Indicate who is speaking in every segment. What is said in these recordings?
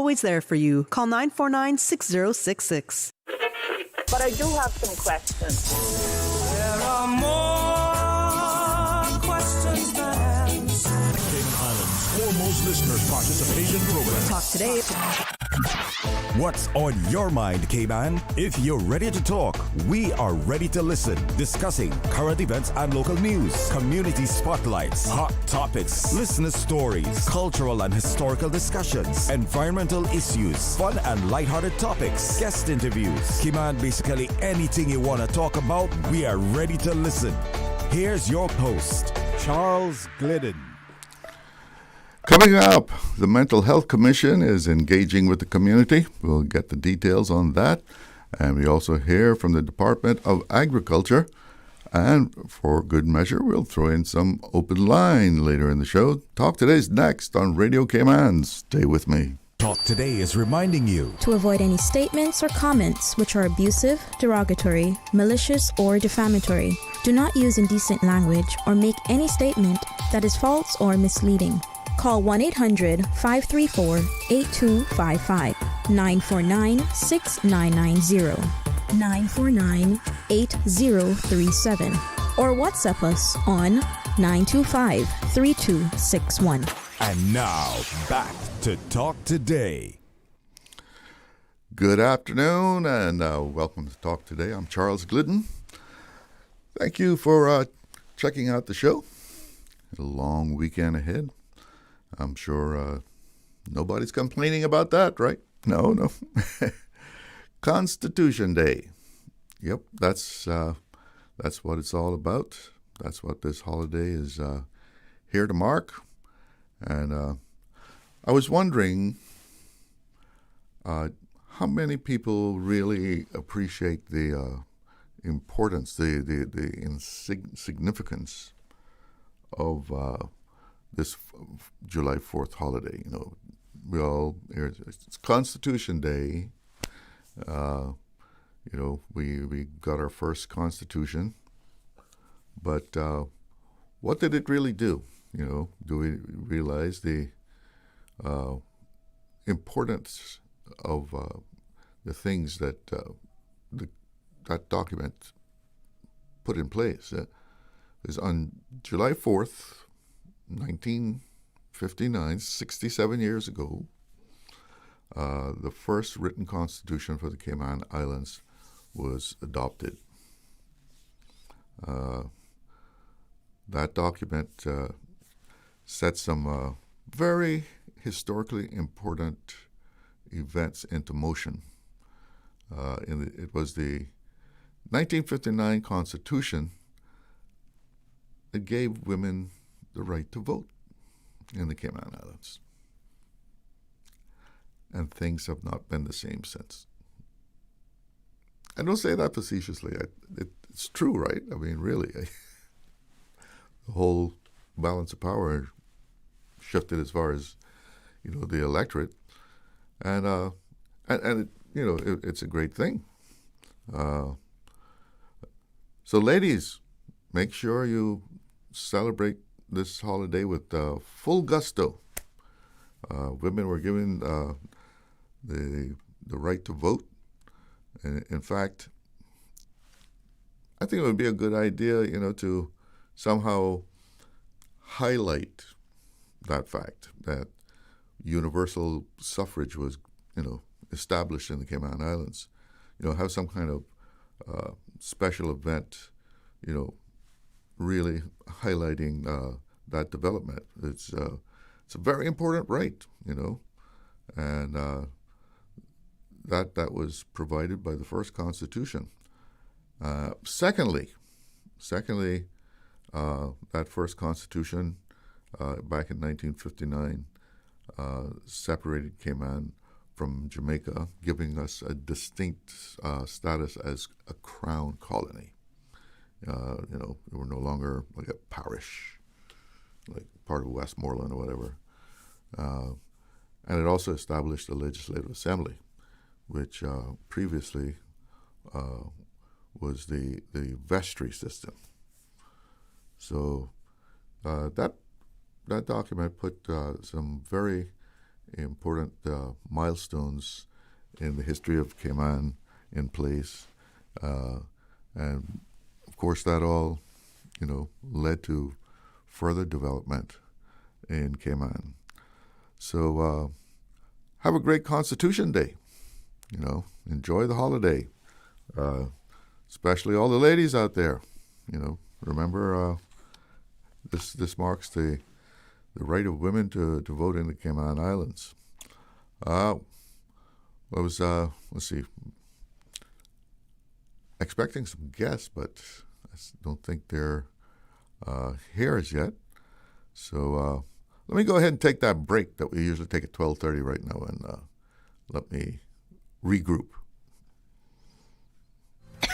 Speaker 1: always there for you. Call 949-6066.
Speaker 2: But I do have some questions.
Speaker 3: There are more questions than answers.
Speaker 4: Cayman Islands' foremost listener participation program.
Speaker 1: Talk today.
Speaker 5: What's on your mind, Cayman? If you're ready to talk, we are ready to listen. Discussing current events and local news, community spotlights, hot topics, listener stories, cultural and historical discussions, environmental issues, fun and lighthearted topics, guest interviews. Cayman, basically anything you want to talk about, we are ready to listen. Here's your host, Charles Glidden.
Speaker 6: Coming up, the Mental Health Commission is engaging with the community. We'll get the details on that. And we also hear from the Department of Agriculture. And for good measure, we'll throw in some open line later in the show. Talk Today's next on Radio Cayman. Stay with me.
Speaker 5: Talk Today is reminding you
Speaker 7: to avoid any statements or comments which are abusive, derogatory, malicious, or defamatory. Do not use indecent language or make any statement that is false or misleading. Call 1-800-534-8255, 949-6990, 949-8037, or WhatsApp us on 925-3261.
Speaker 5: And now, back to Talk Today.
Speaker 6: Good afternoon and welcome to Talk Today. I'm Charles Glidden. Thank you for checking out the show. A long weekend ahead. I'm sure nobody's complaining about that, right? No. Constitution Day. Yep, that's what it's all about. That's what this holiday is here to mark. And I was wondering how many people really appreciate the importance, the significance of this July 4th holiday. You know, we all, it's Constitution Day. We got our first Constitution, but what did it really do? You know, do we realize the importance of the things that that document put in place? Because on July 4th, 1959, 67 years ago, the first written constitution for the Cayman Islands was adopted. That document set some very historically important events into motion. It was the 1959 Constitution that gave women the right to vote in the Cayman Islands. And things have not been the same since. I don't say that facetiously. It's true, right? I mean, really. The whole balance of power shifted as far as, the electorate. And it's a great thing. So ladies, make sure you celebrate this holiday with full gusto. Women were given the right to vote. In fact, I think it would be a good idea, to somehow highlight that fact that universal suffrage was, established in the Cayman Islands. Have some kind of special event, really highlighting that development. It's a very important right, and that was provided by the first Constitution. Secondly, that first Constitution back in 1959 separated Cayman from Jamaica, giving us a distinct status as a crown colony. We were no longer like a parish, like part of Westmoreland or whatever. And it also established a legislative assembly, which previously was the vestry system. So that document put some very important milestones in the history of Cayman in place. And of course that all, led to further development in Cayman. So have a great Constitution Day. Enjoy the holiday. Especially all the ladies out there. Remember this marks the right of women to vote in the Cayman Islands. Let's see, expecting some guests, but I don't think they're here as yet. So let me go ahead and take that break that we usually take at 12:30 right now, and let me regroup.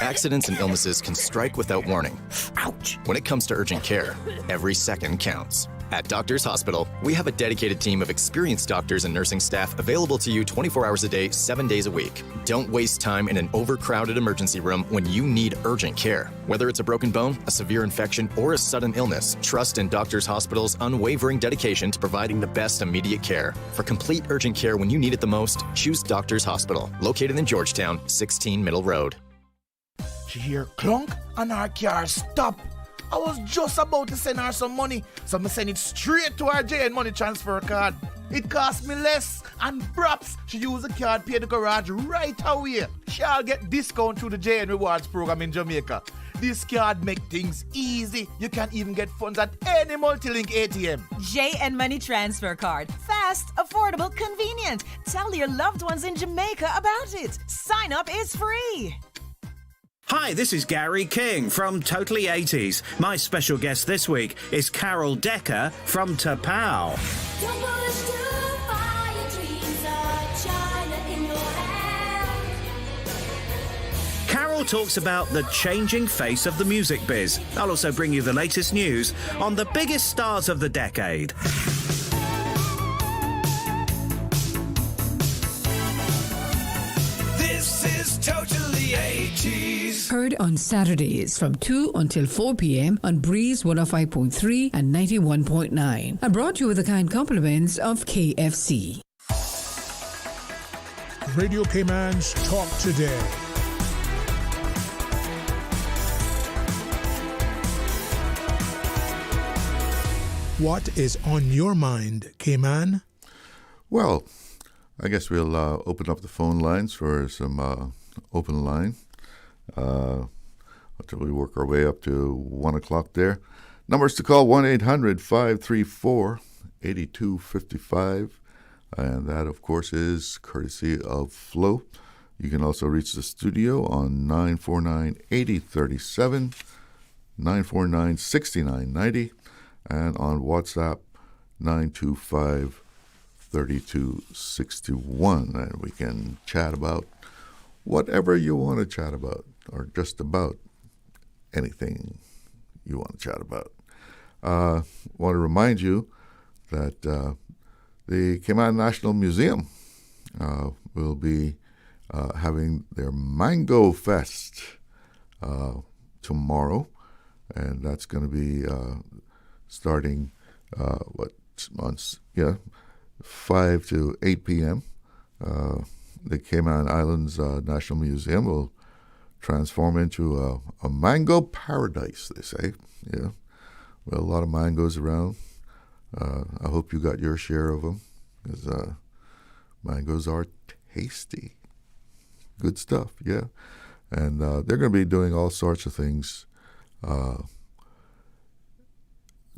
Speaker 1: Accidents and illnesses can strike without warning. Ouch! When it comes to urgent care, every second counts. At Doctors Hospital, we have a dedicated team of experienced doctors and nursing staff available to you 24 hours a day, 7 days a week. Don't waste time in an overcrowded emergency room when you need urgent care. Whether it's a broken bone, a severe infection, or a sudden illness, trust in Doctors Hospital's unwavering dedication to providing the best immediate care. For complete urgent care when you need it the most, choose Doctors Hospital, located in Georgetown, 16 Middle Road.
Speaker 8: She hear clunk and her car stop. I was just about to send her some money, so I send it straight to her JN money transfer card. It cost me less, and perhaps she use the card, pay the garage right away. She'll get discount through the JN Rewards program in Jamaica. This card make things easy. You can even get funds at any multi-link ATM.
Speaker 9: JN Money Transfer Card. Fast, affordable, convenient. Tell your loved ones in Jamaica about it. Sign up is free.
Speaker 10: Hi, this is Gary King from Totally 80s. My special guest this week is Carol Decker from Tapao. Carol talks about the changing face of the music biz. I'll also bring you the latest news on the biggest stars of the decade.
Speaker 3: This is Totally 80s.
Speaker 11: Heard on Saturdays from 2 until 4 p.m. on Breeze 105.3 and 91.9. And brought to you with the kind compliments of KFC.
Speaker 4: Radio Cayman's Talk Today. What is on your mind, Cayman?
Speaker 6: Well, I guess we'll open up the phone lines for some open line until we work our way up to 1 o'clock there. Numbers to call 1-800-534-8255. And that, of course, is courtesy of Flo. You can also reach the studio on 949-8037, 949-6990, and on WhatsApp 925-3261. And we can chat about whatever you want to chat about, or just about anything you want to chat about. I want to remind you that the Cayman National Museum will be having their Mango Fest tomorrow, and that's going to be starting 5 to 8 p.m. The Cayman Islands National Museum will transform into a mango paradise, they say. Yeah, well, a lot of mangoes around. I hope you got your share of them, because mangoes are tasty. Good stuff, yeah. And they're going to be doing all sorts of things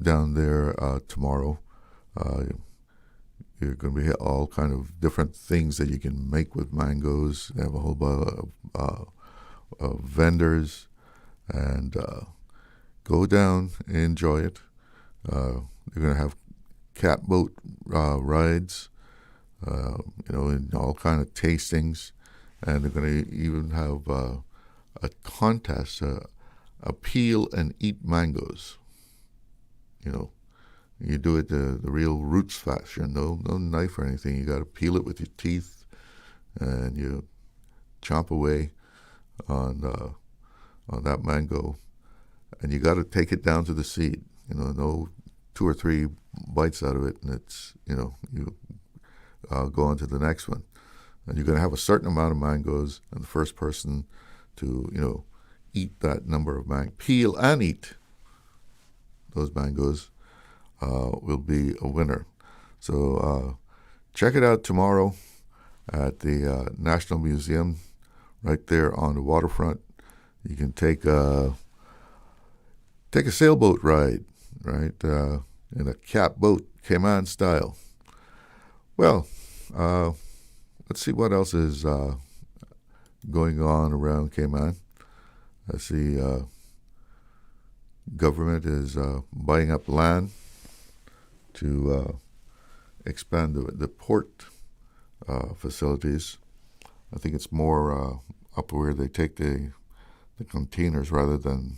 Speaker 6: down there tomorrow. You're going to be all kind of different things that you can make with mangoes. They have a whole bunch of vendors, and go down and enjoy it. They're going to have catboat rides, and all kind of tastings, and they're going to even have a contest, a peel and eat mangoes. You do it the real roots fashion, no knife or anything. You got to peel it with your teeth, and you chomp away on that mango, and you got to take it down to the seed. No 2 or 3 bites out of it, and it's you go on to the next one. And you're going to have a certain amount of mangoes, and the first person to, eat that number of mangoes, peel and eat those mangoes, will be a winner. So check it out tomorrow at the National Museum, right there on the waterfront. You can take a sailboat ride, right, in a cat boat, Cayman style. Well, let's see what else is going on around Cayman. I see government is buying up land to expand the port facilities. I think it's more up where they take the containers rather than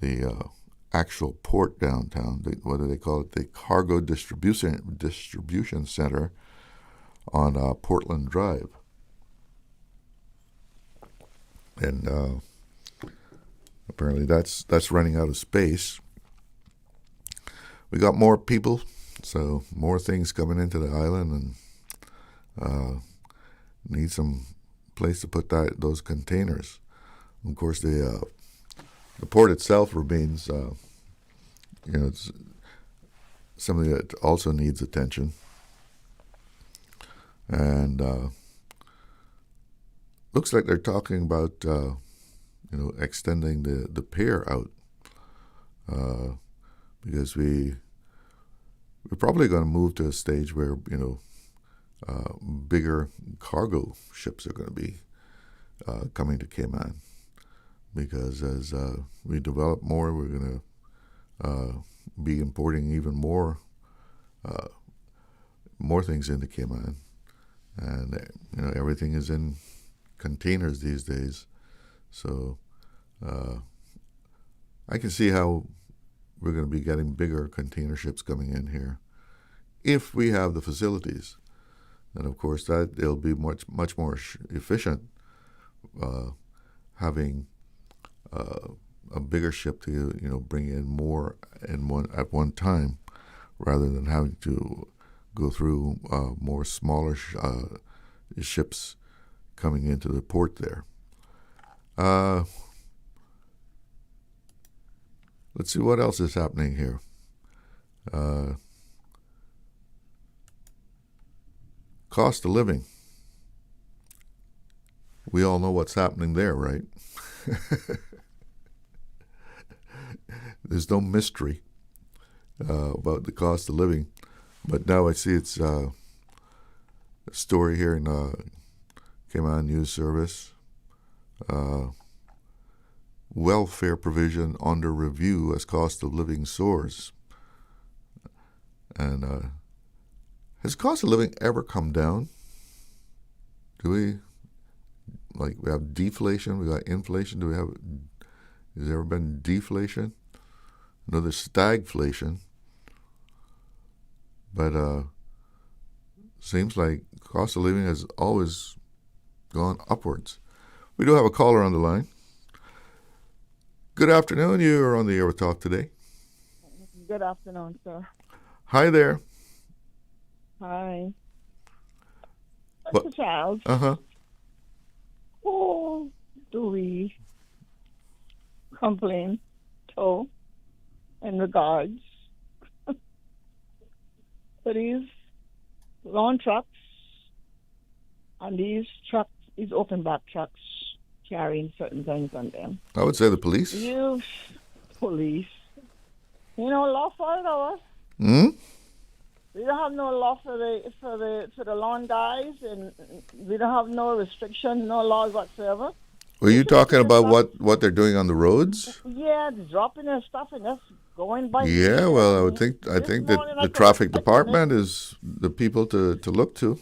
Speaker 6: the actual port downtown. What do they call it? The cargo distribution center on Portland Drive. And apparently that's running out of space. We got more people, so more things coming into the island, and need some place to put those containers. Of course, the port itself remains, it's something that also needs attention. And looks like they're talking about, extending the pier out, because we're probably going to move to a stage where, bigger cargo ships are going to be coming to Cayman. Because as we develop more, we're going to be importing even more things into Cayman. And, everything is in containers these days. So I can see how we're going to be getting bigger container ships coming in here if we have the facilities. And, of course, it'll be much more efficient having a bigger ship to bring in more at one time, rather than having to go through more smaller ships coming into the port there. Let's see what else is happening here. Cost of living. We all know what's happening there, right? There's no mystery about the cost of living. But now I see it's a story here in Cayman News Service. Welfare provision under review as cost of living soars. And has cost of living ever come down? Do we? We have deflation, we got inflation. Has there ever been deflation? No, there's stagflation. But seems like cost of living has always gone upwards. We do have a caller on the line. Good afternoon. You are on the air with Talk Today.
Speaker 2: Good afternoon, sir.
Speaker 6: Hi there.
Speaker 2: Hi. Mr. Charles.
Speaker 6: Uh-huh.
Speaker 2: Who do we complain to in regards to these long trucks, and these trucks, these open back trucks carrying certain things on them?
Speaker 6: I would say the police.
Speaker 2: You police. Law for it or what?
Speaker 6: Hmm?
Speaker 2: We don't have no law for the lawn guys, and we don't have no restriction, no laws whatsoever.
Speaker 6: Were you talking about what they're doing on the roads?
Speaker 2: Yeah, dropping their stuff and just going by.
Speaker 6: Yeah, well, I think that the traffic department is the people to look to.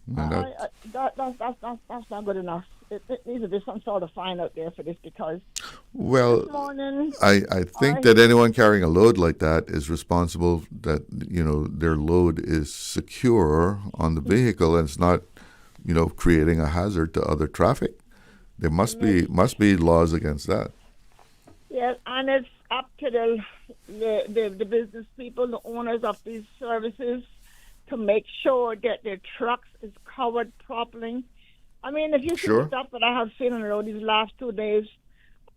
Speaker 2: That's not good enough. It needs to be some sort of fine out there for this, because
Speaker 6: well,
Speaker 2: this morning,
Speaker 6: I think that anyone carrying a load like that is responsible that their load is secure on the vehicle and it's not creating a hazard to other traffic. There must be laws against that.
Speaker 2: Yeah, and it's up to the business people, the owners of these services, to make sure that their trucks is covered properly. I mean, if you see
Speaker 6: Sure.
Speaker 2: the stuff that I have seen on the road these last 2 days,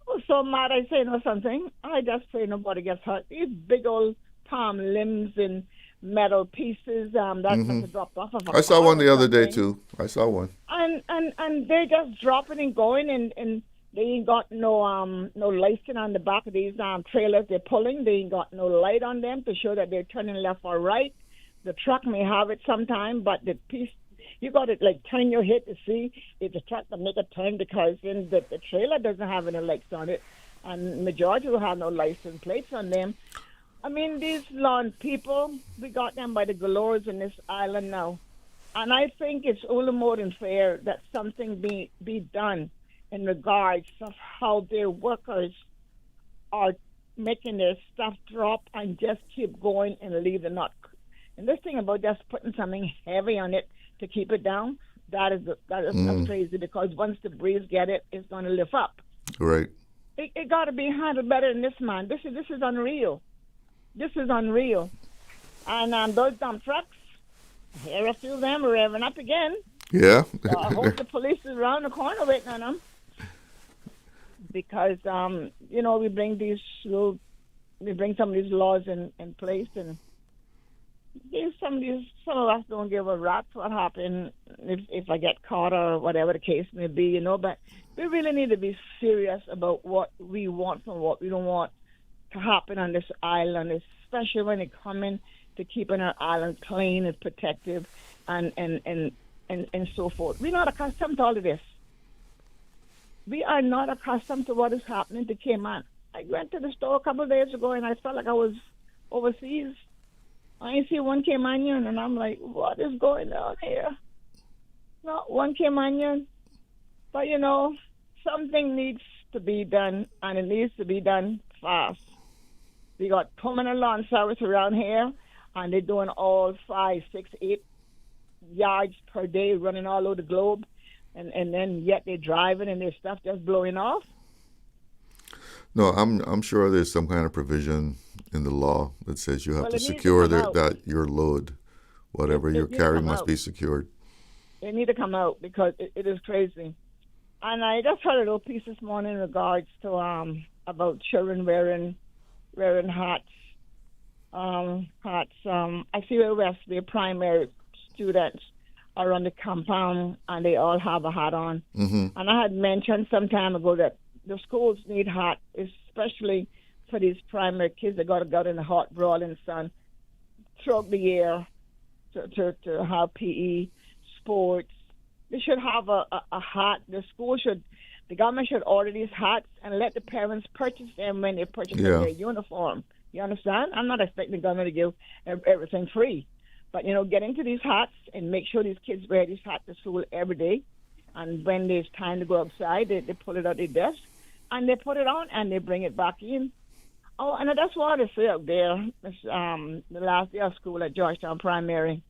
Speaker 2: I was so mad. I say, you know something? I just pray nobody gets hurt. These big old palm limbs and metal pieces that's dropped off of a
Speaker 6: I saw
Speaker 2: car
Speaker 6: one the
Speaker 2: or
Speaker 6: other day,
Speaker 2: something.
Speaker 6: too. I saw one.
Speaker 2: And they just dropping and going, and they ain't got no lighting on the back of these trailers they're pulling. They ain't got no light on them to show that they're turning left or right. The truck may have it sometime, but the piece, you got to like turn your head to see if the truck can make a turn, because then the trailer doesn't have any lights on it, and majority will have no license plates on them. I mean, these lawn people, we got them by the galores in this island now. And I think it's all the more than fair that something be done in regards of how their workers are making their stuff drop and just keep going and leave the nut. And this thing about just putting something heavy on it to keep it down, that's crazy, because once the breeze get it, it's going to lift up.
Speaker 6: Right.
Speaker 2: It got to be handled better than this, man. This is unreal. This is unreal. And those dump trucks, here a few of them revving up again.
Speaker 6: Yeah.
Speaker 2: So I hope the police is around the corner waiting on them. Because, we bring some of these laws in place, and some of us don't give a rat's what happened if I get caught or whatever the case may be, but we really need to be serious about what we want from what we don't want to happen on this island, especially when it comes to keeping our island clean and protective and so forth. We're not accustomed to all of this. We are not accustomed to what is happening to Cayman. I went to the store a couple of days ago and I felt like I was overseas. I ain't see one Caymanian, and I'm like, what is going on here? Not one Caymanian. But, something needs to be done, and it needs to be done fast. We got permanent lawn service around here, and they're doing all 5, 6, 8 yards per day, running all over the globe, and then yet they're driving and their stuff just blowing off.
Speaker 6: No, I'm sure there's some kind of provision in the law that says you have to
Speaker 2: Well, it needs to
Speaker 6: secure
Speaker 2: come out.
Speaker 6: that your load, whatever
Speaker 2: It
Speaker 6: you're
Speaker 2: needs to
Speaker 6: carrying,
Speaker 2: come
Speaker 6: must
Speaker 2: out.
Speaker 6: be secured.
Speaker 2: They need to come out because it is crazy. And I just heard a little piece this morning in regards to about children wearing hats. I see where Westview primary students are on the compound and they all have a hat on.
Speaker 6: Mm-hmm.
Speaker 2: And I had mentioned some time ago that the schools need hats, especially for these primary kids that got to go out in the hot, broiling sun throughout the year to have PE, sports. They should have a hat. The government should order these hats and let the parents purchase them when they purchase their uniform. You understand? I'm not expecting the government to give everything free. But, get into these hats and make sure these kids wear these hats to school every day. And when there's time to go outside, they pull it out their desk and they put it on and they bring it back in. Oh, and that's what I say out there. It's, the last day of school at Georgetown Primary.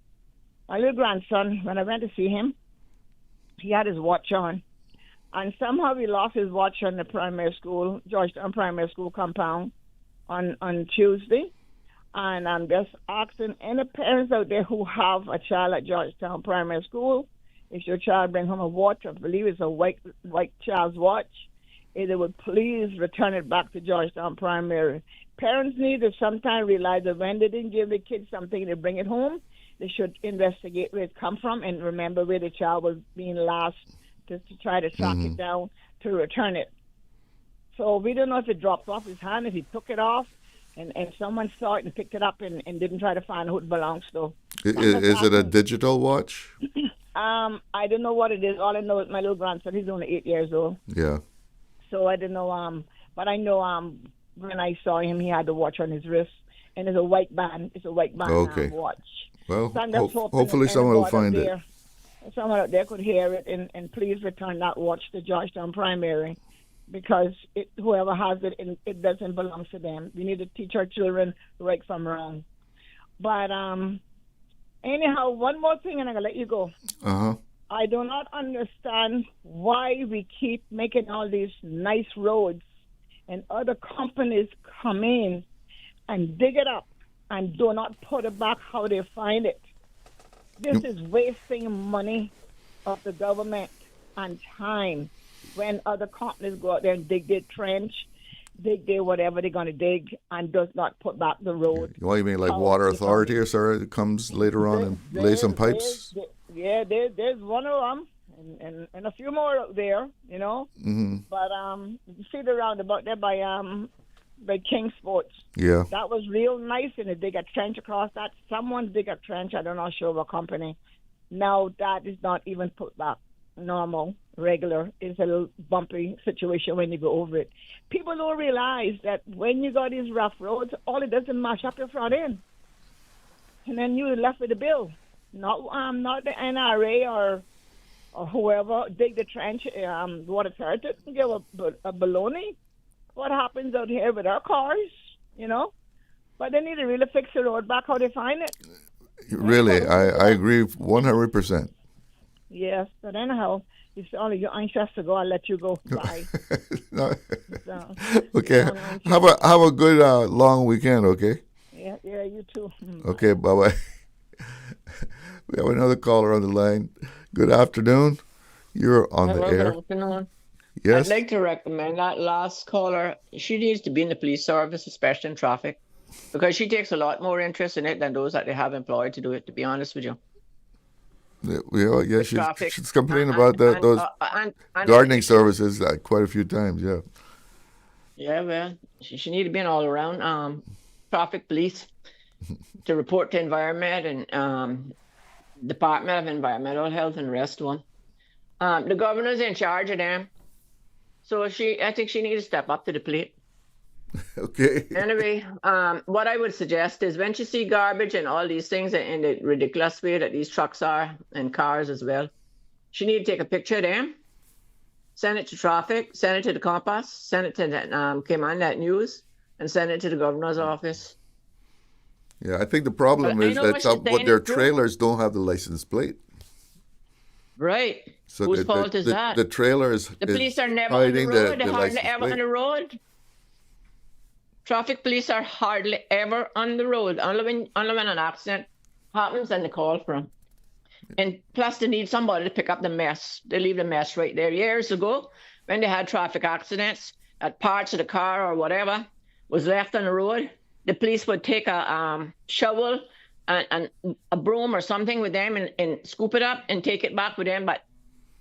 Speaker 2: My little grandson, when I went to see him, he had his watch on. And somehow he lost his watch on the primary school, Georgetown Primary School compound on Tuesday. And I'm just asking any parents out there who have a child at Georgetown Primary School, if your child bring home a watch, I believe it's a white child's watch, if they would please return it back to Georgetown Primary. Parents need to sometimes realize that when they didn't give the kids something to bring it home, they should investigate where it come from and remember where the child was being last to try to track it down to return it. So we don't know if it dropped off his hand, if he took it off, and someone saw it and picked it up and didn't try to find who it belongs to.
Speaker 6: Is it a digital watch?
Speaker 2: I don't know what it is. All I know is my little grandson, he's only 8 years old.
Speaker 6: Yeah.
Speaker 2: So I don't know, but I know when I saw him, he had the watch on his wrist, and it's a white band. It's a white band
Speaker 6: Okay.
Speaker 2: watch.
Speaker 6: Well,
Speaker 2: So I'm just hoping
Speaker 6: hopefully
Speaker 2: that
Speaker 6: someone will
Speaker 2: anyone
Speaker 6: find
Speaker 2: out
Speaker 6: it.
Speaker 2: there- Someone out there could hear it and please return that watch to Georgetown Primary, because whoever has it, it doesn't belong to them. We need to teach our children right from wrong. But anyhow, one more thing, and I'm gonna let you go.
Speaker 6: Uh-huh.
Speaker 2: I do not understand why we keep making all these nice roads and other companies come in and dig it up and do not put it back how they find it. This is wasting money of the government and time when other companies go out there and dig their trench, dig their whatever they're going to dig, and does not put back the road.
Speaker 6: What you mean, like Water Authority or sorry, that comes later on and lay some pipes?
Speaker 2: There's one of them, and a few more out there, you know.
Speaker 6: Mm-hmm.
Speaker 2: But you see the roundabout there by King Sports.
Speaker 6: Yeah.
Speaker 2: That was real nice, and they dig a trench across that. Someone dig a trench, I don't know, sure what company. Now that is not even put back normal, regular. It's a little bumpy situation when you go over it. People don't realize that when you got these rough roads, all it does is mash up your front end. And then you're left with the bill. Not the NRA or whoever dig the trench, Water Authority and give a baloney. What happens out here with our cars, you know? But they need to really fix the road back how they find it.
Speaker 6: Really, I agree 100%.
Speaker 2: Yes, but anyhow, if only you're anxious to go, I'll let you go. Bye.
Speaker 6: No.
Speaker 2: So,
Speaker 6: Okay, have a good long weekend, okay?
Speaker 2: Yeah, you too.
Speaker 6: Okay, bye-bye. We have another caller on the line. Good afternoon. You're on the air.
Speaker 12: Good afternoon.
Speaker 6: Yes?
Speaker 12: I'd like to recommend that last caller. She needs to be in the police service, especially in traffic, because she takes a lot more interest in it than those that they have employed to do it, to be honest with you.
Speaker 6: Yeah, she's complaining about those gardening services quite a few times, yeah.
Speaker 12: Yeah, well, she need to be an all-around traffic police to report to environment and Department of Environmental Health and the rest of them. The governor's in charge of them, so I think she needs to step up to the plate.
Speaker 6: Okay.
Speaker 12: Anyway, what I would suggest is when you see garbage and all these things in the ridiculous way that these trucks are and cars as well, she need to take a picture of them, send it to traffic, send it to the Compass, send it to that News, and send it to the governor's office.
Speaker 6: Yeah, I think the problem is that their trailers don't have the license plate.
Speaker 12: Right.
Speaker 6: So
Speaker 12: whose fault is that?
Speaker 6: The trailer is
Speaker 12: the police are never
Speaker 6: hiding
Speaker 12: on the road. They're
Speaker 6: license
Speaker 12: hardly ever
Speaker 6: plate.
Speaker 12: on the road. Traffic police are hardly ever on the road, only when an accident happens and they call for them. And plus, they need somebody to pick up the mess. They leave the mess right there. Years ago, when they had traffic accidents, that parts of the car or whatever was left on the road, the police would take a shovel and a broom or something with them and scoop it up and take it back with them. But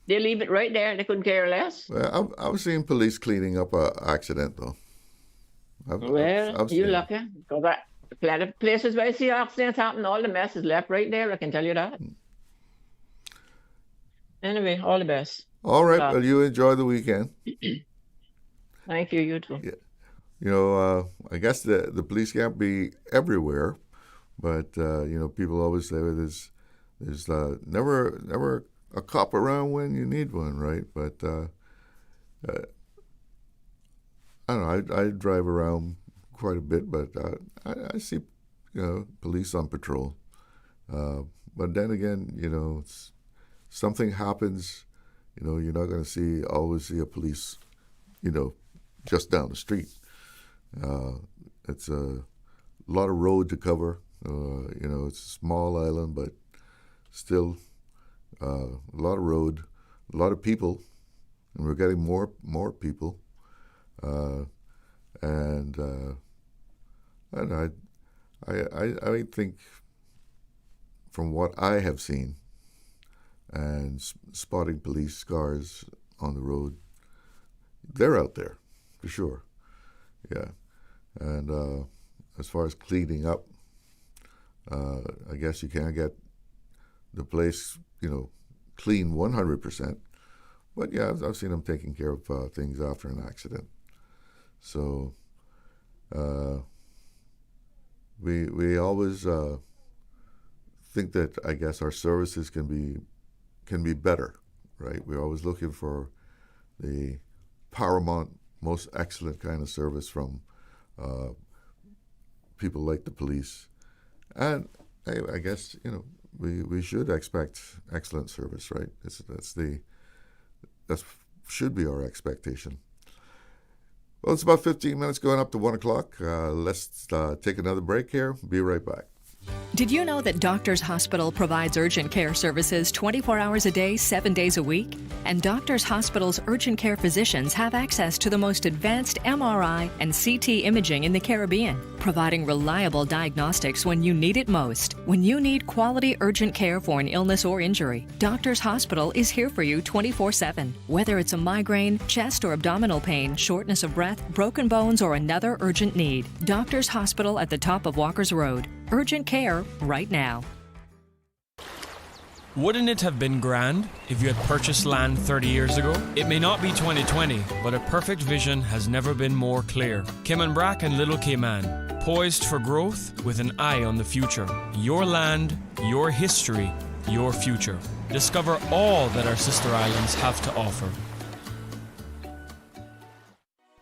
Speaker 12: they leave it right there. They couldn't care less.
Speaker 6: Well, I've seen police cleaning up an accident, though.
Speaker 12: You're lucky. Because plenty of places where I see accidents happen, all the mess is left right there. I can tell you that. Anyway, all the best.
Speaker 6: All right. Well, you enjoy the weekend.
Speaker 12: Thank you. You too.
Speaker 6: Yeah. You know, I guess the police can't be everywhere, but people always say there's never a cop around when you need one, right? But I don't know. I drive around quite a bit, but I see police on patrol. But then again, something happens. You're not going to always see a police, just down the street. It's a lot of road to cover. It's a small island, but still a lot of road, a lot of people, and we're getting more people. And I think from what I have seen and spotting police cars on the road, they're out there for sure. Yeah. And as far as cleaning up, I guess you can't get the place, clean 100%. But yeah, I've seen them taking care of things after an accident. So we always think that I guess our services can be better, right? We're always looking for the paramount, most excellent kind of service from people like the police, and I guess we should expect excellent service, right? That should be our expectation. Well, it's about 15 minutes going up to 1 o'clock. Let's take another break here. Be right back.
Speaker 13: Did you know that Doctors Hospital provides urgent care services 24 hours a day, 7 days a week? And Doctors Hospital's urgent care physicians have access to the most advanced MRI and CT imaging in the Caribbean, providing reliable diagnostics when you need it most. When you need quality urgent care for an illness or injury, Doctors Hospital is here for you 24/7. Whether it's a migraine, chest or abdominal pain, shortness of breath, broken bones, or another urgent need, Doctors Hospital at the top of Walker's Road. Urgent care right now.
Speaker 14: Wouldn't it have been grand if you had purchased land 30 years ago? It may not be 2020, but a perfect vision has never been more clear. Kim Brack and Little Cayman, poised for growth with an eye on the future. Your land, your history, your future. Discover all that our sister islands have to offer.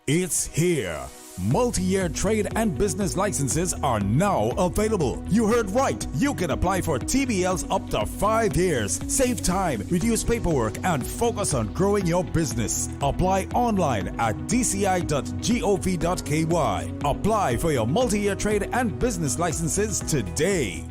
Speaker 5: It's here. Multi-year trade and business licenses are now available. You heard right. You can apply for TBLs up to 5 years. Save time, reduce paperwork, and focus on growing your business. Apply online at dci.gov.ky. Apply for your multi-year trade and business licenses today.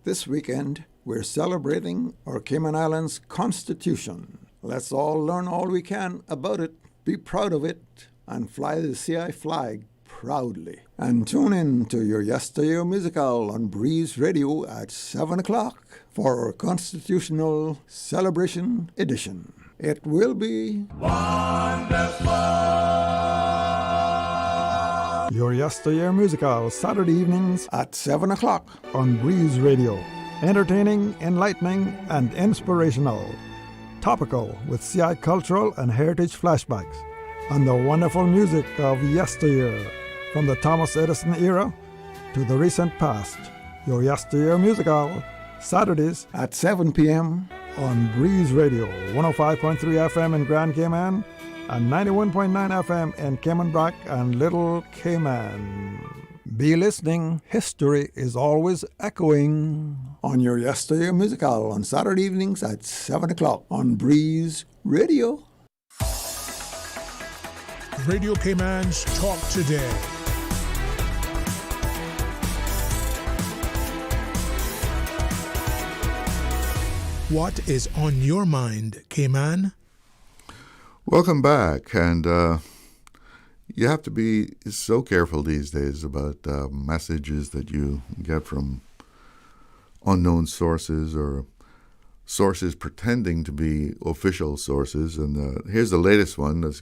Speaker 15: This weekend, we're celebrating our Cayman Islands Constitution. Let's all learn all we can about it, be proud of it, and fly the CI flag proudly. And tune in to your Yesteryear Musical on Breeze Radio at 7 o'clock for our Constitutional Celebration Edition. It will be wonderful! Your Yesteryear Musical, Saturday evenings at 7 o'clock on Breeze Radio. Entertaining, enlightening, and inspirational. Topical with CI cultural and heritage flashbacks. And the wonderful music of yesteryear, from the Thomas Edison era to the recent past. Your Yesteryear Musical, Saturdays at 7 p.m. on Breeze Radio, 105.3 FM in Grand Cayman and 91.9 FM in Cayman Brack and Little Cayman. Be listening, history is always echoing on your Yesteryear Musical on Saturday evenings at 7 o'clock on Breeze Radio.
Speaker 4: Radio Cayman's Talk Today. What is on your mind, Cayman?
Speaker 6: Welcome back, and you have to be so careful these days about messages that you get from unknown sources or sources pretending to be official sources. And here's the latest one that's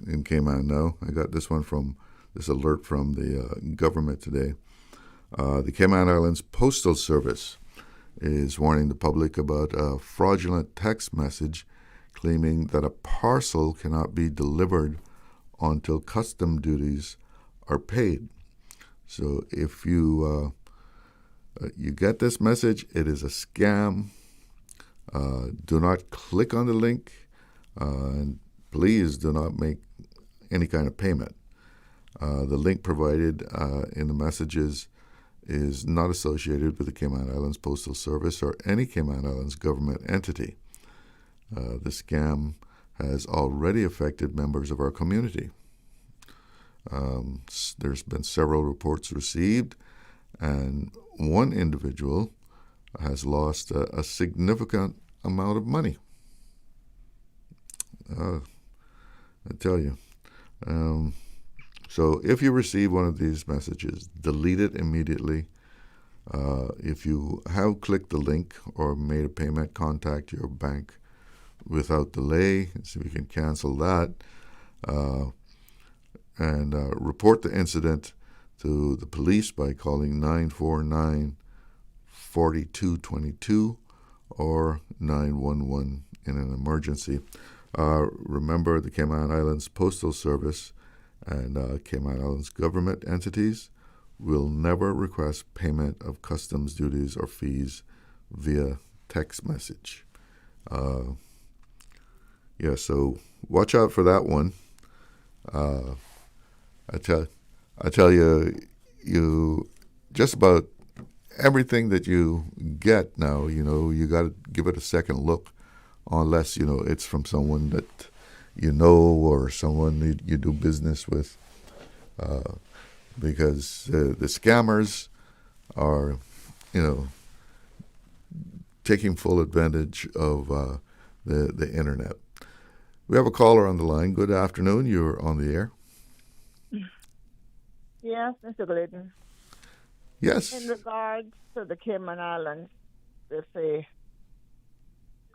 Speaker 6: in Cayman now. I got this alert from the government today. The Cayman Islands Postal Service is warning the public about a fraudulent text message claiming that a parcel cannot be delivered until custom duties are paid. So if you get this message, it is a scam. Do not click on the link, and please do not make any kind of payment. The link provided in the messages is not associated with the Cayman Islands Postal Service or any Cayman Islands government entity. The scam has already affected members of our community. There's been several reports received, and one individual has lost a significant amount of money. I tell you. So if you receive one of these messages, delete it immediately. If you have clicked the link or made a payment, contact your bank without delay, so we can cancel that. And report the incident to the police by calling 949-4222 or 911 in an emergency. Remember, the Cayman Islands Postal Service and Cayman Islands government entities will never request payment of customs duties or fees via text message. So watch out for that one. I tell you, just about everything that you get now, you got to give it a second look, unless it's from someone that you know or someone you do business with, because the scammers are, taking full advantage of the internet. We have a caller on the line. Good afternoon. You're on the air.
Speaker 2: Yes, Mr. Glidden.
Speaker 6: Yes.
Speaker 2: In regards to the Cayman Islands, there's a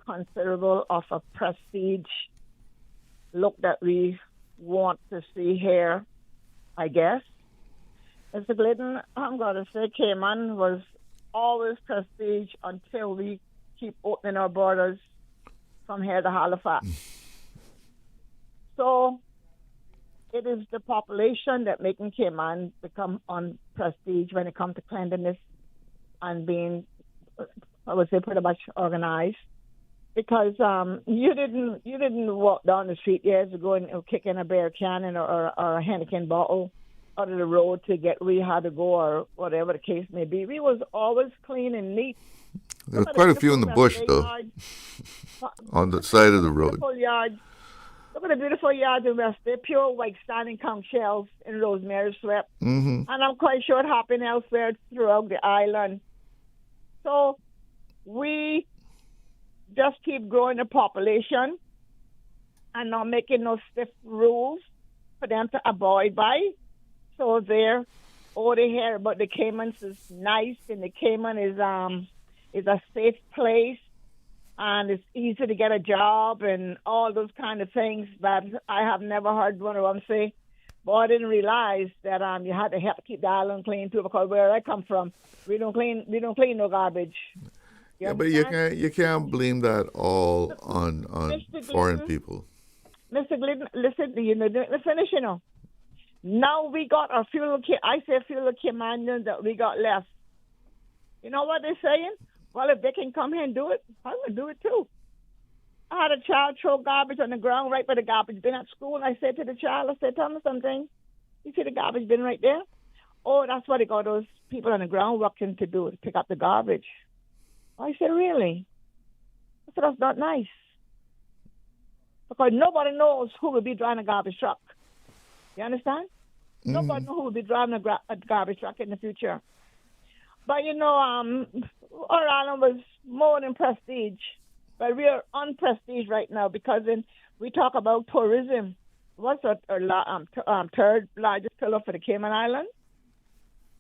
Speaker 2: considerable of a prestige look that we want to see here, I guess. Mr. Glidden, I'm going to say Cayman was always prestige until we keep opening our borders from here to Halifax. So it is the population that making Cayman become on prestige when it comes to cleanliness and being, I would say, pretty much organized. Because you didn't walk down the street years ago and kick in a beer can or a Heineken bottle out of the road to get where you had to go or whatever the case may be. We was always clean and neat.
Speaker 6: There were quite a few in the bush, though, on the side of the road.
Speaker 2: Yards. Look at the beautiful yards in West. They're pure white standing conch shells in rosemary swept.
Speaker 6: Mm-hmm.
Speaker 2: And I'm quite sure it happened elsewhere throughout the island. So we just keep growing the population and not making no stiff rules for them to abide by. So they're all they hear about the Caymans is nice, and the Cayman is a safe place, and it's easy to get a job and all those kind of things. But I have never heard one of them say, "Boy, I didn't realize that you had to help keep the island clean too." Because where I come from, we don't clean no garbage.
Speaker 6: But you can't blame that all on foreign people.
Speaker 2: Mr. Glidden, listen, let's finish, Now we got our fuel Caymanians that we got left. You know what they're saying? Well, if they can come here and do it, I'm going to do it too. I had a child throw garbage on the ground right by the garbage bin at school, and I said to the child, tell me something. You see the garbage bin right there? Oh, that's what they got those people on the ground working to do, to pick up the garbage. I said, really? I said, that's not nice. Because nobody knows who will be driving a garbage truck. You understand? Mm-hmm. Nobody knows who will be driving a garbage truck in the future. But, our island was more than prestige. But we are on prestige right now because we talk about tourism. What's our third largest pillar for the Cayman Islands?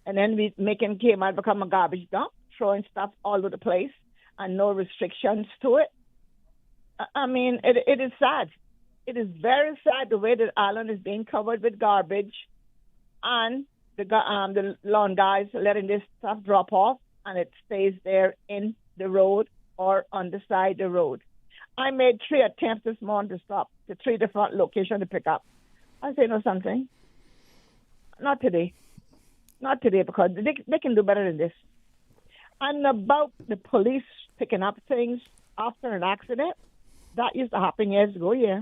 Speaker 2: And then we making Cayman become a garbage dump, throwing stuff all over the place and no restrictions to it. I mean, it is sad. It is very sad the way the island is being covered with garbage, and the lawn guys are letting this stuff drop off, and it stays there in the road or on the side of the road. I made 3 attempts this morning to stop to 3 different locations to pick up. I say, no, something. Not today. Not today, because they can do better than this. And about the police picking up things after an accident, that used to happen years ago, yeah.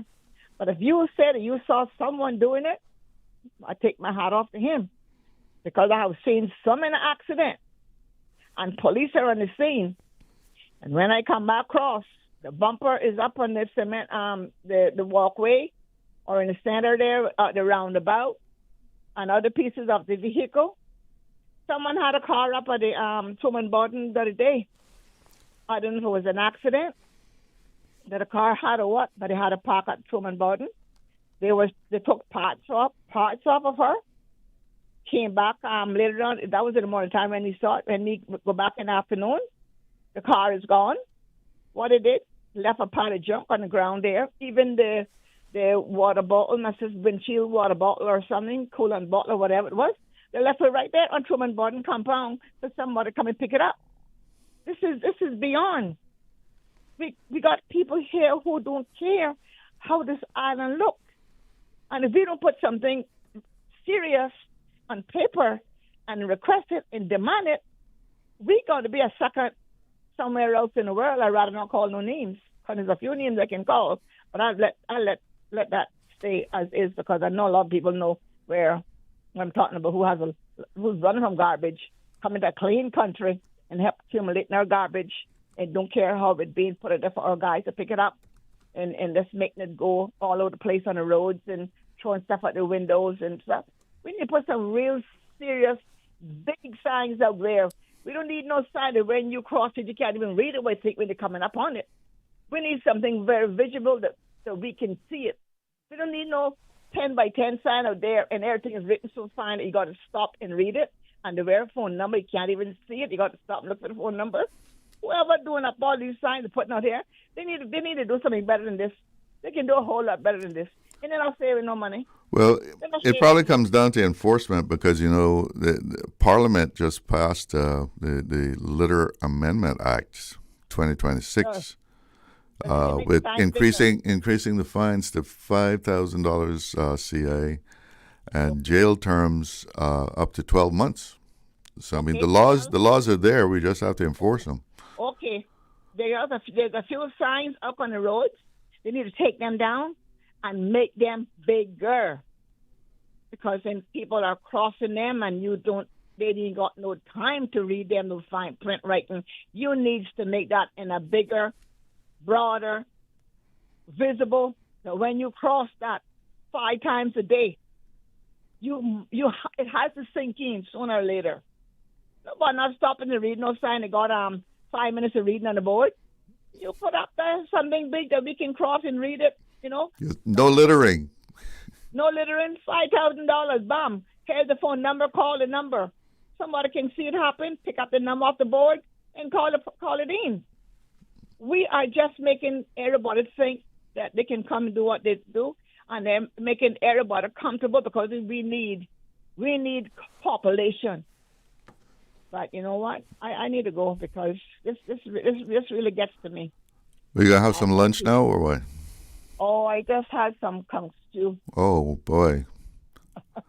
Speaker 2: But if you said that you saw someone doing it, I take my hat off to him. Because I have seen some in an accident, and police are on the scene. And when I come back across, the bumper is up on the cement, the walkway, or in the center there, the roundabout, and other pieces of the vehicle. Someone had a car up at the Truman Borden the other day. I don't know if it was an accident that a car had or what, but they had a park at Truman Borden. They took parts off of her. Came back later on. That was in the morning time when he saw it. When we go back in the afternoon, the car is gone. What it did, left a pile of junk on the ground there. Even the water bottle, my sister's windshield water bottle or something, coolant bottle or whatever it was, they left it right there on Truman Borden compound for somebody to come and pick it up. This is beyond. We got people here who don't care how this island looks. And if we don't put something serious on paper and request it and demand it, we're going to be a second somewhere else in the world. I'd rather not call no names, because there's a few names I can call, but I'll let that stay as is, because I know a lot of people know where I'm talking about, who's running from garbage, coming to a clean country and help accumulating our garbage and don't care how it's being put there for our guys to pick it up and just making it go all over the place on the roads and throwing stuff out the windows and stuff. We need to put some real serious big signs out there. We don't need no sign that when you cross it, you can't even read it when you're coming up on it. We need something very visible so we can see it. We don't need no 10 by 10 sign out there and everything is written so fine that you got to stop and read it. And the very phone number, you can't even see it. You got to stop and look for the phone number. Whoever doing up all these signs and putting out here, they need to do something better than this. They can do a whole lot better than this. And they're not saving no money.
Speaker 6: Well, it probably comes down to enforcement because, you know, the Parliament just passed the Litter Amendment Act 2026 with increasing the fines to $5,000 CA and jail terms up to 12 months. So, I mean, the laws are there. We just have to enforce them.
Speaker 2: Okay. There's a few signs up on the roads. They need to take them down and make them bigger, because then people are crossing them and they ain't got no time to read them, no fine print writing. You need to make that in a bigger, broader, visible, that when you cross that 5 times a day, it has to sink in sooner or later. But not stopping to read no sign. They got 5 minutes of reading on the board. You put up there something big that we can cross and read it, you know.
Speaker 6: No littering.
Speaker 2: No littering, $5,000, bam. Here's the phone number, call the number. Somebody can see it happen, pick up the number off the board, and call it in. We are just making everybody think that they can come and do what they do, and they're making everybody comfortable because we need population. But you know what? I need to go because this really gets to me.
Speaker 6: Are you going to have some lunch now or what?
Speaker 2: Oh, I just had some kung stew.
Speaker 6: Oh, boy. I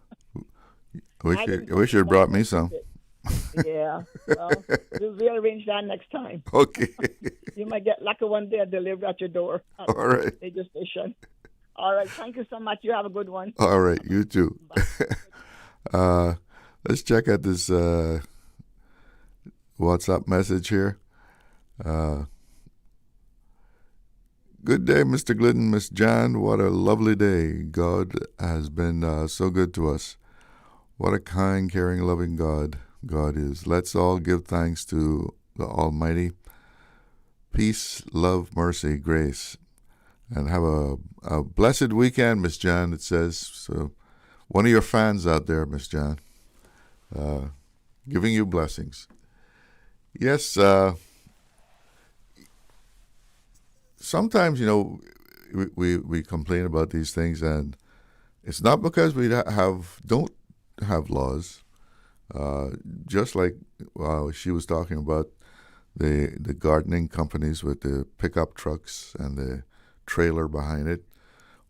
Speaker 6: wish you had brought me some.
Speaker 2: Yeah. Well, we'll arrange that next time.
Speaker 6: Okay.
Speaker 2: You might get lucky one day delivered at your door.
Speaker 6: All right.
Speaker 2: Radio station. All right. Thank you so much. You have a good one.
Speaker 6: All right. You too. Let's check out this WhatsApp message here. Good day, Mr. Glidden, Miss Jan. What a lovely day. God has been so good to us. What a kind, caring, loving God is. Let's all give thanks to the Almighty. Peace, love, mercy, grace. And have a blessed weekend, Miss Jan, it says. So one of your fans out there, Miss Jan, giving you blessings. Yes, sometimes, you know, we complain about these things, and it's not because we don't have laws. Just like she was talking about the gardening companies with the pickup trucks and the trailer behind it,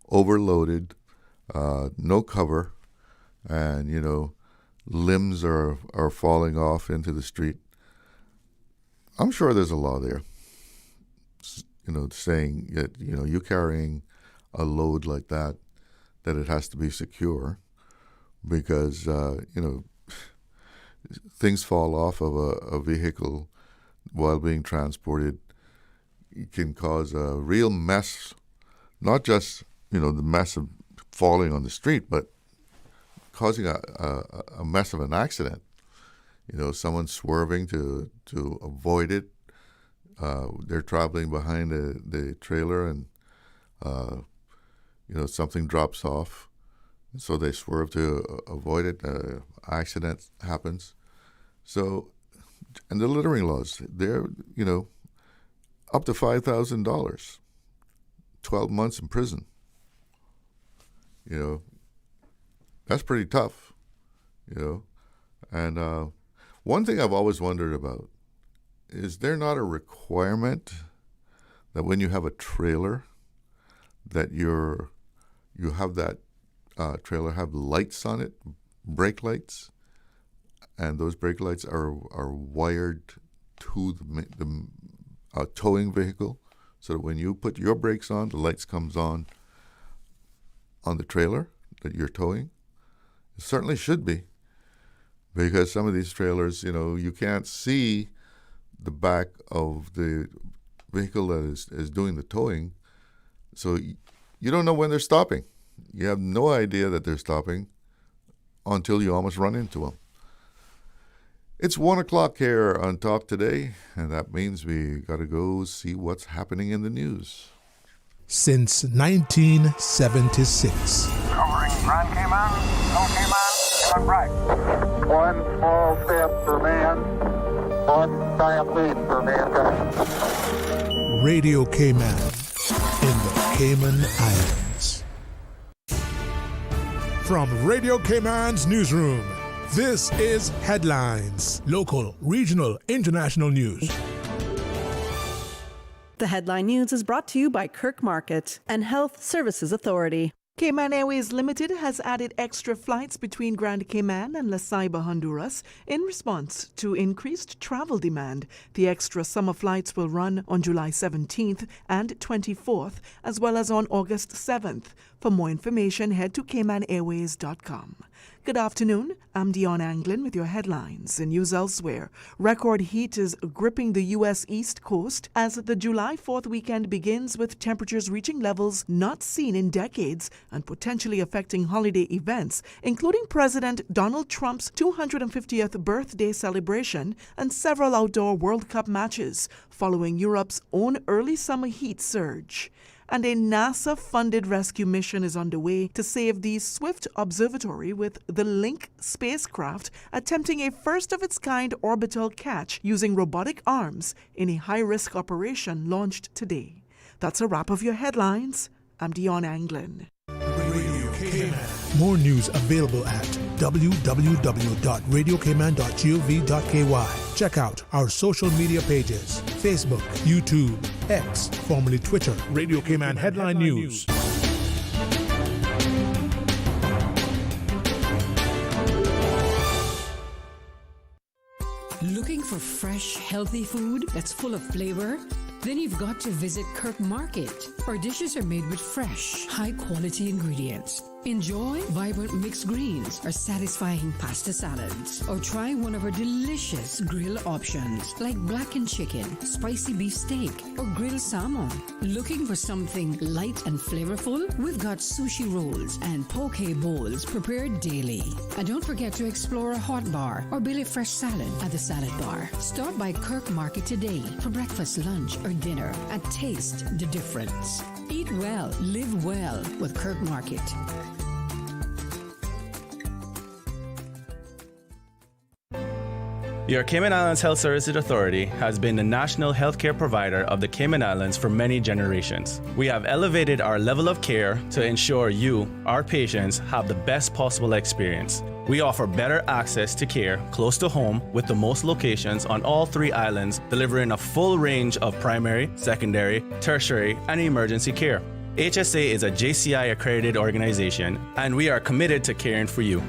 Speaker 6: overloaded, no cover, and, you know, limbs are falling off into the street. I'm sure there's a law there, you know, saying that, you know, you carrying a load like that it has to be secure because, you know, things fall off of a vehicle while being transported. It can cause a real mess, not just, you know, the mess of falling on the street, but causing a mess of an accident. You know, someone swerving to avoid it. They're traveling behind the trailer and, you know, something drops off. So they swerve to avoid it. Accident happens. So, and the littering laws, they're, you know, up to $5,000, 12 months in prison. You know, that's pretty tough, you know. And one thing I've always wondered about, is there not a requirement that when you have a trailer that you have that trailer have lights on it, brake lights, and those brake lights are wired to the towing vehicle, so that when you put your brakes on, the lights comes on the trailer that you're towing? It certainly should be, because some of these trailers, you know, you can't see the back of the vehicle that is doing the towing, so you don't know when they're stopping. You have no idea that they're stopping until you almost run into them. It's 1 o'clock here on Talk Today, and that means we got to go see what's happening in the news.
Speaker 4: Since 1976.
Speaker 16: Covering Grand Cayman, no Cayman, Cayman right. One small step for man, one giant leap for mankind.
Speaker 4: Radio Cayman in the Cayman Islands. From Radio Cayman's newsroom, this is Headlines. Local, regional, international news.
Speaker 17: The Headline News is brought to you by Kirk Market and Health Services Authority.
Speaker 18: Cayman Airways Limited has added extra flights between Grand Cayman and La Ceiba, Honduras, in response to increased travel demand. The extra summer flights will run on July 17th and 24th, as well as on August 7th. For more information, head to CaymanAirways.com. Good afternoon. I'm Dion Anglin with your headlines and news elsewhere. Record heat is gripping the U.S. East Coast as the July 4th weekend begins with temperatures reaching levels not seen in decades and potentially affecting holiday events, including President Donald Trump's 250th birthday celebration and several outdoor World Cup matches, following Europe's own early summer heat surge. And a NASA-funded rescue mission is underway to save the Swift Observatory, with the Link spacecraft attempting a first-of-its-kind orbital catch using robotic arms in a high-risk operation launched today. That's a wrap of your headlines. I'm Dion Anglin.
Speaker 4: More news available at www.radiocayman.gov.ky. Check out our social media pages: Facebook, YouTube, X, formerly Twitter, Radio Cayman Headline News.
Speaker 11: Looking for fresh, healthy food that's full of flavor? Then you've got to visit Kirk Market. Our dishes are made with fresh, high-quality ingredients. Enjoy vibrant mixed greens or satisfying pasta salads. Or try one of our delicious grill options like blackened chicken, spicy beef steak, or grilled salmon. Looking for something light and flavorful? We've got sushi rolls and poke bowls prepared daily. And don't forget to explore a hot bar or Billy Fresh salad at the salad bar. Stop by Kirk Market today for breakfast, lunch, or dinner and taste the difference. Eat well, live well with Kirk Market.
Speaker 19: Your Cayman Islands Health Services Authority has been the national healthcare provider of the Cayman Islands for many generations. We have elevated our level of care to ensure you, our patients, have the best possible experience. We offer better access to care close to home with the most locations on all 3 islands, delivering a full range of primary, secondary, tertiary, and emergency care. HSA is a JCI accredited organization, and we are committed to caring for you.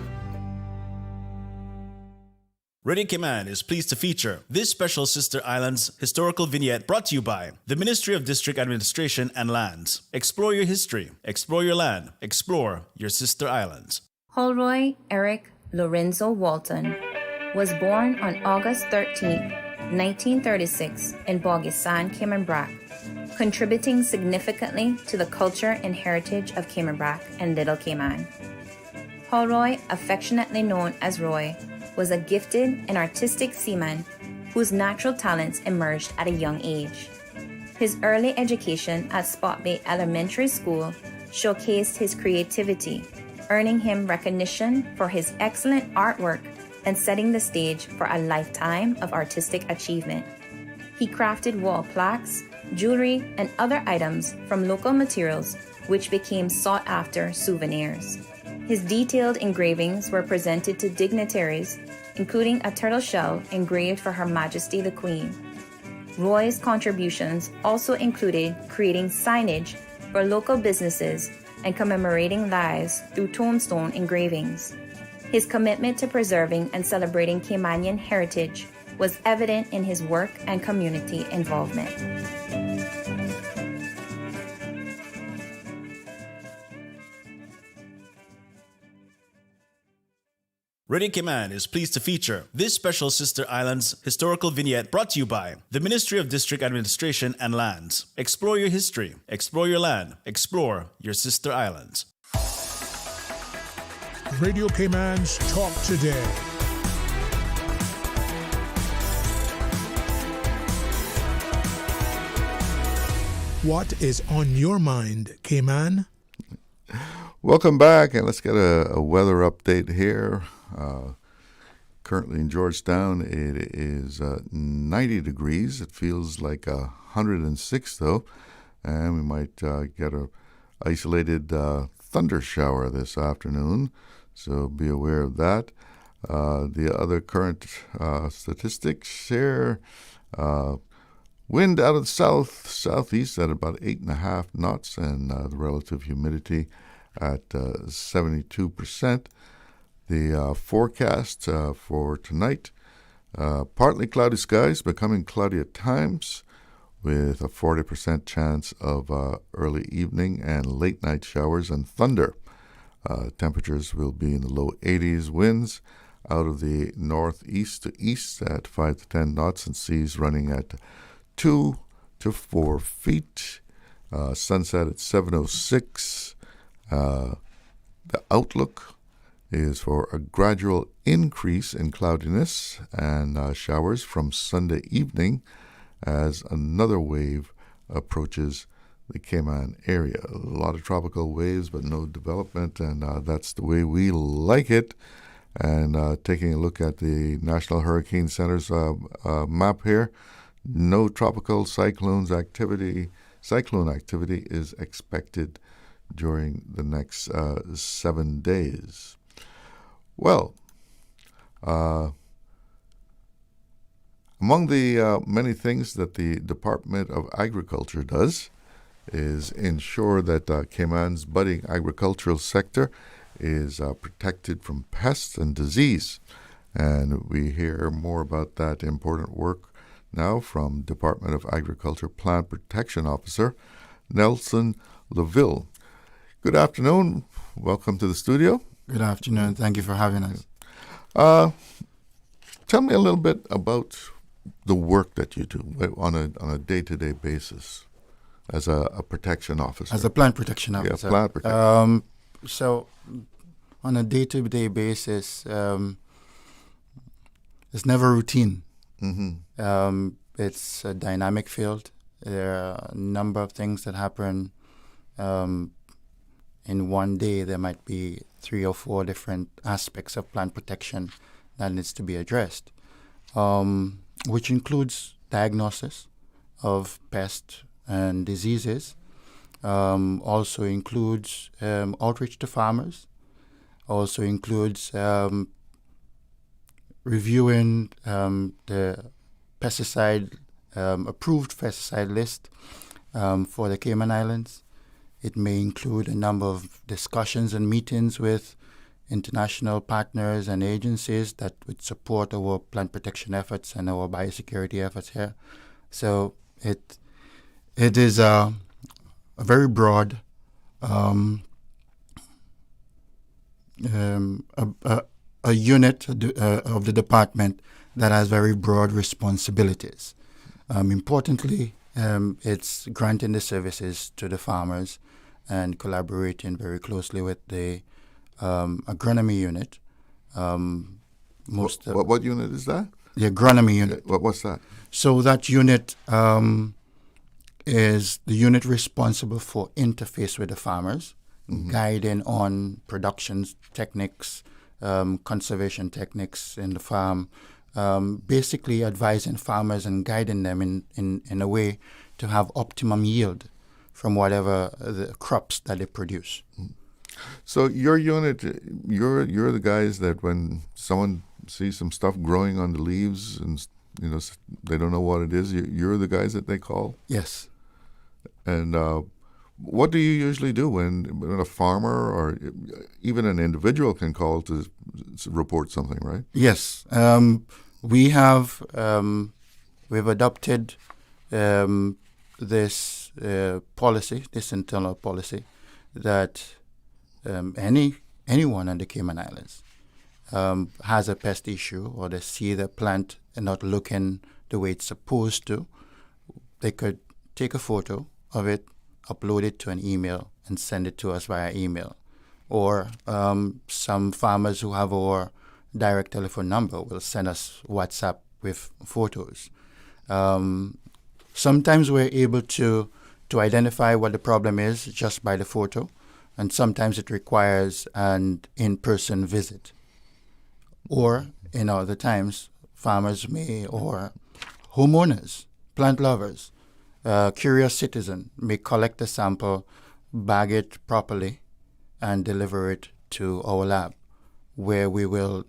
Speaker 20: Radio Cayman is pleased to feature this special Sister Islands historical vignette brought to you by the Ministry of District Administration and Lands. Explore your history, explore your land, explore your Sister Islands.
Speaker 21: Holroy Eric Lorenzo Walton was born on August 13, 1936 in Bogisan, Cayman Brac, contributing significantly to the culture and heritage of Cayman Brac and Little Cayman. Holroy, affectionately known as Roy, was a gifted and artistic seaman whose natural talents emerged at a young age. His early education at Spot Bay Elementary School showcased his creativity, earning him recognition for his excellent artwork and setting the stage for a lifetime of artistic achievement. He crafted wall plaques, jewelry, and other items from local materials, which became sought-after souvenirs. His detailed engravings were presented to dignitaries, including a turtle shell engraved for Her Majesty the Queen. Roy's contributions also included creating signage for local businesses and commemorating lives through tombstone engravings. His commitment to preserving and celebrating Caymanian heritage was evident in his work and community involvement.
Speaker 20: Radio Cayman is pleased to feature this special Sister Islands historical vignette brought to you by the Ministry of District Administration and Lands. Explore your history, explore your land, explore your Sister Islands.
Speaker 4: Radio Cayman's Talk Today. What is on your mind, Cayman?
Speaker 6: Welcome back, and let's get a weather update here. Currently in Georgetown, it is 90 degrees. It feels like 106, though, and we might get a isolated thunder shower this afternoon, so be aware of that. The other current statistics here, wind out of the southeast at about 8.5 knots, and the relative humidity at 72%. The forecast for tonight, partly cloudy skies, becoming cloudy at times, with a 40% chance of early evening and late night showers and thunder. Temperatures will be in the low 80s, winds out of the northeast to east at 5 to 10 knots, and seas running at 2 to 4 feet. Sunset at 7:06. The outlook is for a gradual increase in cloudiness and showers from Sunday evening as another wave approaches the Cayman area. A lot of tropical waves, but no development, and that's the way we like it. And taking a look at the National Hurricane Center's map here, no tropical cyclone activity is expected during the next 7 days. Well, among the many things that the Department of Agriculture does is ensure that Cayman's budding agricultural sector is protected from pests and disease. And we hear more about that important work now from Department of Agriculture Plant Protection Officer Nelson LaVille. Good afternoon. Welcome to the studio.
Speaker 7: Good afternoon. Thank you for having us.
Speaker 6: Tell me a little bit about the work that you do on a day-to-day basis as a protection officer.
Speaker 7: As a plant protection officer.
Speaker 6: Yeah, plant protection.
Speaker 7: So on a day-to-day basis, it's never routine.
Speaker 6: Mm-hmm.
Speaker 7: It's a dynamic field. There are a number of things that happen. In one day, there might be 3 or 4 different aspects of plant protection that needs to be addressed, which includes diagnosis of pests and diseases, also includes outreach to farmers, also includes reviewing the pesticide, approved pesticide list for the Cayman Islands. It may include a number of discussions and meetings with international partners and agencies that would support our plant protection efforts and our biosecurity efforts here. So it is a very broad, a unit of the department that has very broad responsibilities. Importantly, it's granting the services to the farmers and collaborating very closely with the agronomy unit.
Speaker 6: What unit is that?
Speaker 7: The agronomy unit.
Speaker 6: What's that?
Speaker 7: So that unit is the unit responsible for interface with the farmers, guiding on production techniques, conservation techniques in the farm, basically advising farmers and guiding them in a way to have optimum yield from whatever the crops that they produce.
Speaker 6: So your unit, you're the guys that when someone sees some stuff growing on the leaves and they don't know what it is, you're the guys that they call?
Speaker 7: Yes.
Speaker 6: And what do you usually do when a farmer or even an individual can call to report something, right?
Speaker 7: Yes. We've adopted this policy, this internal policy, that anyone on the Cayman Islands has a pest issue, or they see the plant not looking the way it's supposed to, they could take a photo of it, upload it to an email, and send it to us via email. Or some farmers who have our direct telephone number will send us WhatsApp with photos. Sometimes we're able to to identify what the problem is just by the photo, and sometimes it requires an in-person visit. Or in other times, farmers may, or homeowners, plant lovers, curious citizen may collect a sample, bag it properly, and deliver it to our lab, where we will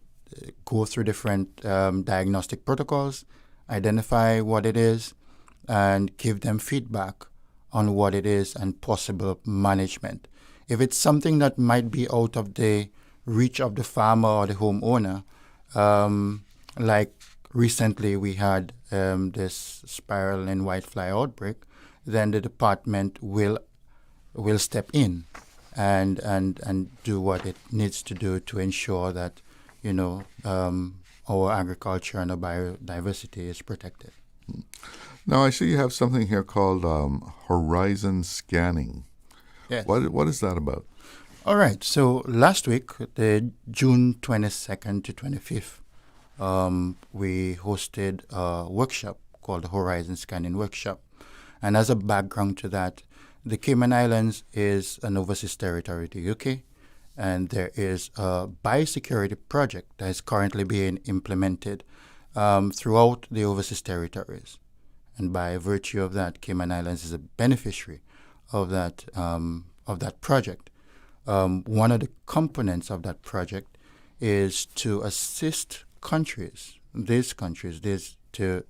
Speaker 7: go through different diagnostic protocols, identify what it is, and give them feedback on what it is and possible management. If it's something that might be out of the reach of the farmer or the homeowner, like recently we had this spiral and whitefly outbreak, then the department will step in and do what it needs to do to ensure that, our agriculture and our biodiversity is protected.
Speaker 6: Now, I see you have something here called horizon scanning.
Speaker 7: Yes.
Speaker 6: What is that about?
Speaker 7: All right. So last week, the June 22nd to 25th, we hosted a workshop called the Horizon Scanning Workshop. And as a background to that, the Cayman Islands is an overseas territory to the UK, and there is a biosecurity project that is currently being implemented throughout the overseas territories. And by virtue of that, Cayman Islands is a beneficiary of that project. One of the components of that project is to assist these countries to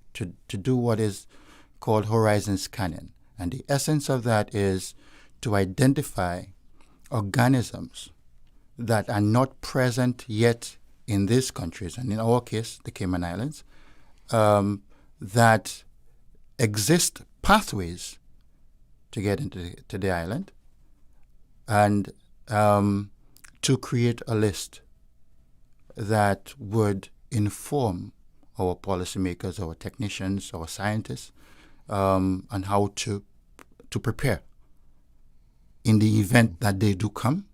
Speaker 7: do what is called horizon scanning. And the essence of that is to identify organisms that are not present yet in these countries, and in our case, the Cayman Islands, that exist pathways to get into the island, and to create a list that would inform our policymakers, our technicians, our scientists, on how to prepare in the event that they do come,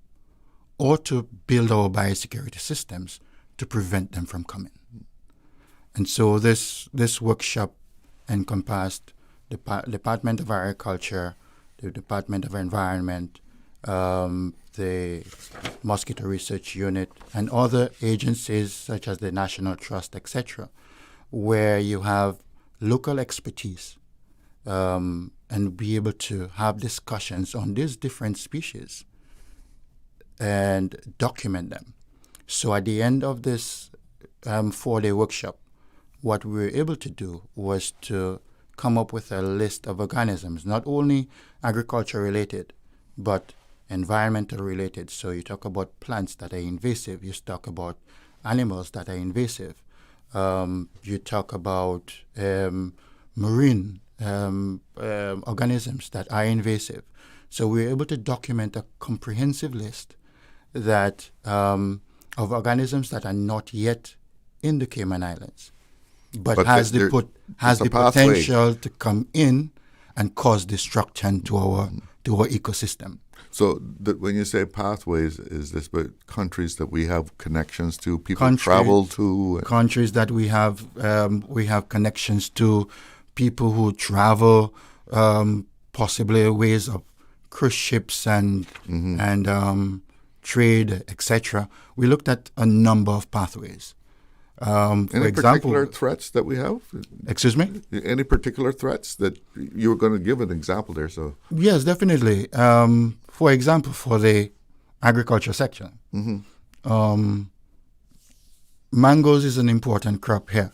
Speaker 7: or to build our biosecurity systems to prevent them from coming. And so this workshop encompassed the Department of Agriculture, the Department of Environment, the Mosquito Research Unit, and other agencies such as the National Trust, etc., where you have local expertise and be able to have discussions on these different species and document them. So at the end of this 4-day workshop, what we were able to do was to come up with a list of organisms, not only agriculture related, but environmental related. So you talk about plants that are invasive, you talk about animals that are invasive, you talk about marine organisms that are invasive. So we were able to document a comprehensive list that of organisms that are not yet in the Cayman Islands, but has the potential to come in and cause destruction to our ecosystem.
Speaker 6: So when you say pathways, is this about countries that we have connections to, people travel to?
Speaker 7: Countries that we have connections to, people who travel, possibly ways of cruise ships and trade, etc. We looked at a number of pathways.
Speaker 6: Any particular threats that we have?
Speaker 7: Excuse me?
Speaker 6: Any particular threats that you were going to give an example there? So
Speaker 7: yes, definitely. For example, for the agriculture section, mangoes is an important crop here.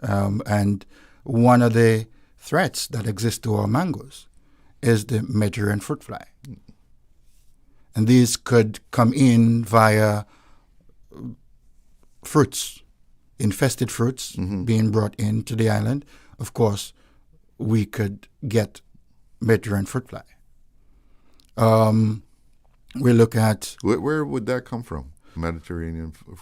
Speaker 7: And one of the threats that exists to our mangoes is the Mediterranean fruit fly. And these could come in via fruits, infested fruits being brought into the island. Of course, we could get Mediterranean fruit fly. We look at...
Speaker 6: Where would that come from, Mediterranean fruit?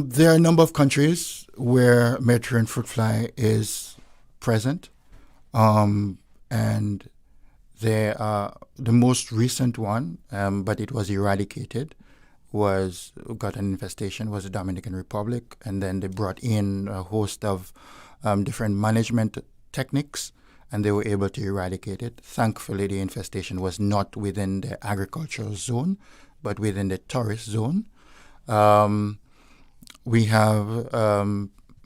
Speaker 7: There are a number of countries where Mediterranean fruit fly is present. And there are the most recent one, but it was eradicated, got an infestation, was the Dominican Republic. And then they brought in a host of different management techniques and they were able to eradicate it. Thankfully, the infestation was not within the agricultural zone, but within the tourist zone. We have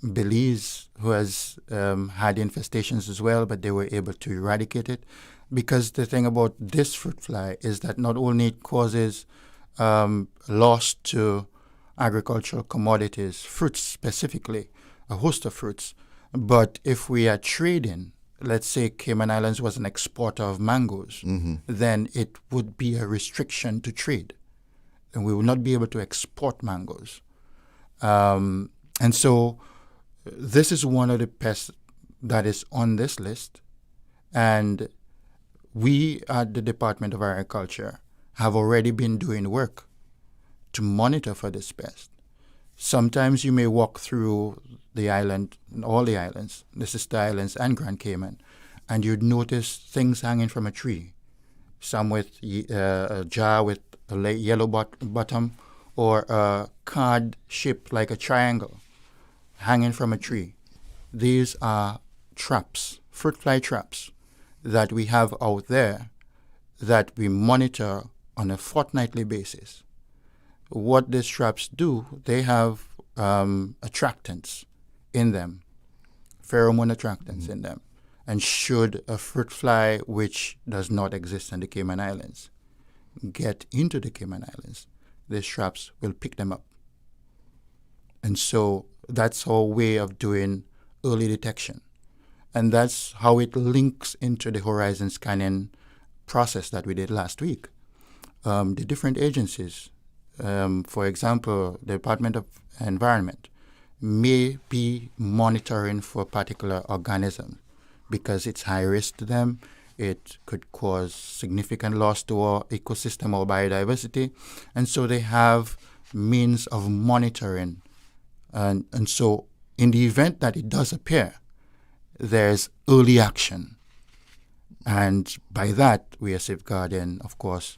Speaker 7: Belize, who has had infestations as well, but they were able to eradicate it. Because the thing about this fruit fly is that not only it causes loss to agricultural commodities, fruits specifically, a host of fruits, but if we are trading, let's say Cayman Islands was an exporter of mangoes, then it would be a restriction to trade, and we would not be able to export mangoes. And so this is one of the pests that is on this list, and we at the Department of Agriculture have already been doing work to monitor for this pest. Sometimes you may walk through the island, all the islands, the sister islands and Grand Cayman, and you'd notice things hanging from a tree, some with a jar with a yellow bottom or a card shaped like a triangle hanging from a tree. These are traps, fruit fly traps, that we have out there that we monitor on a fortnightly basis. What these traps do, they have attractants in them, pheromone attractants in them. And should a fruit fly, which does not exist in the Cayman Islands, get into the Cayman Islands, these traps will pick them up. And so that's our way of doing early detection. And that's how it links into the horizon scanning process that we did last week. The different agencies, for example, the Department of Environment, may be monitoring for particular organisms because it's high risk to them. It could cause significant loss to our ecosystem or biodiversity. And so they have means of monitoring. And so in the event that it does appear, there's early action. And by that, we are safeguarding, of course,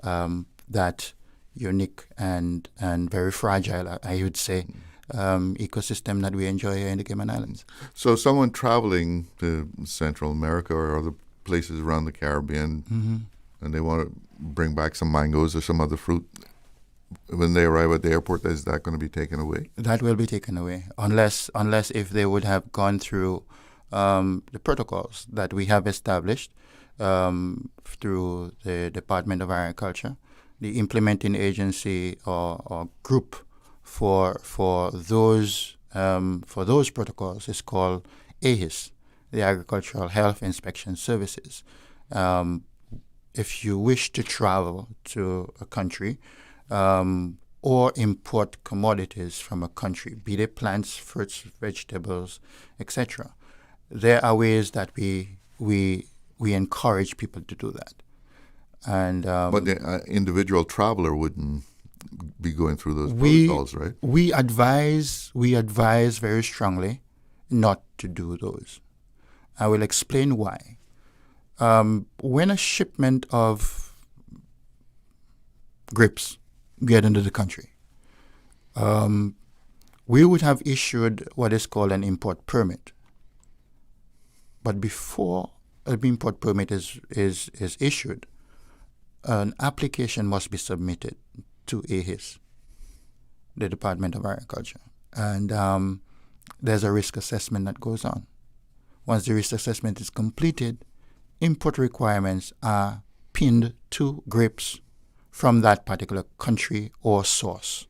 Speaker 7: that unique and very fragile, I would say, ecosystem that we enjoy here in the Cayman Islands.
Speaker 6: So someone traveling to Central America or other places around the Caribbean, and they want to bring back some mangoes or some other fruit, when they arrive at the airport, is that going to be taken away?
Speaker 7: That will be taken away, unless if they would have gone through the protocols that we have established through the Department of Agriculture. The implementing agency or group for those protocols is called AHIS, the Agricultural Health Inspection Services. If you wish to travel to a country or import commodities from a country, be they plants, fruits, vegetables, etc., there are ways that we encourage people to do that. And
Speaker 6: but the individual traveler wouldn't be going through those protocols, right?
Speaker 7: We advise very strongly not to do those. I will explain why. When a shipment of grapes get into the country, we would have issued what is called an import permit. But before an import permit is issued, an application must be submitted to AHIS, the Department of Agriculture. And there's a risk assessment that goes on. Once the risk assessment is completed, import requirements are pinned to grapes from that particular country or source,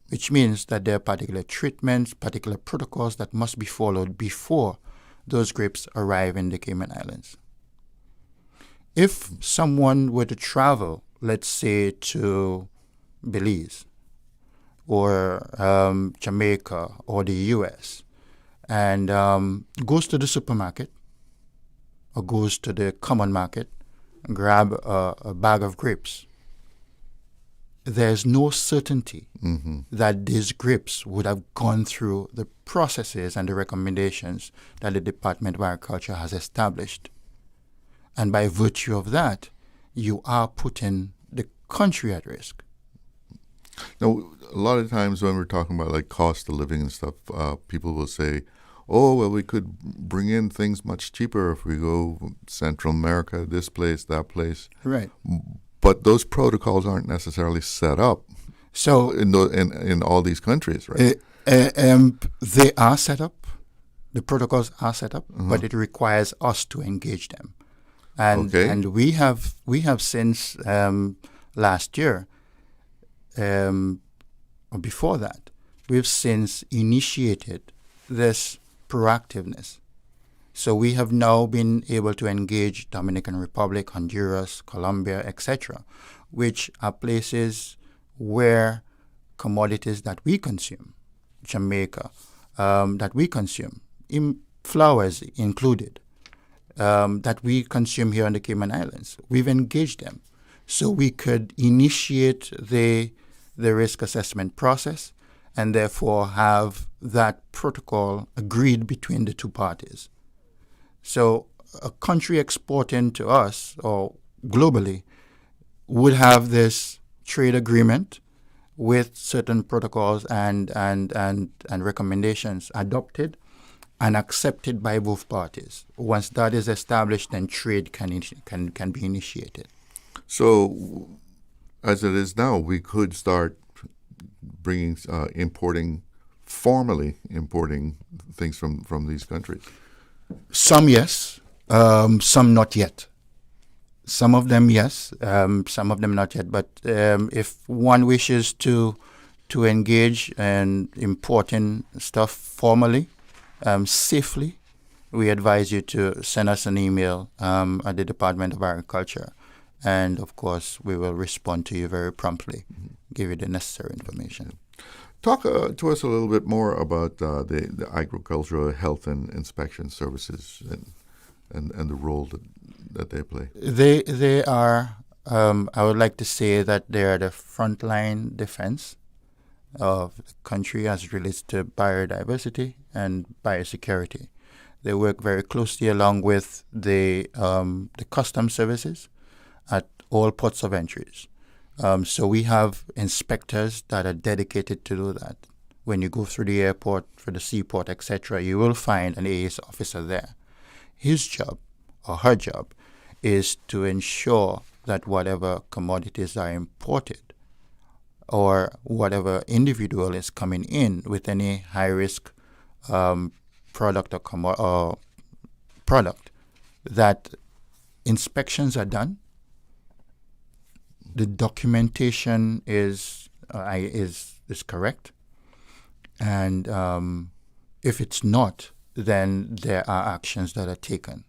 Speaker 7: which means that there are particular treatments, particular protocols that must be followed before those grapes arrive in the Cayman Islands. If someone were to travel, let's say, to Belize or Jamaica or the U.S. and goes to the supermarket or goes to the common market and grab a bag of grapes, there's no certainty that these grapes would have gone through the processes and the recommendations that the Department of Agriculture has established. And by virtue of that, you are putting the country at risk.
Speaker 6: Now, a lot of times when we're talking about like cost of living and stuff, people will say, oh, well, we could bring in things much cheaper if we go Central America, this place, that place.
Speaker 7: Right.
Speaker 6: But those protocols aren't necessarily set up.
Speaker 7: So
Speaker 6: in all these countries, right?
Speaker 7: They are set up. The protocols are set up,
Speaker 6: Uh-huh.
Speaker 7: but it requires us to engage them. And
Speaker 6: Okay.
Speaker 7: and we have since last year, or before that, we've since initiated this proactiveness. So we have now been able to engage Dominican Republic, Honduras, Colombia, etc., which are places where commodities that we consume, Jamaica, that we consume, flowers included, that we consume here on the Cayman Islands. We've engaged them so we could initiate the risk assessment process and therefore have that protocol agreed between the two parties. So a country exporting to us or globally would have this trade agreement with certain protocols and recommendations adopted and accepted by both parties. Once that is established, then trade can be initiated.
Speaker 6: So, as it is now, we could start bringing, formally importing things from these countries.
Speaker 7: Some yes, some not yet. Some of them yes, some of them not yet. But if one wishes to engage in importing stuff formally, safely, we advise you to send us an email at the Department of Agriculture. And, of course, we will respond to you very promptly, give you the necessary information.
Speaker 6: Talk to us a little bit more about the agricultural health and inspection services and the role that they play.
Speaker 7: They are, I would like to say that they are the frontline defense of the country as it relates to biodiversity and biosecurity. They work very closely along with the customs services at all ports of entries. So we have inspectors that are dedicated to do that. When you go through the airport, for the seaport, etc., you will find an AS officer there. His job or her job is to ensure that whatever commodities are imported or whatever individual is coming in with any high-risk product or product, that inspections are done, the documentation is correct, and if it's not, then there are actions that are taken.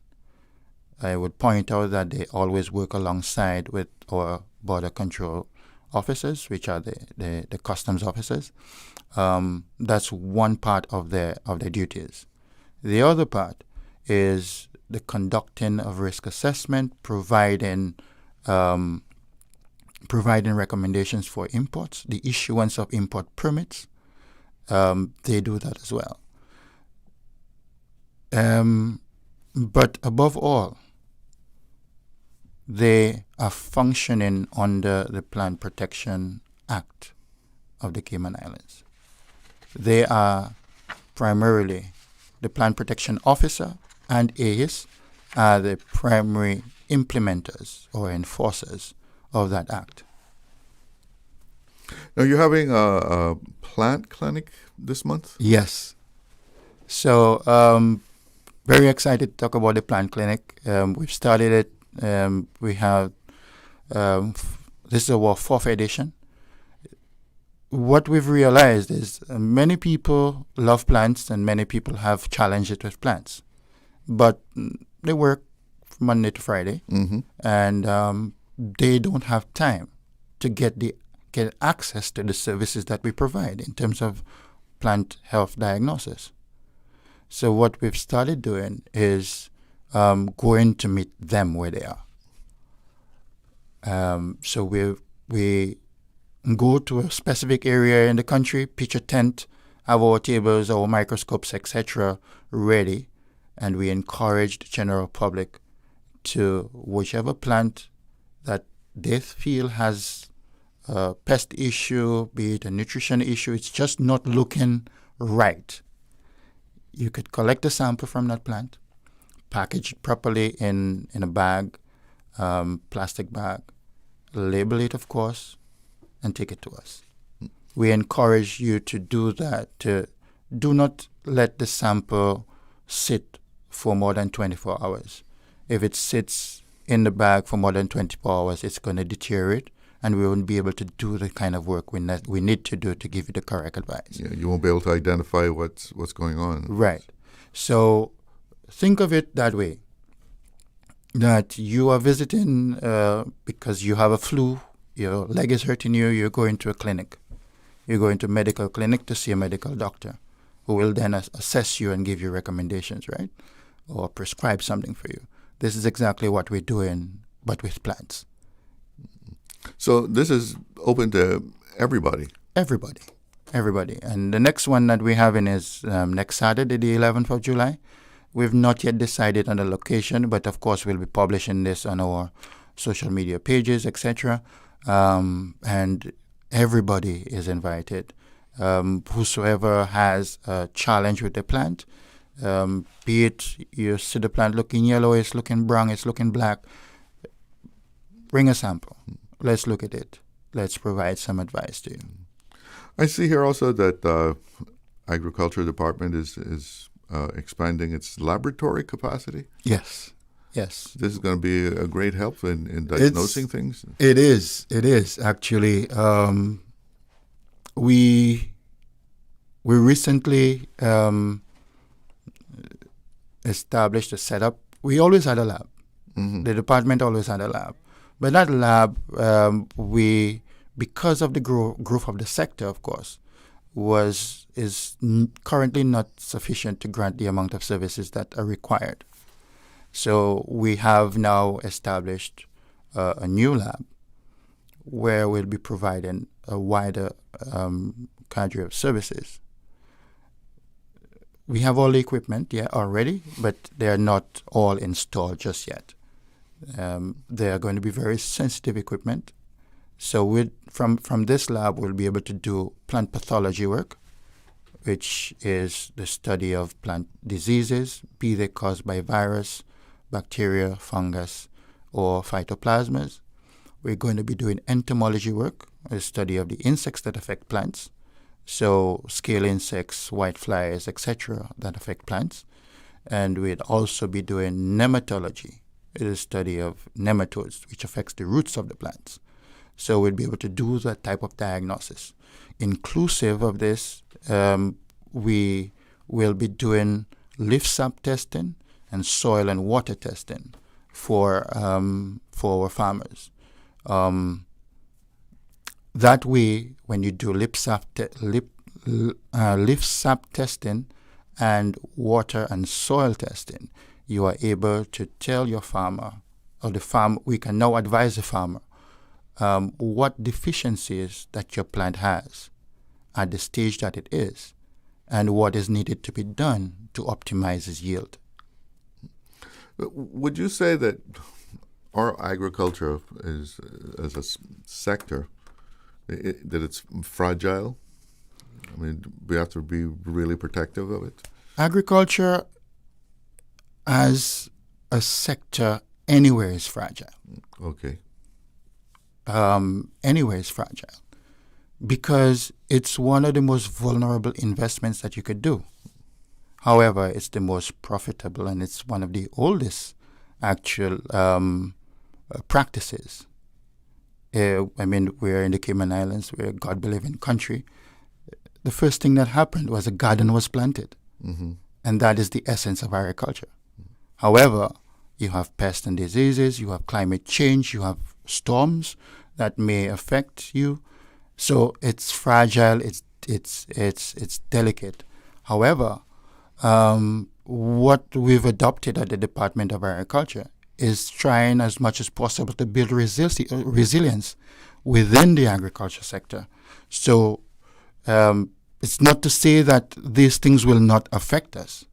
Speaker 7: I would point out that they always work alongside with our border control officers, which are the customs officers. That's one part of their duties. The other part is the conducting of risk assessment, providing recommendations for imports, the issuance of import permits. They do that as well. But above all, they are functioning under the Plant Protection Act of the Cayman Islands. They are primarily the Plant Protection Officer and AIS are the primary implementers or enforcers of that act.
Speaker 6: Now, you're having a plant clinic this month?
Speaker 7: Yes. So, very excited to talk about the plant clinic. We've started it. We have, this is our 4th edition. What we've realized is many people love plants and many people have challenges with plants. But they work Monday to Friday, and they don't have time to get access to the services that we provide in terms of plant health diagnosis. So what we've started doing is going to meet them where they are. So we go to a specific area in the country, pitch a tent, have our tables, our microscopes, etc. ready, and we encourage the general public to whichever plant that they feel has a pest issue, be it a nutrition issue, it's just not looking right. You could collect a sample from that plant, package it properly in a bag, plastic bag, label it, of course, and take it to us. We encourage you to do that. Do not let the sample sit for more than 24 hours. If it sits in the bag for more than 24 hours, it's going to deteriorate, and we won't be able to do the kind of work we need to do to give you the correct advice.
Speaker 6: Yeah, you won't be able to identify what's going on.
Speaker 7: Right. So think of it that way, that you are visiting because you have a flu, your leg is hurting you, you're going to a clinic. You're going to a medical clinic to see a medical doctor who will then assess you and give you recommendations, right? Or prescribe something for you. This is exactly what we're doing, but with plants.
Speaker 6: So this is open to everybody?
Speaker 7: Everybody. And the next one that we're having is next Saturday, the 11th of July. We've not yet decided on the location, but of course we'll be publishing this on our social media pages, etc. And everybody is invited. Whosoever has a challenge with the plant, be it you see the plant looking yellow, it's looking brown, it's looking black, bring a sample. Let's look at it. Let's provide some advice to you.
Speaker 6: I see here also that Agriculture Department is expanding its laboratory capacity.
Speaker 7: Yes.
Speaker 6: This is going to be a great help in diagnosing things.
Speaker 7: It is actually. We recently established a setup. We always had a lab.
Speaker 6: Mm-hmm.
Speaker 7: The department always had a lab. But that lab, because of the growth of the sector, of course, is currently not sufficient to grant the amount of services that are required. So we have now established a new lab where we'll be providing a wider cadre of services. We have all the equipment already, but they are not all installed just yet. They are going to be very sensitive equipment. So from this lab, we'll be able to do plant pathology work, which is the study of plant diseases, be they caused by virus, bacteria, fungus, or phytoplasmas. We're going to be doing entomology work, a study of the insects that affect plants. So scale insects, whiteflies, etc. that affect plants. And we'd also be doing nematology, it is a study of nematodes, which affects the roots of the plants. So we'll be able to do that type of diagnosis. Inclusive of this, we will be doing leaf sap testing and soil and water testing for our farmers. That way, when you do leaf sap testing and water and soil testing, you are able to tell your farmer, or the farm, we can now advise the farmer what deficiencies that your plant has at the stage that it is, and what is needed to be done to optimize its yield.
Speaker 6: Would you say that our agriculture is, as a sector, that it's fragile? I mean, we have to be really protective of it.
Speaker 7: Agriculture as a sector anywhere is fragile.
Speaker 6: Okay.
Speaker 7: Anywhere is fragile because it's one of the most vulnerable investments that you could do. However, it's the most profitable and it's one of the oldest actual practices. I mean, we're in the Cayman Islands, we're a God-believing country. The first thing that happened was a garden was planted.
Speaker 6: Mm-hmm.
Speaker 7: And that is the essence of agriculture. However, you have pests and diseases, you have climate change, you have storms that may affect you. So it's fragile, it's delicate. However, what we've adopted at the Department of Agriculture is trying as much as possible to build resilience within the agriculture sector. So it's not to say that these things will not affect us,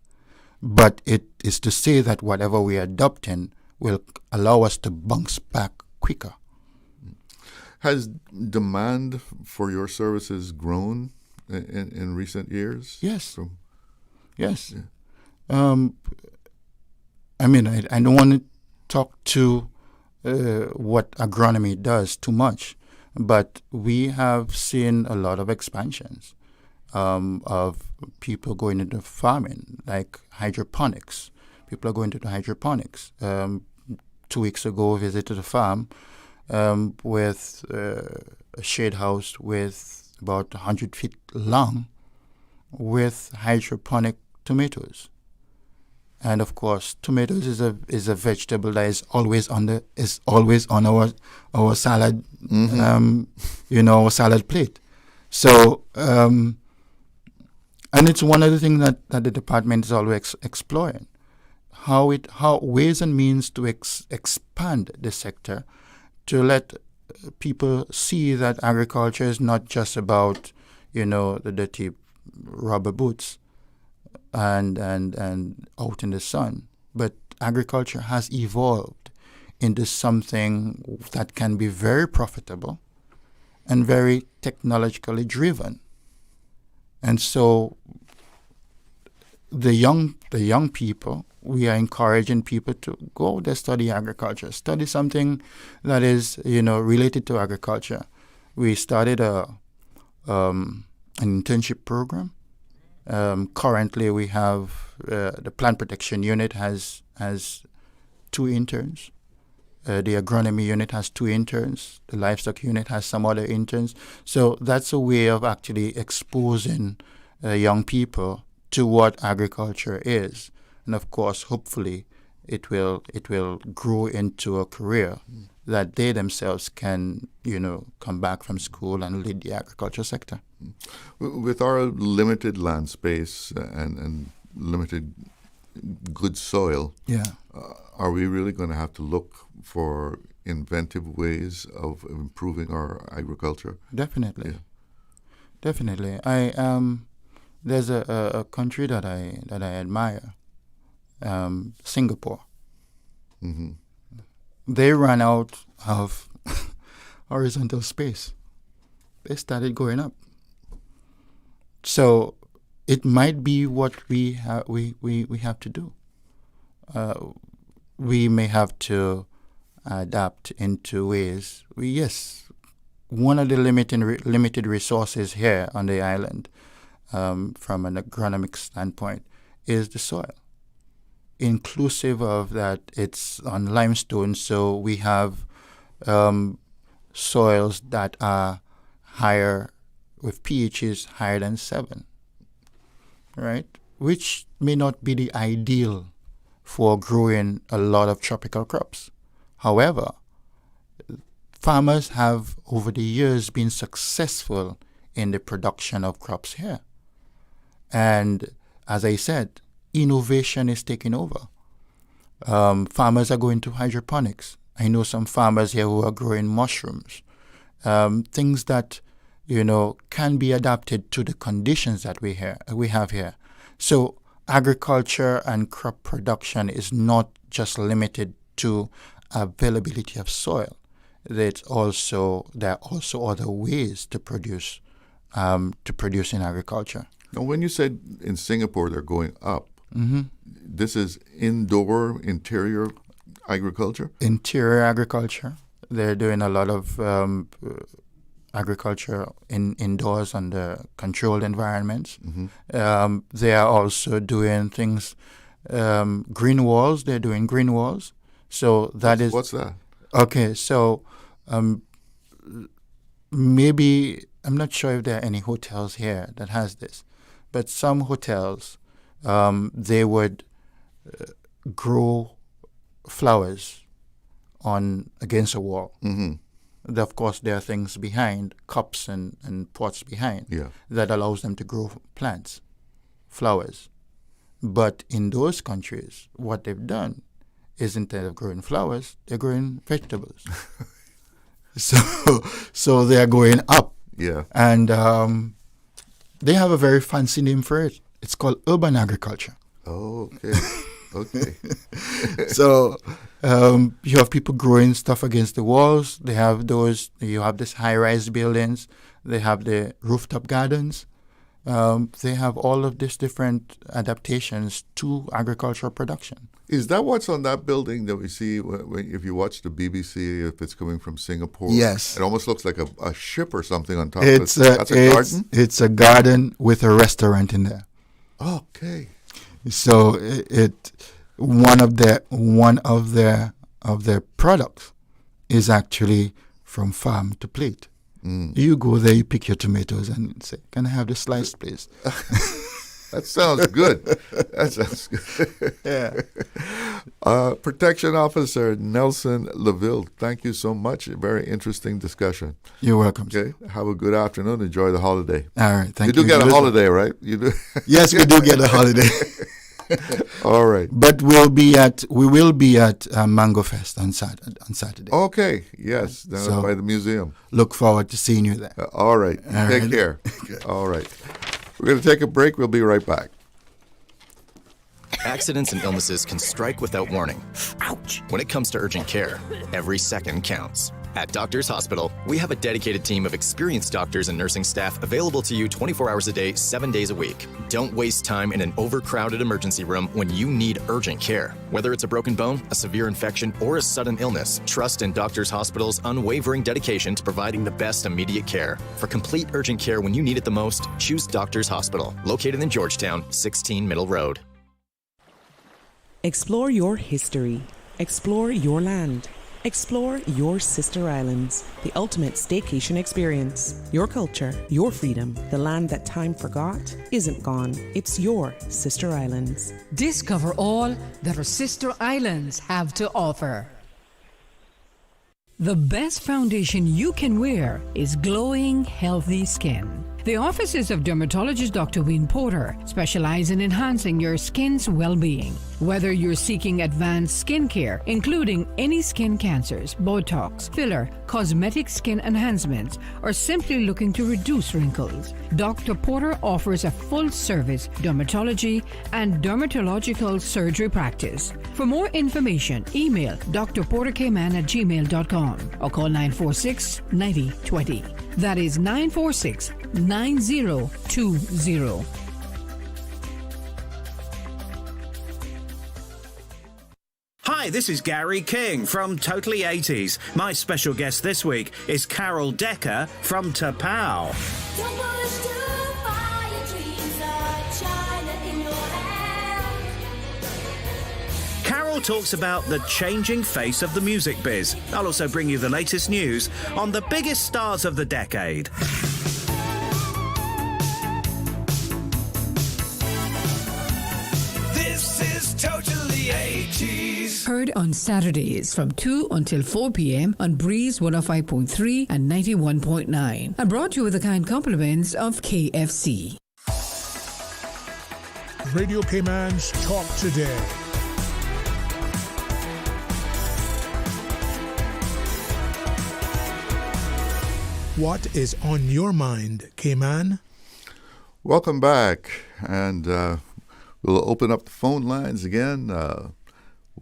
Speaker 7: but it is to say that whatever we are adopting will allow us to bounce back quicker.
Speaker 6: Has demand for your services grown in recent years?
Speaker 7: Yes. Yes. I mean, I don't want to talk to what agronomy does too much, but we have seen a lot of expansions of people going into farming, like hydroponics. People are going into hydroponics. 2 weeks ago, I visited a farm with a shade house with about 100 feet long with hydroponic tomatoes. And of course, tomatoes is a vegetable that is always on our salad, our salad plate. So, and it's one of the things that the department is always exploring, how ways and means to expand the sector, to let people see that agriculture is not just about, the dirty rubber boots and out in the sun, but agriculture has evolved into something that can be very profitable and very technologically driven. And so the young people, we are encouraging people to go out there, study agriculture, study something that is, related to agriculture. We started an internship program. Currently, we have the plant protection unit has 2 interns. The agronomy unit has 2 interns. The livestock unit has some other interns. So that's a way of actually exposing young people to what agriculture is. And of course, hopefully, it will grow into a career that they themselves can, come back from school and lead the agriculture sector.
Speaker 6: With our limited land space and limited good soil, are we really going to have to look for inventive ways of improving our agriculture?
Speaker 7: Definitely. Definitely. There's a country that I admire, Singapore.
Speaker 6: Mm-hmm.
Speaker 7: They ran out of horizontal space. They started going up. So it might be what we have to do. We may have to adapt into ways. One of the limited resources here on the island, from an agronomic standpoint, is the soil. Inclusive of that, it's on limestone, so we have soils that are higher, with pHs higher than 7, right? Which may not be the ideal for growing a lot of tropical crops. However, farmers have over the years been successful in the production of crops here. And as I said, innovation is taking over. Farmers are going to hydroponics. I know some farmers here who are growing mushrooms, things that can be adapted to the conditions that we have here. So agriculture and crop production is not just limited to availability of soil. There are also other ways to produce in agriculture.
Speaker 6: Now, when you said in Singapore they're going up,
Speaker 7: mm-hmm.
Speaker 6: This is interior agriculture?
Speaker 7: Interior agriculture. They're doing a lot of agriculture indoors under controlled environments.
Speaker 6: Mm-hmm.
Speaker 7: They are also doing things, green walls. They're doing green walls. So
Speaker 6: what's that?
Speaker 7: Okay, so maybe, I'm not sure if there are any hotels here that has this, but some hotels, they would grow flowers against a wall.
Speaker 6: Mm-hmm.
Speaker 7: Of course, there are things behind, cups and pots behind, that allows them to grow plants, flowers. But in those countries, what they've done is instead of growing flowers, they're growing vegetables. So they are going up.
Speaker 6: Yeah.
Speaker 7: And they have a very fancy name for it. It's called urban agriculture.
Speaker 6: Oh, okay. Okay.
Speaker 7: So you have people growing stuff against the walls. They have you have these high-rise buildings. They have the rooftop gardens. They have all of these different adaptations to agricultural production.
Speaker 6: Is that what's on that building that we see if you watch the BBC, if it's coming from Singapore?
Speaker 7: Yes.
Speaker 6: It almost looks like a ship or something on top
Speaker 7: It's
Speaker 6: of it. That's a garden?
Speaker 7: It's a garden with a restaurant in there.
Speaker 6: Okay.
Speaker 7: So one of their products is actually from farm to plate. You go there, you pick your tomatoes and say, "Can I have the slice, please?"
Speaker 6: That sounds good. That sounds good.
Speaker 7: Yeah.
Speaker 6: Protection Officer Nelson LaVille, thank you so much. A very interesting discussion.
Speaker 7: You're welcome.
Speaker 6: Okay. Have a good afternoon. Enjoy the holiday.
Speaker 7: All right. Thank you.
Speaker 6: You do get a holiday, right? You do.
Speaker 7: Yes, we do get a holiday.
Speaker 6: All right.
Speaker 7: But we will be at Mango Fest on Saturday.
Speaker 6: Okay. Yes. Down
Speaker 7: So,
Speaker 6: by the museum.
Speaker 7: Look forward to seeing you there.
Speaker 6: All right.
Speaker 7: All
Speaker 6: Take
Speaker 7: right.
Speaker 6: care. All right. We're going to take a break. We'll be right back.
Speaker 1: Accidents and illnesses can strike without warning. Ouch! When it comes to urgent care, every second counts. At Doctors Hospital, we have a dedicated team of experienced doctors and nursing staff available to you 24 hours a day, 7 days a week. Don't waste time in an overcrowded emergency room when you need urgent care. Whether it's a broken bone, a severe infection, or a sudden illness, trust in Doctors Hospital's unwavering dedication to providing the best immediate care. For complete urgent care when you need it the most, choose Doctors Hospital, located in Georgetown, 16 Middle Road.
Speaker 22: Explore your history. Explore your land. Explore your sister islands, the ultimate staycation experience. Your culture, your freedom, the land that time forgot isn't gone. It's your sister islands.
Speaker 11: Discover all that our sister islands have to offer. The best foundation you can wear is glowing, healthy skin. The offices of dermatologist Dr. Wayne Porter specialize in enhancing your skin's well-being. Whether you're seeking advanced skincare, including any skin cancers, Botox, filler, cosmetic skin enhancements, or simply looking to reduce wrinkles, Dr. Porter offers a full-service dermatology and dermatological surgery practice. For more information, email drporterkman@gmail.com or call 946-9020. That is 946-9020.
Speaker 10: Hi, this is Gary King from Totally 80s. My special guest this week is Carol Decker from Tapao. Carol talks about the changing face of the music biz. I'll also bring you the latest news on the biggest stars of the decade.
Speaker 3: This is Totally 80s.
Speaker 11: Heard on Saturdays from 2 until 4 p.m. on Breeze 105.3 and 91.9. And brought to you with the kind compliments of KFC.
Speaker 4: Radio Cayman's Talk Today. What is on your mind, Cayman?
Speaker 6: Welcome back. And we'll open up the phone lines again.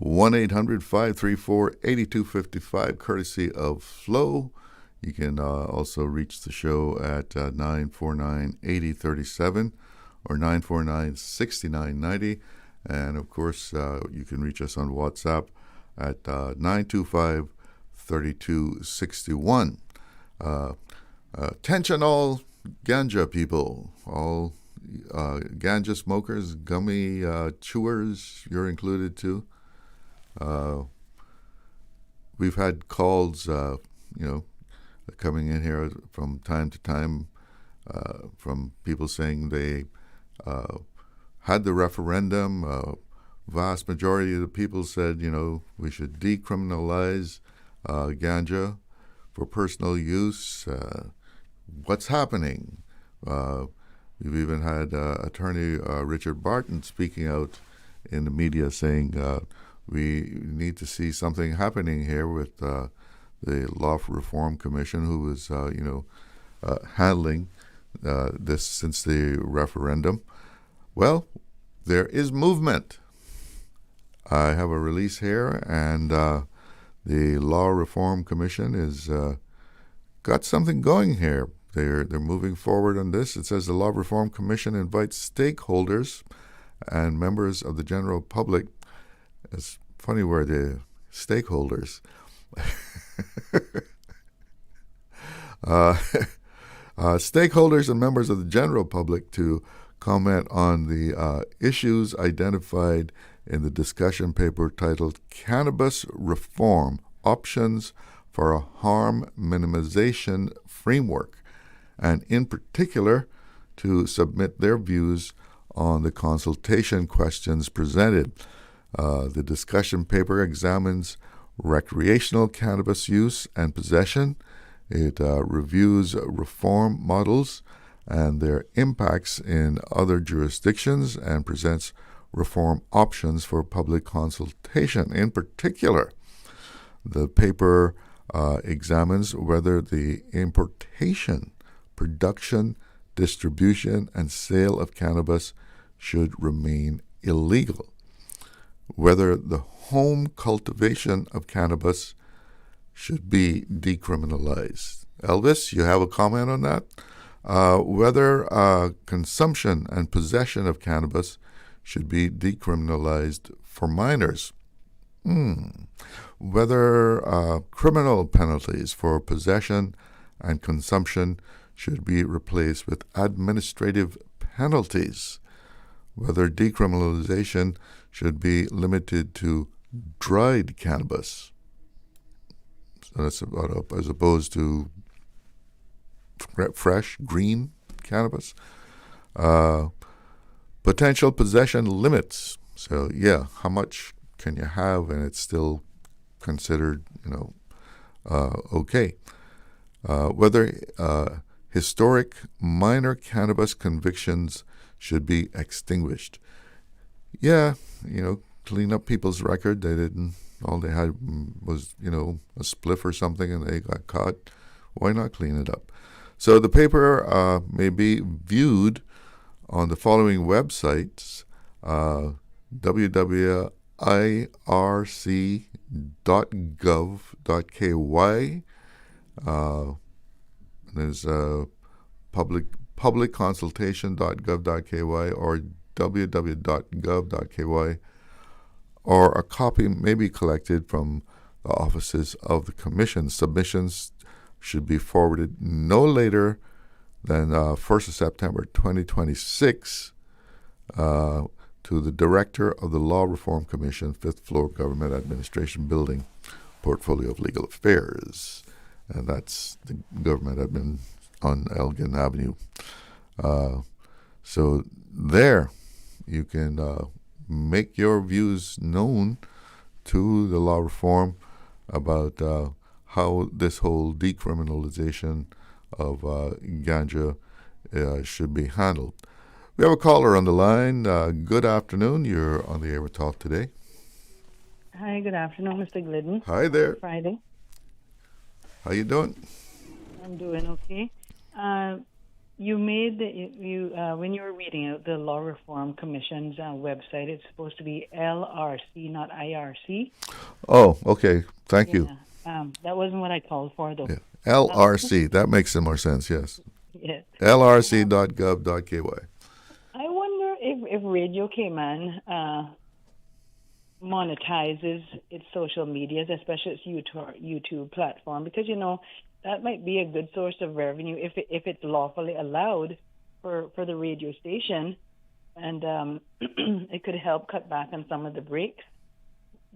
Speaker 6: 1-800-534-8255, courtesy of Flo. You can also reach the show at 949-8037 or 949-6990. And, of course, you can reach us on WhatsApp at 925-3261. Attention all ganja people, all ganja smokers, gummy chewers, you're included too. We've had calls, coming in here from time to time from people saying they had the referendum. Vast majority of the people said, we should decriminalize ganja for personal use. What's happening? We've even had Attorney Richard Barton speaking out in the media saying we need to see something happening here with the Law Reform Commission, who was, handling this since the referendum. Well, there is movement. I have a release here, and the Law Reform Commission is got something going here. they're moving forward on this. It says the Law Reform Commission invites stakeholders and members of the general public. It's funny where the stakeholders. Stakeholders and members of the general public to comment on the issues identified in the discussion paper titled Cannabis Reform Options for a Harm Minimization Framework, and in particular to submit their views on the consultation questions presented. The discussion paper examines recreational cannabis use and possession. It reviews reform models and their impacts in other jurisdictions and presents reform options for public consultation. In particular, the paper examines whether the importation, production, distribution, and sale of cannabis should remain illegal, whether the home cultivation of cannabis should be decriminalized. Elvis, you have a comment on that? Whether consumption and possession of cannabis should be decriminalized for minors. Whether criminal penalties for possession and consumption should be replaced with administrative penalties. Whether decriminalization should be limited to dried cannabis. So that's about as opposed to fresh, green cannabis. Potential possession limits. So, yeah, how much can you have and it's still considered, okay. Whether historic minor cannabis convictions should be extinguished. Yeah, clean up people's record. They didn't, all they had was, a spliff or something and they got caught. Why not clean it up? So the paper may be viewed on the following websites: www.irc.gov.ky. There's publicconsultation.gov.ky or www.gov.ky, or a copy may be collected from the offices of the Commission. Submissions should be forwarded no later than 1st of September 2026 to the Director of the Law Reform Commission, 5th floor Government Administration Building, Portfolio of Legal Affairs. And that's the government admin on Elgin Avenue. So there you can make your views known to the law reform about how this whole decriminalization of ganja should be handled. We have a caller on the line. Good afternoon. You're on the air with Talk Today.
Speaker 8: Hi, good afternoon, Mr. Glidden.
Speaker 6: Hi there.
Speaker 8: Friday.
Speaker 6: How you doing?
Speaker 8: I'm doing okay. You made when you were reading out the Law Reform Commission's website, it's supposed to be LRC, not IRC.
Speaker 6: Oh, okay. Thank you.
Speaker 8: That wasn't what I called for, though.
Speaker 6: Yeah. LRC. That makes some more sense, yes.
Speaker 8: Yes.
Speaker 6: LRC.gov.ky.
Speaker 8: I wonder if Radio Cayman monetizes its social medias, especially its YouTube platform, because, that might be a good source of revenue if it's lawfully allowed for the radio station, and it could help cut back on some of the breaks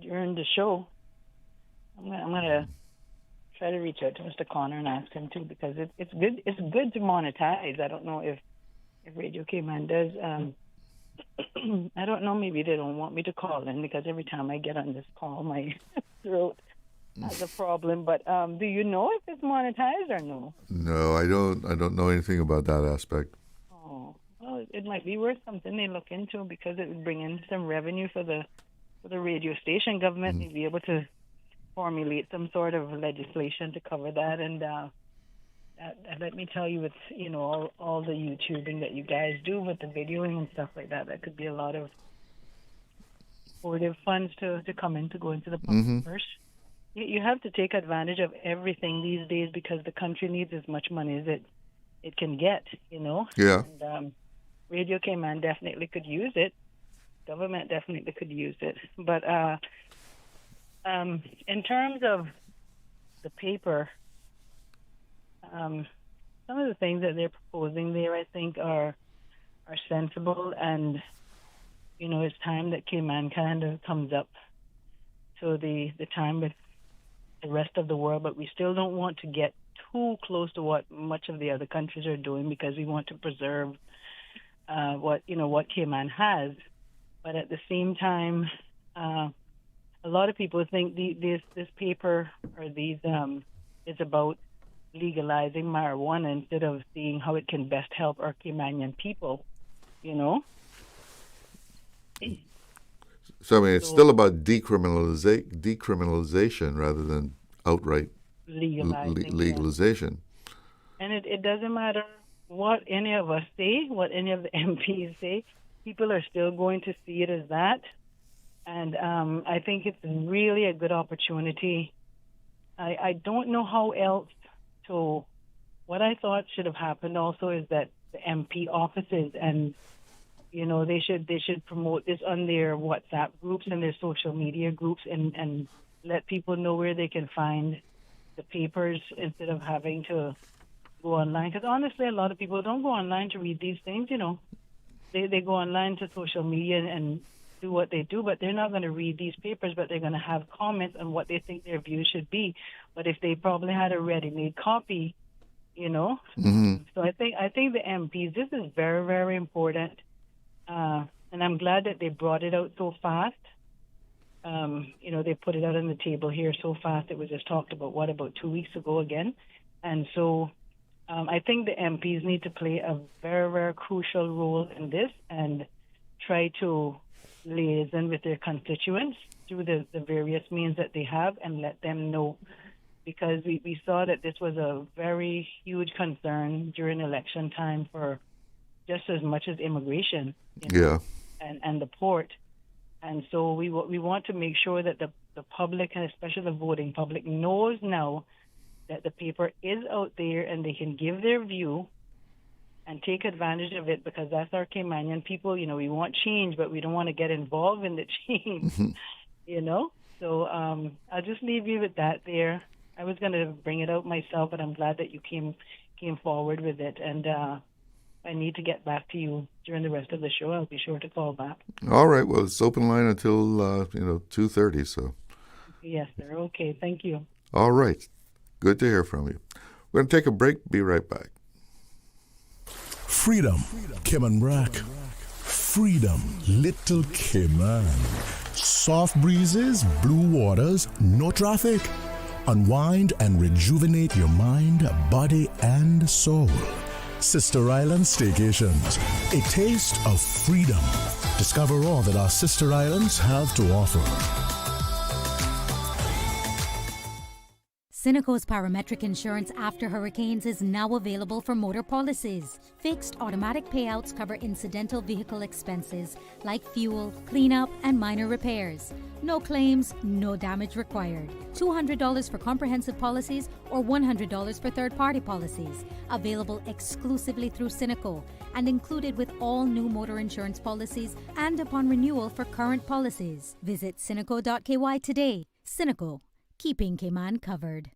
Speaker 8: during the show. I'm gonna try to reach out to Mr. Connor and ask him too, because it's good. It's good to monetize. I don't know if Radio Cayman does. I don't know. Maybe they don't want me to call in because every time I get on this call, my throat has a problem. But do you know if it's monetized or no?
Speaker 6: No, I don't know anything about that aspect.
Speaker 8: Oh, well, it might be worth something they look into, because it would bring in some revenue for the radio station. Government may be able to formulate some sort of legislation to cover that. And let me tell you, it's all the YouTubing that you guys do with the videoing and stuff like that. That could be a lot of supportive funds to come in, to go into the public purse. You have to take advantage of everything these days, because the country needs as much money as it can get,
Speaker 6: Yeah.
Speaker 8: And Radio Cayman definitely could use it. Government definitely could use it. But in terms of the paper, some of the things that they're proposing there, I think, are sensible, and it's time that Cayman kind of comes up to the time with the rest of the world. But we still don't want to get too close to what much of the other countries are doing, because we want to preserve what Cayman has. But at the same time, a lot of people think this paper or these is about legalizing marijuana instead of seeing how it can best help our Caymanian people,
Speaker 6: So, I mean, it's still about decriminalization rather than outright legalization.
Speaker 8: And it doesn't matter what any of us say, what any of the MPs say, people are still going to see it as that. And I think it's really a good opportunity. I don't know how else to... What I thought should have happened also is that the MP offices and, they should promote this on their WhatsApp groups and their social media groups and let people know where they can find the papers instead of having to go online. Because honestly, a lot of people don't go online to read these things, They go online to social media and do what they do, but they're not going to read these papers, but they're going to have comments on what they think their views should be. But if they probably had a ready-made copy,
Speaker 6: Mm-hmm.
Speaker 8: So I think the MPs, this is very, very important. And I'm glad that they brought it out so fast. They put it out on the table here so fast. It was just talked about 2 weeks ago again. And so I think the MPs need to play a very, very crucial role in this and try to liaison with their constituents through the various means that they have and let them know. Because we saw that this was a very huge concern during election time for just as much as immigration, and the port. And so we want to make sure that the public, and especially the voting public, knows now that the paper is out there and they can give their view and take advantage of it, because that's our Caymanian people. We want change, but we don't want to get involved in the change, So I'll just leave you with that there. I was going to bring it out myself, but I'm glad that you came forward with it. And I need to get back to you during the rest of the show. I'll be sure to call back.
Speaker 6: All right. Well, it's open line until 2:30. So.
Speaker 8: Yes, sir. Okay. Thank you.
Speaker 6: All right. Good to hear from you. We're going to take a break. Be right back.
Speaker 9: Freedom, Cayman Brack. Freedom, Little Cayman. Soft breezes, blue waters, no traffic. Unwind and rejuvenate your mind, body, and soul. Sister Island Staycations, a taste of freedom. Discover all that our sister islands have to offer.
Speaker 12: Cineco's parametric insurance after hurricanes is now available for motor policies. Fixed automatic payouts cover incidental vehicle expenses like fuel, cleanup, and minor repairs. No claims, no damage required. $200 for comprehensive policies or $100 for third-party policies. Available exclusively through Cineco and included with all new motor insurance policies and upon renewal for current policies. Visit Cineco.ky today. Cineco, keeping Cayman covered.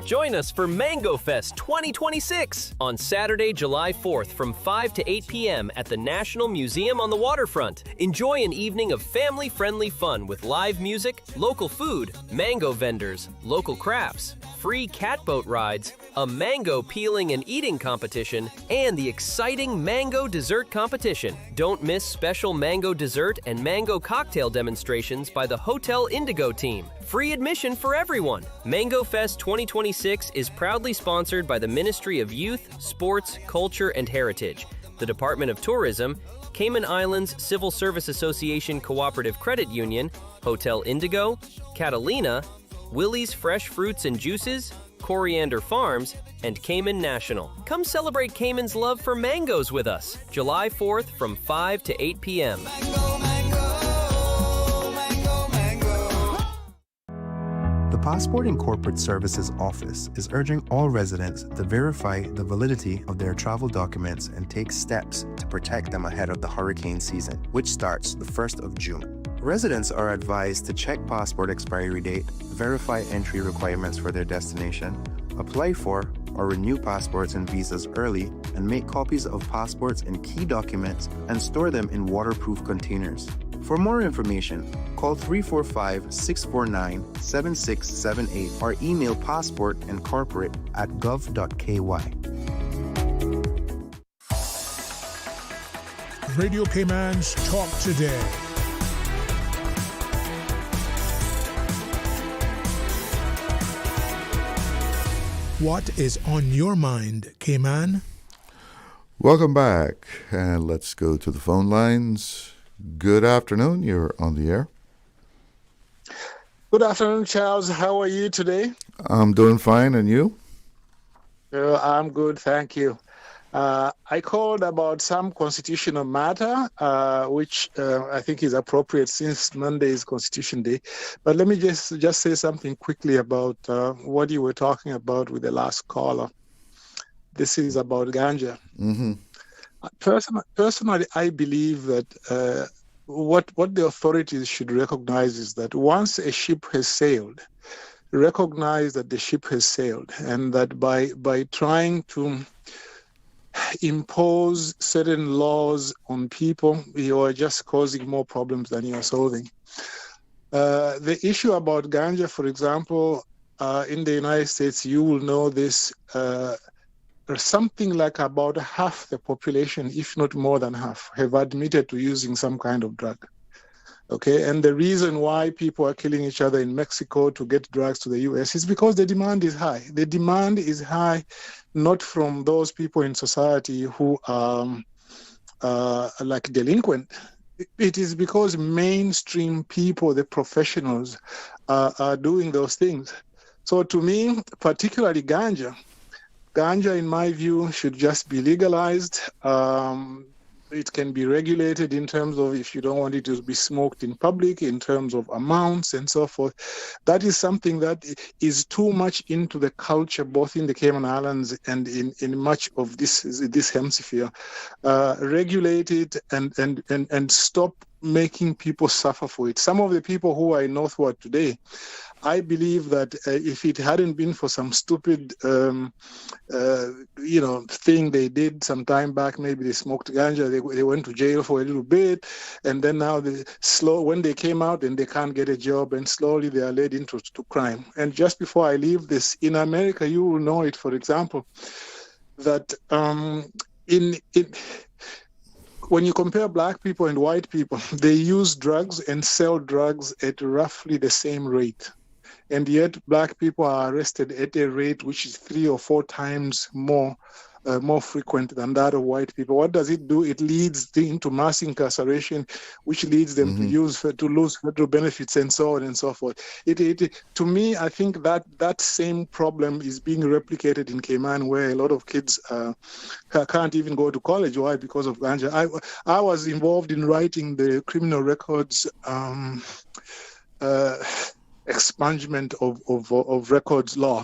Speaker 23: Join us for Mango Fest 2026 on Saturday, July 4th from 5 to 8 p.m. at the National Museum on the waterfront. Enjoy an evening of family-friendly fun with live music, local food, mango vendors, local crafts, free catboat rides, a mango peeling and eating competition, and the exciting mango dessert competition. Don't miss special mango dessert and mango cocktail demonstrations by the Hotel Indigo team. Free admission for everyone. Mango Fest 2026 is proudly sponsored by the Ministry of Youth, Sports, Culture, and Heritage, the Department of Tourism, Cayman Islands Civil Service Association Cooperative Credit Union, Hotel Indigo, Catalina, Willie's Fresh Fruits and Juices, Coriander Farms, and Cayman National. Come celebrate Cayman's love for mangoes with us. July 4th from 5 to 8 p.m.
Speaker 24: The
Speaker 5: Passport and Corporate Services Office is urging all residents to verify the validity of their travel documents and take steps to protect them ahead of the hurricane season, which starts the 1st of June. Residents are advised to check passport expiry date, verify entry requirements for their destination, apply for or renew passports and visas early, and make copies of passports and key documents and store them in waterproof containers. For more information, call 345-649-7678 or email passportandcorporate@gov.ky.
Speaker 4: Radio Cayman's Talk Today. What is on your mind, Cayman?
Speaker 6: Welcome back, and let's go to the phone lines. Good afternoon. You're on the air.
Speaker 13: Good afternoon, Charles. How are you today?
Speaker 6: I'm doing fine, and you?
Speaker 13: I'm good, thank you. I called about some constitutional matter, which I think is appropriate since Monday is Constitution Day. But let me just say something quickly about what you were talking about with the last caller. This is about ganja.
Speaker 6: Mm-hmm.
Speaker 13: Personally, I believe that what the authorities should recognize is that once a ship has sailed, recognize that the ship has sailed, and that by trying to impose certain laws on people, you are just causing more problems than you are solving. The issue about ganja, for example, in the United States, you will know this, something like about half the population, if not more than half, have admitted to using some kind of drug. Okay, and the reason why people are killing each other in Mexico to get drugs to the U.S. is because the demand is high. The demand is high not from those people in society who are like delinquent. It is because mainstream people, the professionals, are doing those things. So to me, particularly ganja, in my view, should just be legalized. It can be regulated in terms of if you don't want it to be smoked in public, in terms of amounts and so forth. That is something that is too much into the culture, both in the Cayman Islands and in much of this hemisphere. Regulate it and stop making people suffer for it. Some of the people who are in Northward today, I believe that if it hadn't been for some stupid, thing they did some time back, maybe they smoked ganja, they went to jail for a little bit, and then now when they came out, then they can't get a job, and slowly they are led into crime. And just before I leave this, in America, you will know it, for example, that when you compare black people and white people, they use drugs and sell drugs at roughly the same rate. And yet black people are arrested at a rate which is 3 or 4 times more frequent than that of white people. What does it do? It leads into mass incarceration, which leads them to lose federal benefits and so on and so forth. To me, I think that same problem is being replicated in Cayman, where a lot of kids can't even go to college. Why? Because of ganja. I was involved in writing the criminal records expungement of records law.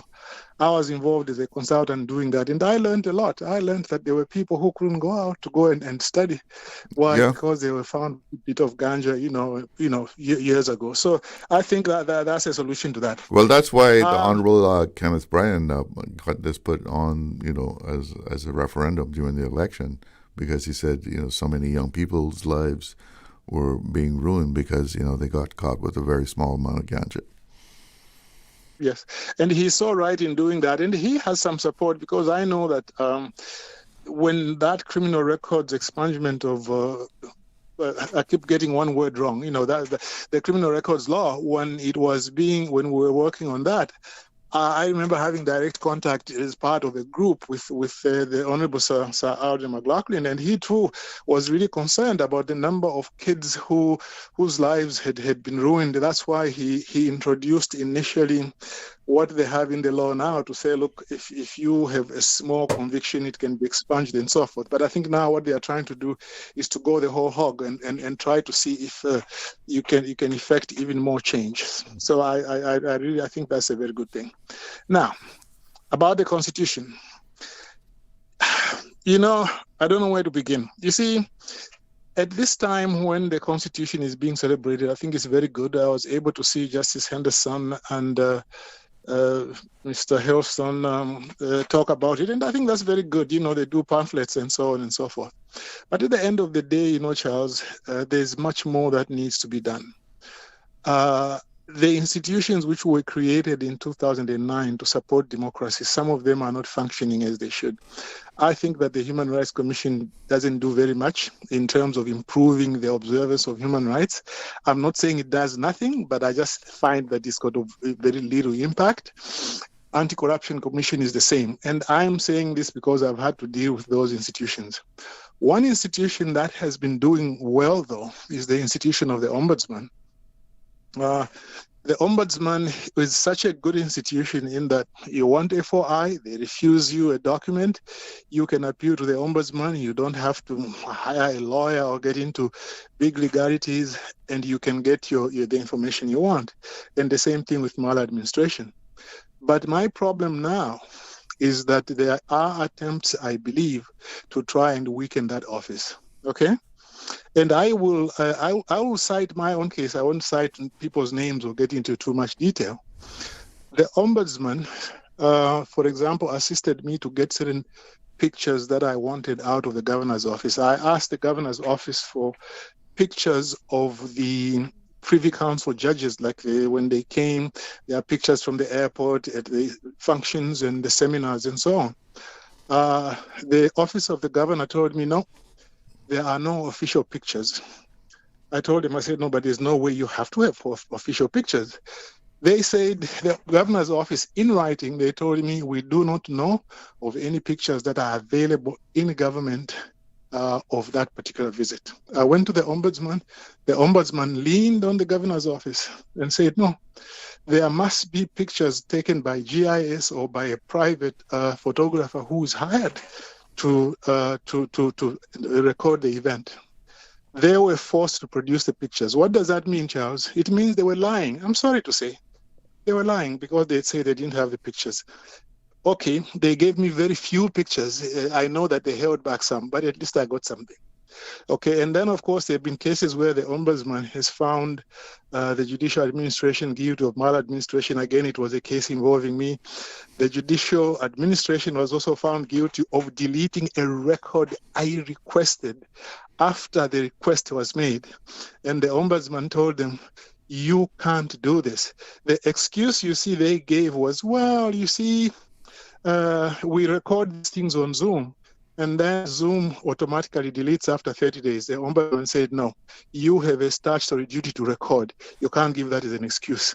Speaker 13: I was involved as a consultant doing that, and I learned a lot. I learned that there were people who couldn't go out to go and study. Why? Yeah. Because they were found a bit of ganja, years ago. So I think that's a solution to that.
Speaker 6: Well, that's why the Honorable Kenneth Bryan got this put on, as a referendum during the election, because he said, so many young people's lives were being ruined because, they got caught with a very small amount of ganja.
Speaker 13: Yes, and he's so right in doing that, and he has some support, because I know that when that criminal records expungement of I keep getting one word wrong, that the criminal records law, when we were working on that, I remember having direct contact as part of a group with the Honorable Sir Alden McLaughlin, and he too was really concerned about the number of kids whose lives had been ruined. That's why he introduced initially what they have in the law now to say, look, if you have a small conviction, it can be expunged and so forth. But I think now what they are trying to do is to go the whole hog and try to see if you can effect even more change. So I think that's a very good thing. Now, about the Constitution, I don't know where to begin. You see, at this time when the Constitution is being celebrated, I think it's very good. I was able to see Justice Henderson and Mr. Helston talk about it, and I think that's very good. They do pamphlets and so on and so forth. But at the end of the day, Charles, there's much more that needs to be done. The institutions which were created in 2009 to support democracy, some of them are not functioning as they should. I think that the Human Rights Commission doesn't do very much in terms of improving the observance of human rights. I'm not saying it does nothing, but I just find that it's got a very little impact. Anti-Corruption Commission is the same. And I'm saying this because I've had to deal with those institutions. One institution that has been doing well, though, is the institution of the Ombudsman. The Ombudsman is such a good institution in that you want FOI, they refuse you a document, you can appeal to the Ombudsman, you don't have to hire a lawyer or get into big legalities, and you can get the information you want. And the same thing with maladministration. But my problem now is that there are attempts, I believe, to try and weaken that office. Okay? And I will cite my own case. I won't cite people's names or get into too much detail. The Ombudsman, for example, assisted me to get certain pictures that I wanted out of the governor's office. I asked the governor's office for pictures of the Privy Council judges, when they came. There are pictures from the airport at the functions and the seminars and so on. The office of the governor told me, no, there are no official pictures. I told them, I said, no, but there's no way you have to have official pictures. They said, the governor's office, in writing, they told me, we do not know of any pictures that are available in government of that particular visit. I went to the Ombudsman. The Ombudsman leaned on the governor's office and said, no, there must be pictures taken by GIS or by a private photographer who is hired to record the event. They were forced to produce the pictures. What does that mean, Charles? It means they were lying. I'm sorry to say. They were lying because they say they didn't have the pictures. Okay, they gave me very few pictures. I know that they held back some, but at least I got something. Okay, and then, of course, there have been cases where the Ombudsman has found the judicial administration guilty of maladministration. Again, it was a case involving me. The judicial administration was also found guilty of deleting a record I requested after the request was made. And the Ombudsman told them, you can't do this. The excuse you see they gave was, well, you see, we record these things on Zoom. And then Zoom automatically deletes after 30 days. The Ombudsman said, no, you have a statutory duty to record. You can't give that as an excuse.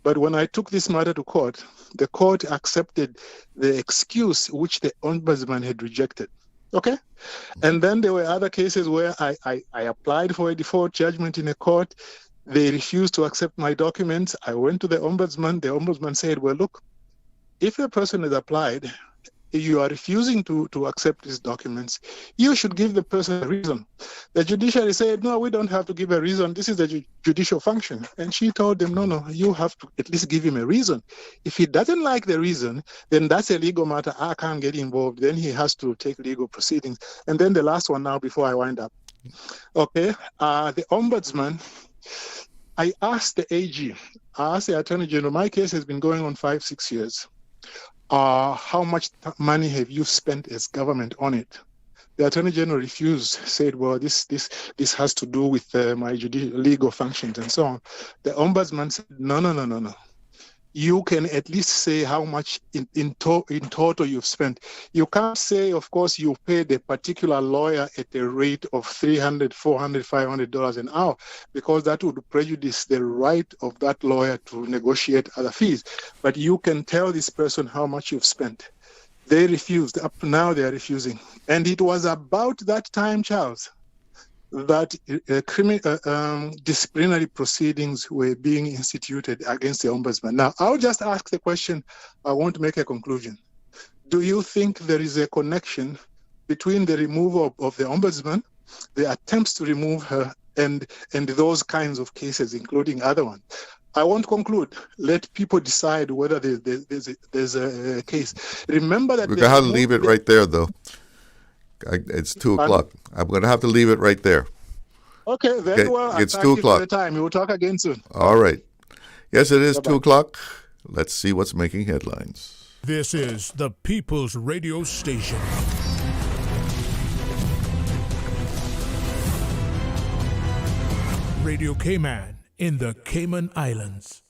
Speaker 13: But when I took this matter to court, the court accepted the excuse which the Ombudsman had rejected. Okay? And then there were other cases where I applied for a default judgment in a court. They refused to accept my documents. I went to the Ombudsman. The Ombudsman said, well, look, if a person has applied, you are refusing to accept these documents, you should give the person a reason. The judiciary said, no, we don't have to give a reason. This is the judicial function. And she told them, no, you have to at least give him a reason. If he doesn't like the reason, then that's a legal matter. I can't get involved. Then he has to take legal proceedings. And then the last one now before I wind up. Okay, the Ombudsman, I asked the AG, I asked the Attorney General, my case has been going on 5-6 years. How much money have you spent as government on it? The Attorney General refused, said, well, this has to do with my legal functions and so on. The Ombudsman said, no. You can at least say how much in total you've spent. You can't say, of course, you paid a particular lawyer at a rate of $300, $400, $500 an hour, because that would prejudice the right of that lawyer to negotiate other fees. But you can tell this person how much you've spent. They refused. Up to now, they are refusing. And it was about that time, Charles, that disciplinary proceedings were being instituted against the ombudsman. Now, I'll just ask the question. I won't make a conclusion. Do you think there is a connection between the removal of the ombudsman, the attempts to remove her, and those kinds of cases, including other ones? I won't conclude. Let people decide whether there's a case. Remember that
Speaker 6: we're going to have to leave it right there, though. It's 2 o'clock. I'm going to have to leave it right there.
Speaker 13: Okay, very well.
Speaker 6: It's 2
Speaker 13: Thank you
Speaker 6: o'clock.
Speaker 13: for the time. We will talk again soon.
Speaker 6: All right. Yes, it is 2 o'clock. Let's see what's making headlines.
Speaker 4: This is the People's Radio Station. Radio Cayman in the Cayman Islands.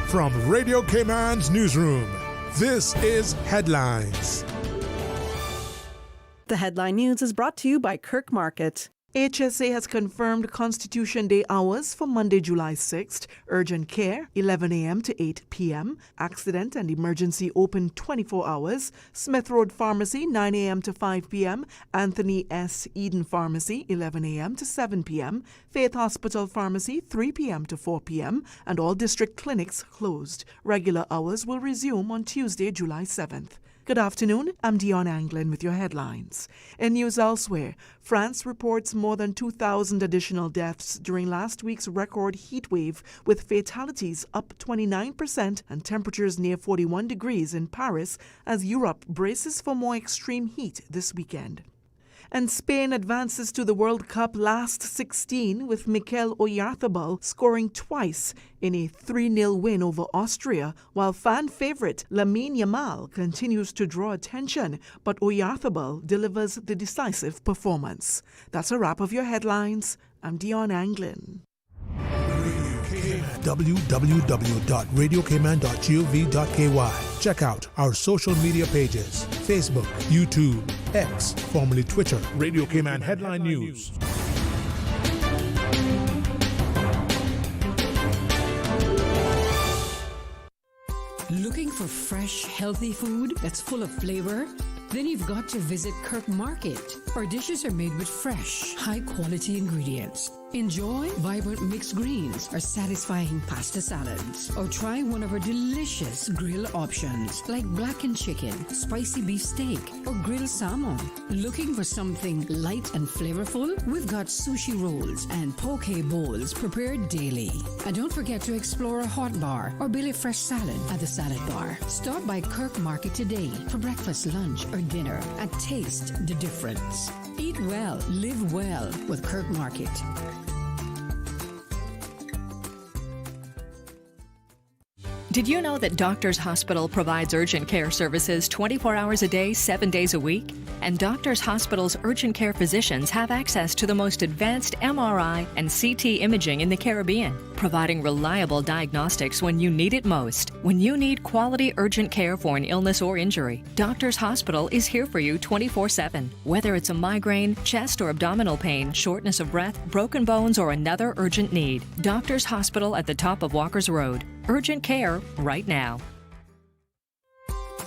Speaker 4: From Radio Cayman's newsroom, this is Headlines.
Speaker 17: The headline news is brought to you by Kirk Market.
Speaker 18: HSA has confirmed Constitution Day hours for Monday, July 6th. Urgent care, 11 a.m. to 8 p.m. Accident and emergency open 24 hours. Smith Road Pharmacy, 9 a.m. to 5 p.m. Anthony S. Eden Pharmacy, 11 a.m. to 7 p.m. Faith Hospital Pharmacy, 3 p.m. to 4 p.m. And all district clinics closed. Regular hours will resume on Tuesday, July 7th. Good afternoon, I'm Dion Anglin with your headlines. In news elsewhere, France reports more than 2,000 additional deaths during last week's record heat wave, with fatalities up 29% and temperatures near 41 degrees in Paris as Europe braces for more extreme heat this weekend. And Spain advances to the World Cup last 16 with Mikel Oyarzabal scoring twice in a 3-0 win over Austria, while fan favorite Lamine Yamal continues to draw attention, but Oyarzabal delivers the decisive performance. That's a wrap of your headlines. I'm Dion Anglin.
Speaker 4: www.radiocayman.gov.ky. Check out our social media pages: Facebook, YouTube, X, formerly Twitter, Radio Cayman Headline News.
Speaker 11: Looking for fresh, healthy food that's full of flavor? Then you've got to visit Kirk Market. Our dishes are made with fresh, high-quality ingredients. Enjoy vibrant mixed greens or satisfying pasta salads. Or try one of our delicious grill options like blackened chicken, spicy beef steak, or grilled salmon. Looking for something light and flavorful? We've got sushi rolls and poke bowls prepared daily. And don't forget to explore a hot bar or Billy Fresh salad at the salad bar. Stop by Kirk Market today for breakfast, lunch, or dinner and taste the difference. Eat well, live well with Kirk Market.
Speaker 2: Did you know that Doctors Hospital provides urgent care services 24 hours a day, 7 days a week? And Doctors Hospital's urgent care physicians have access to the most advanced MRI and CT imaging in the Caribbean, providing reliable diagnostics when you need it most. When you need quality urgent care for an illness or injury, Doctors Hospital is here for you 24/7. Whether it's a migraine, chest or abdominal pain, shortness of breath, broken bones, or another urgent need, Doctors Hospital at the top of Walker's Road. Urgent care right now.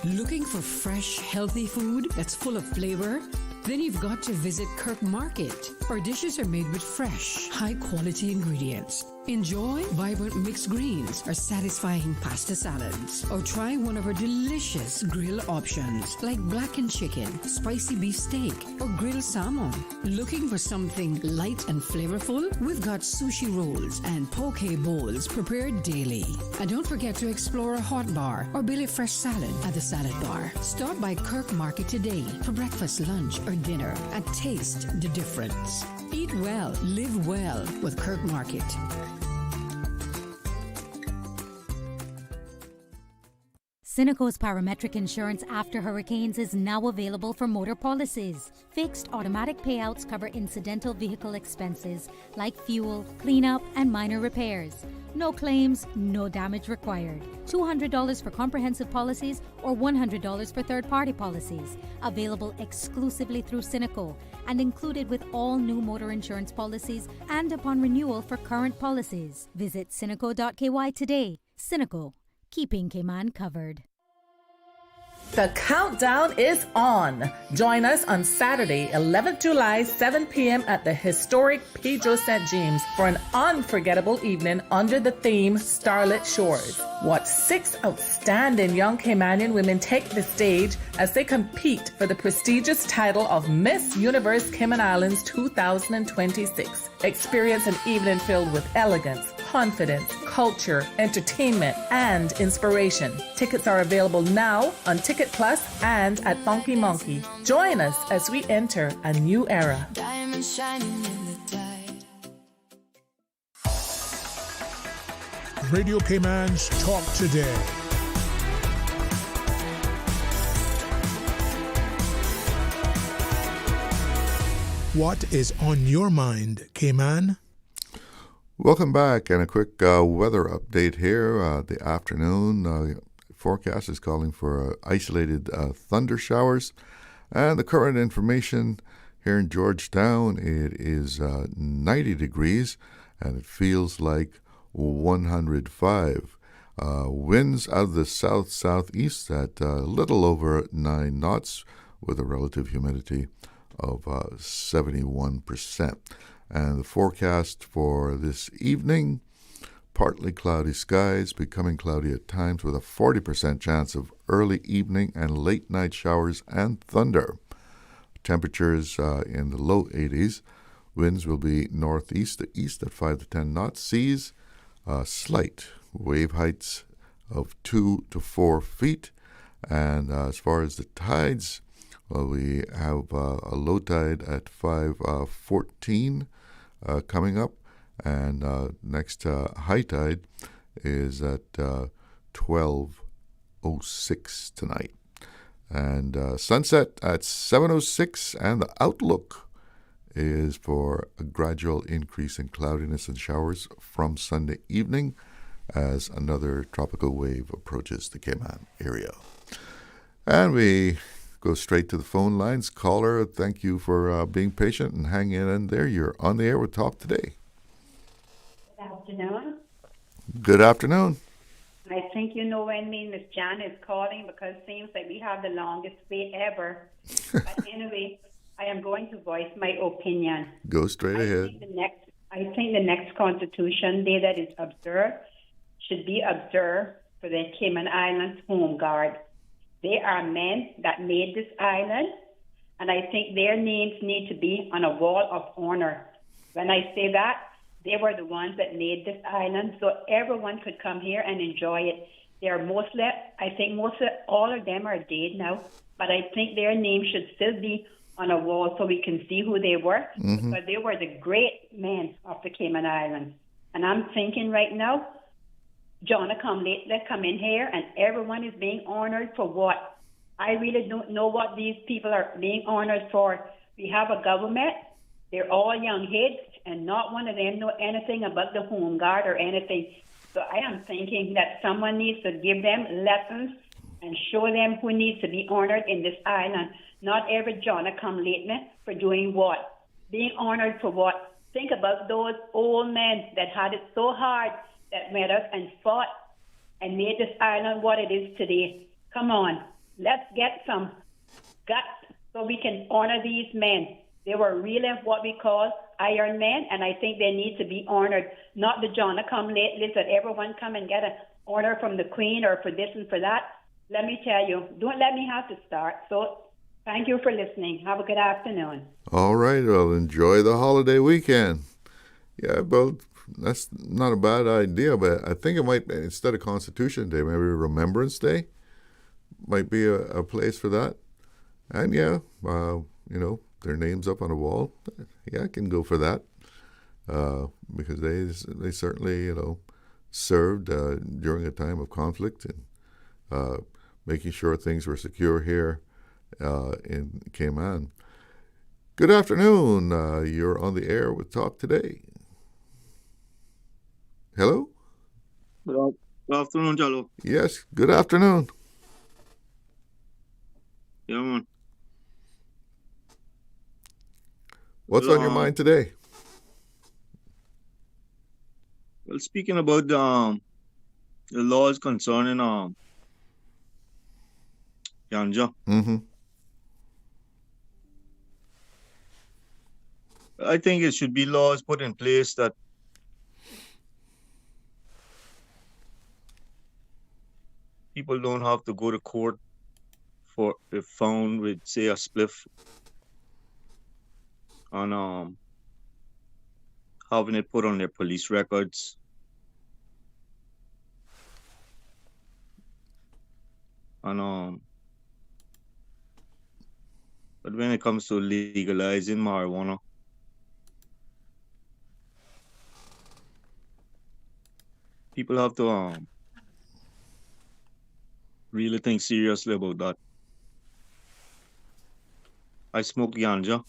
Speaker 11: Looking for fresh, healthy food that's full of flavor? Then you've got to visit Kirk Market. Our dishes are made with fresh, high-quality ingredients. Enjoy vibrant mixed greens or satisfying pasta salads. Or try one of our delicious grill options like blackened chicken, spicy beef steak, or grilled salmon. Looking for something light and flavorful? We've got sushi rolls and poke bowls prepared daily. And don't forget to explore a hot bar or Billy Fresh salad at the salad bar. Stop by Kirk Market today for breakfast, lunch, or dinner and taste the difference. Eat well, live well with Kirk Market.
Speaker 12: Cineco's parametric insurance after hurricanes is now available for motor policies. Fixed automatic payouts cover incidental vehicle expenses like fuel, cleanup, and minor repairs. No claims, no damage required. $200 for comprehensive policies or $100 for third-party policies. Available exclusively through Cineco and included with all new motor insurance policies and upon renewal for current policies. Visit Cineco.ky today. Cineco, keeping Cayman covered.
Speaker 14: The countdown is on. Join us on Saturday, 11th July, 7 p.m. at the historic Pedro St. James for an unforgettable evening under the theme Starlit Shores. Watch 6 outstanding young Caymanian women take the stage as they compete for the prestigious title of Miss Universe Cayman Islands 2026. Experience an evening filled with elegance, confidence, culture, entertainment, and inspiration. Tickets are available now on Ticket Plus and at Funky Monkey. Join us as we enter a new era.
Speaker 3: Diamonds shining in the tide.
Speaker 4: Radio Cayman's Talk Today. What is on your mind, Cayman?
Speaker 6: Welcome back, and a quick weather update here. The afternoon forecast is calling for isolated thunder showers, and the current information here in Georgetown, it is 90 degrees, and it feels like 105. Winds out of the south-southeast at a little over 9 knots with a relative humidity of 71%. And the forecast for this evening, partly cloudy skies, becoming cloudy at times with a 40% chance of early evening and late night showers and thunder. Temperatures in the low 80s. Winds will be northeast to east at 5 to 10 knots. Seas slight. Wave heights of 2 to 4 feet. And as far as the tides, well, we have a low tide at 5:14 coming up, and next high tide is at 12:06 tonight. And sunset at 7:06, and the outlook is for a gradual increase in cloudiness and showers from Sunday evening as another tropical wave approaches the Cayman area. And we go straight to the phone lines. Caller, thank you for being patient and hanging in there. You're on the air with Talk Today.
Speaker 15: Good afternoon.
Speaker 6: Good afternoon.
Speaker 15: I think you know when me, Miss Jan is calling because it seems like we have the longest wait ever. But anyway, I am going to voice my opinion.
Speaker 6: Go straight ahead.
Speaker 15: I think the next Constitution Day that is observed should be observed for the Cayman Islands Home Guard. They are men that made this island, and I think their names need to be on a wall of honor. When I say that, they were the ones that made this island, so everyone could come here and enjoy it. They are mostly, I think all of them are dead now, but I think their names should still be on a wall so we can see who they were, because they were the great men of the Cayman Islands. And I'm thinking right now, John, let's come in here, and everyone is being honored for what? I really don't know what these people are being honored for. We have a government. They're all young heads, and not one of them know anything about the Home Guard or anything. So I am thinking that someone needs to give them lessons and show them who needs to be honored in this island. Not every John come lately for doing what? Being honored for what? Think about those old men that had it so hard, that met us and fought and made this island what it is today. Come on, let's get some guts so we can honor these men. They were really what we call Iron Men, and I think they need to be honored. Not the John come lately that everyone come and get an honor from the Queen or for this and for that. Let me tell you, don't let me have to start. So thank you for listening. Have a good afternoon.
Speaker 6: All right, well, enjoy the holiday weekend. Yeah, well, that's not a bad idea, but I think it might, instead of Constitution Day, maybe Remembrance Day might be a place for that. And yeah, their names up on a wall. Yeah, I can go for that because they certainly, served during a time of conflict and making sure things were secure here in Cayman. Good afternoon. You're on the air with Talk Today. Hello?
Speaker 16: Good afternoon, Jalo.
Speaker 6: Yes, good afternoon.
Speaker 16: Yeah, man.
Speaker 6: What's on your mind today?
Speaker 16: Well, speaking about the laws concerning ganja.
Speaker 6: Mm-hmm.
Speaker 16: I think it should be laws put in place that people don't have to go to court for if found with, say, a spliff, and having it put on their police records. And but when it comes to legalizing marijuana, people have to really think seriously about that. I smoke ganja,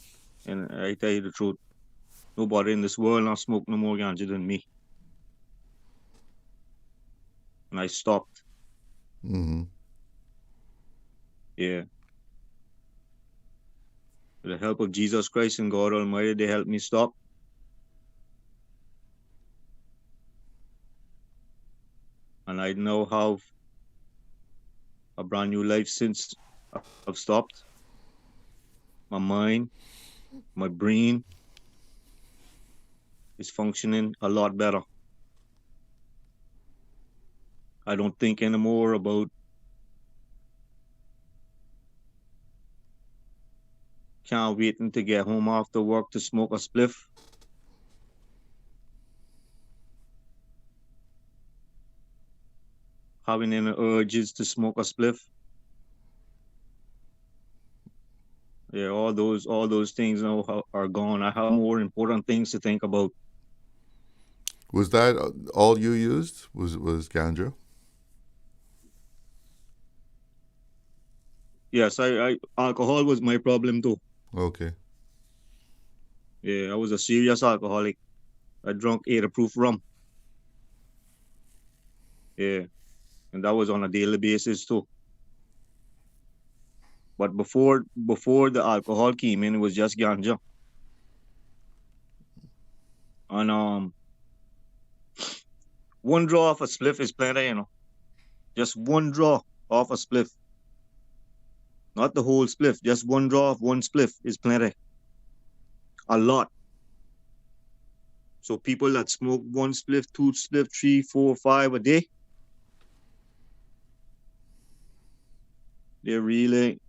Speaker 16: and I tell you the truth, nobody in this world not smoke no more ganja than me. And I stopped.
Speaker 6: Mm-hmm.
Speaker 16: Yeah. With the help of Jesus Christ and God Almighty, they helped me stop. And I now have a brand new life since I've stopped. My mind, my brain is functioning a lot better. I don't think anymore about can't wait to get home after work to smoke a spliff. Having any urges to smoke a spliff. Yeah, all those things now are gone. I have more important things to think about.
Speaker 6: Was that all you used? Was ganja?
Speaker 16: Yes, I alcohol was my problem too.
Speaker 6: Okay.
Speaker 16: Yeah, I was a serious alcoholic. I drank 8 proof rum. Yeah, and that was on a daily basis too. But before the alcohol came in, it was just ganja. And one draw off a spliff is plenty, you know. Just one draw off a spliff. Not the whole spliff, just one draw off one spliff is plenty. A lot. So people that smoke 1 spliff, 2 spliff, 3, 4, 5 a day, they're really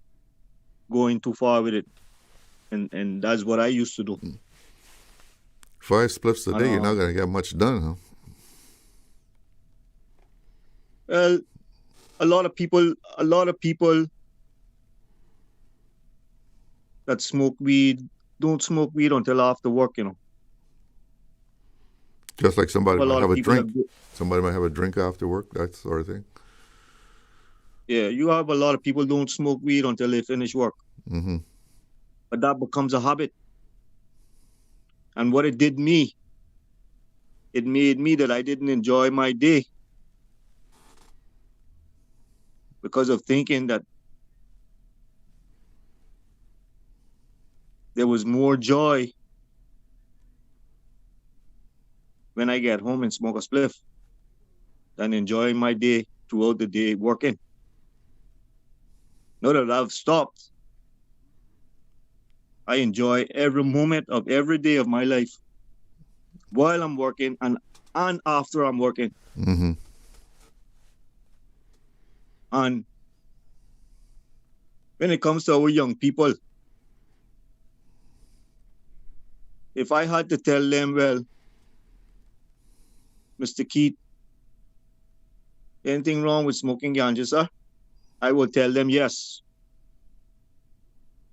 Speaker 16: going too far with it. And that's what I used to do.
Speaker 6: 5 spliffs a day, you're not going to get much done, huh?
Speaker 16: Well, a lot of people that smoke weed don't smoke weed until after work, you know.
Speaker 6: Just like somebody might have a drink.
Speaker 16: That,
Speaker 6: somebody might have a drink after work, that sort of thing.
Speaker 16: Yeah, you have a lot of people don't smoke weed until they finish work.
Speaker 6: Mm-hmm.
Speaker 16: But that becomes a habit. And what it did me, it made me that I didn't enjoy my day because of thinking that there was more joy when I get home and smoke a spliff than enjoying my day throughout the day working. Now that I've stopped, I enjoy every moment of every day of my life while I'm working and after I'm working.
Speaker 6: Mm-hmm.
Speaker 16: And when it comes to our young people, if I had to tell them, well, Mr. Keith, anything wrong with smoking ganja, sir? I will tell them yes.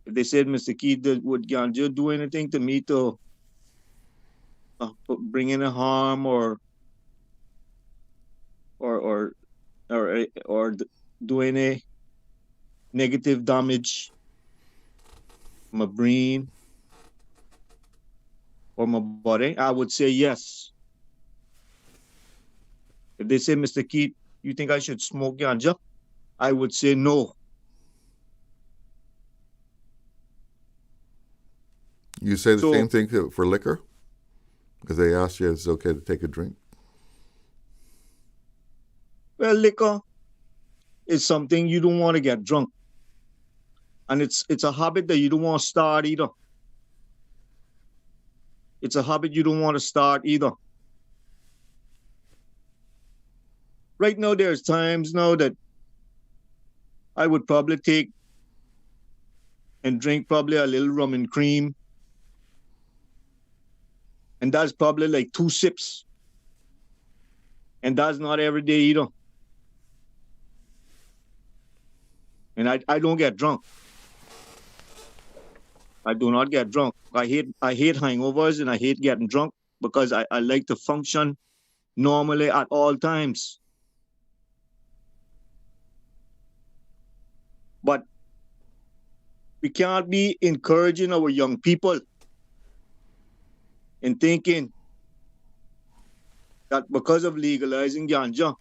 Speaker 16: If they said, Mr. Keith, would ganja do anything to me to bring in a harm or do any negative damage to my brain or my body? I would say yes. If they say, Mr. Keith, you think I should smoke ganja? I would say no.
Speaker 6: You say the same thing for liquor? Because they asked you if it's okay to take a drink?
Speaker 16: Well, liquor is something you don't want to get drunk. And it's a habit that you don't want to start either. It's a habit you don't want to start either. Right now, there's times now that I would probably take and drink probably a little rum and cream. And that's probably like 2 sips. And that's not every day either. And I don't get drunk. I do not get drunk. I hate hangovers and I hate getting drunk because I like to function normally at all times. But we can't be encouraging our young people and thinking that because of legalizing ganja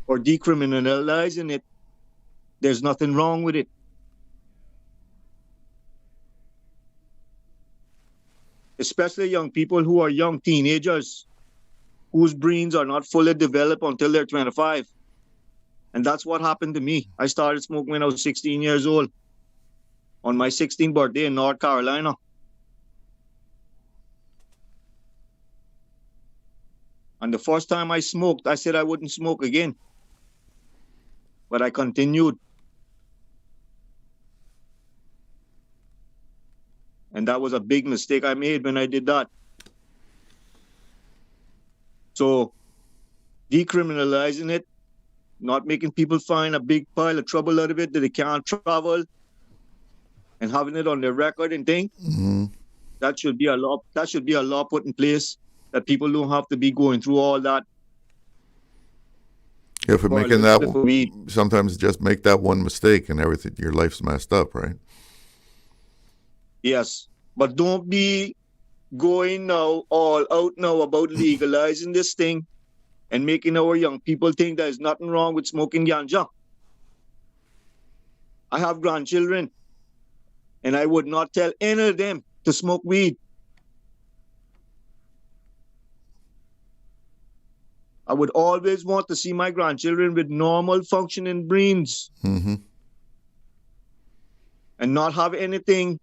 Speaker 16: or decriminalizing it, there's nothing wrong with it. Especially young people who are young teenagers whose brains are not fully developed until they're 25. And that's what happened to me. I started smoking when I was 16 years old on my 16th birthday in North Carolina. And the first time I smoked, I said I wouldn't smoke again. But I continued. And that was a big mistake I made when I did that. So decriminalizing it, not making people find a big pile of trouble out of it that they can't travel, and having it on their record and thing, that should be a law. That should be a law put in place that people don't have to be going through all that.
Speaker 6: Yeah, for making that, sometimes just make that one mistake and everything, your life's messed up, right?
Speaker 16: Yes, but don't be going now all out now about legalizing this thing and making our young people think there's nothing wrong with smoking ganja. I have grandchildren, and I would not tell any of them to smoke weed. I would always want to see my grandchildren with normal functioning brains and not have anything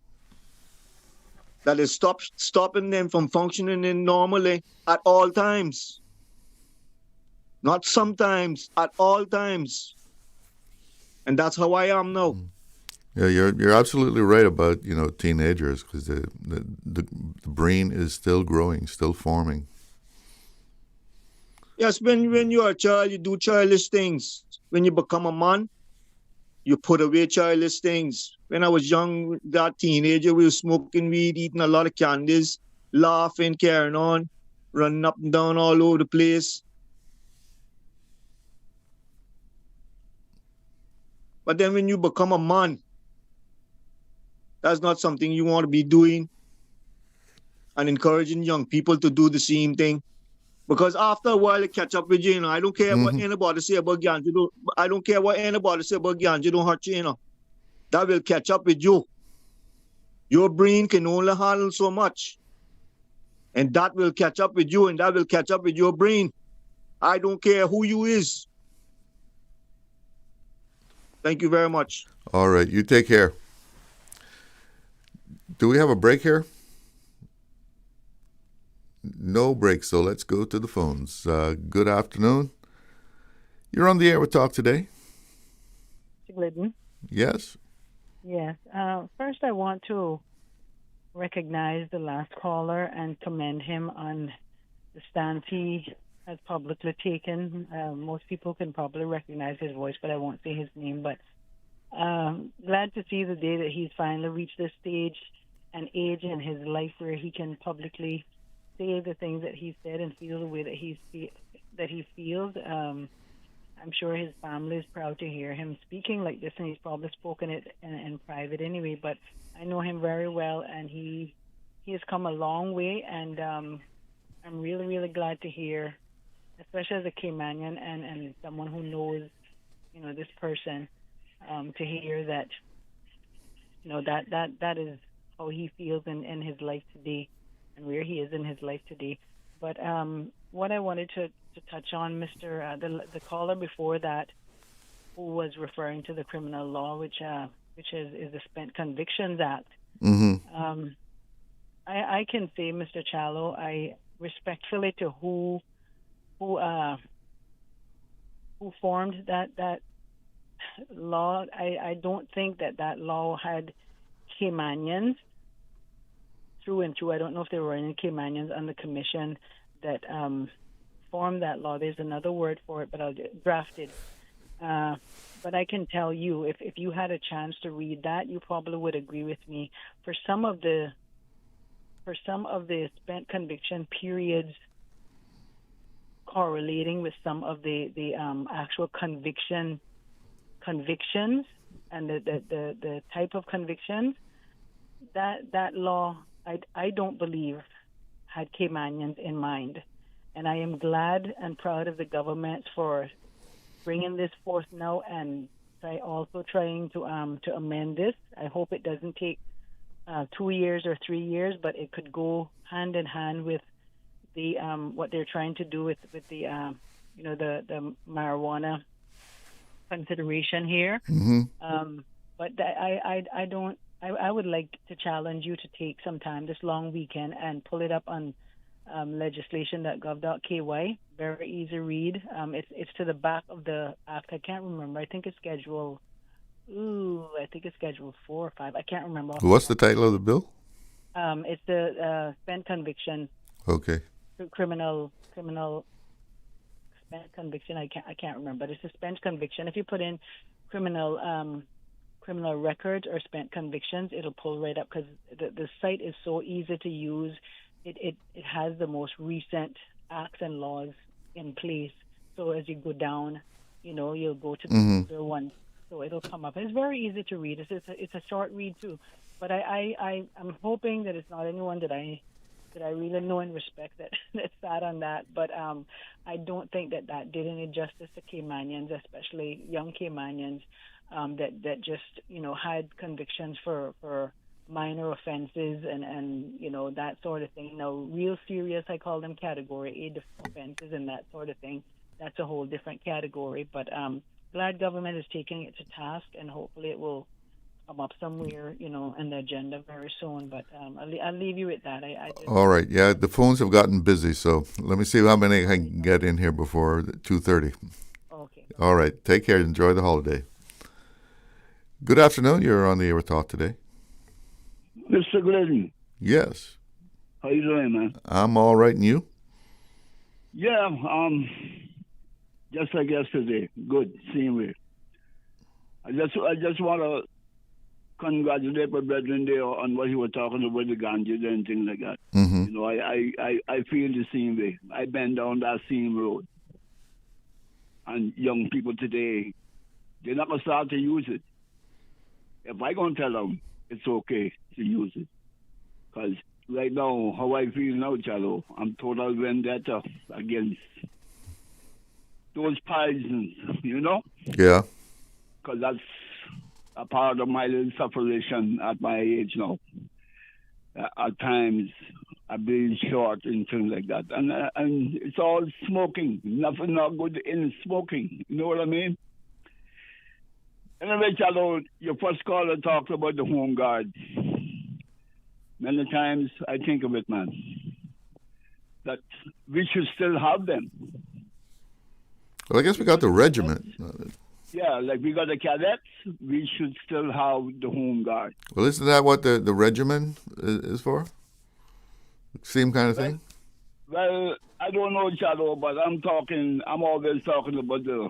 Speaker 16: that is stopping them from functioning in normally at all times. Not sometimes, at all times. And that's how I am now.
Speaker 6: Yeah, you're absolutely right about, teenagers, because the brain is still growing, still forming.
Speaker 16: Yes, when you're a child, you do childish things. When you become a man, you put away childish things. When I was young, that teenager, we were smoking weed, eating a lot of candies, laughing, carrying on, running up and down all over the place. But then when you become a man, that's not something you want to be doing and encouraging young people to do the same thing. Because after a while, it catch up with you, I don't care what anybody say about ganja. I don't care what anybody say about ganja. Don't hurt you, That will catch up with you. Your brain can only handle so much. And that will catch up with you, and that will catch up with your brain. I don't care who you is. Thank you very much.
Speaker 6: All right. You take care. Do we have a break here? No break, so let's go to the phones. Good afternoon. You're on the air with Talk Today.
Speaker 8: Glidden.
Speaker 6: Yes.
Speaker 8: Yes. First, I want to recognize the last caller and commend him on the stance he has publicly taken. Most people can probably recognize his voice, but I won't say his name. But glad to see the day that he's finally reached this stage and age in his life where he can publicly say the things that he said and feel the way that he feels. I'm sure his family is proud to hear him speaking like this, and he's probably spoken it in private anyway. But I know him very well, and he has come a long way, and I'm really, really glad to hear, especially as a Caymanian and someone who knows, this person, to hear that, that is how he feels in his life today and where he is in his life today. But what I wanted to touch on, the caller before that, who was referring to the criminal law, which which is the Spent Convictions Act.
Speaker 6: Mm-hmm.
Speaker 8: I can say, Mr. Challo, I respectfully to who formed that law. I don't think that law had Caymanians through and through. I don't know if there were any Caymanians on the commission that formed that law. There's another word for it, but I'll drafted. But I can tell you, if you had a chance to read that, you probably would agree with me. For some of the spent conviction periods correlating with some of the actual convictions and the type of convictions, that law I don't believe had Caymanians in mind. And I am glad and proud of the government for bringing this forth now and also trying to amend this. I hope it doesn't take 2 years or 3 years, but it could go hand in hand with the what they're trying to do with the the marijuana consideration here.
Speaker 6: Mm-hmm.
Speaker 8: But I would like to challenge you to take some time this long weekend and pull it up on legislation.gov.ky. Very easy read. It's to the back of the act. I can't remember. I think it's schedule 4 or 5. I can't remember.
Speaker 6: What's the title of the bill?
Speaker 8: It's the spent conviction.
Speaker 6: Okay.
Speaker 8: Criminal spent conviction. I can't remember. But it's a spent conviction. If you put in criminal records or spent convictions, it'll pull right up because the site is so easy to use. It has the most recent acts and laws in place. So as you go down, you'll go to the other one. So it'll come up. It's very easy to read. It's a short read too. But I'm hoping that it's not anyone that I really know and respect that sat on that. But I don't think that did any justice to Caymanians, especially young Caymanians, that just had convictions for minor offenses and that sort of thing. Now, real serious, I call them category A offenses and that sort of thing. That's a whole different category. But glad government is taking it to task, and hopefully it will come up somewhere, in the agenda very soon. But I'll leave you with that.
Speaker 6: All right. Yeah, the phones have gotten busy, so let me see how many I can get in here before 2:30.
Speaker 8: Okay.
Speaker 6: All right. Take care. Enjoy the holiday. Good afternoon. You're on the air with Talk today.
Speaker 19: Mr. Glidden.
Speaker 6: Yes.
Speaker 19: How you doing, man?
Speaker 6: I'm all right, and you?
Speaker 19: Yeah, just like yesterday. Good, same way. I just want to congratulate my brethren there on what he was talking about, the ganja and things like that.
Speaker 6: Mm-hmm.
Speaker 19: I feel the same way. I've been down that same road. And young people today, they're not going to start to use it. If I going to tell them it's okay to use it. Because right now, how I feel now, Chalo, I'm total vendetta against those poisons,
Speaker 6: Yeah.
Speaker 19: Because that's a part of my little separation at my age now. At times, I breathe short and things like that. And it's all smoking. Nothing not good in smoking. You know what I mean? Anyway, Chalo, your first caller talked about the Home Guard. Many times I think of it, man, that we should still have them.
Speaker 6: Well, I guess we got the regiment.
Speaker 19: Yeah, like we got the cadets, we should still have the Home Guard.
Speaker 6: Well, isn't that what the regiment is for? Same kind of thing?
Speaker 19: Well, I don't know, Chalo, but I'm always talking about the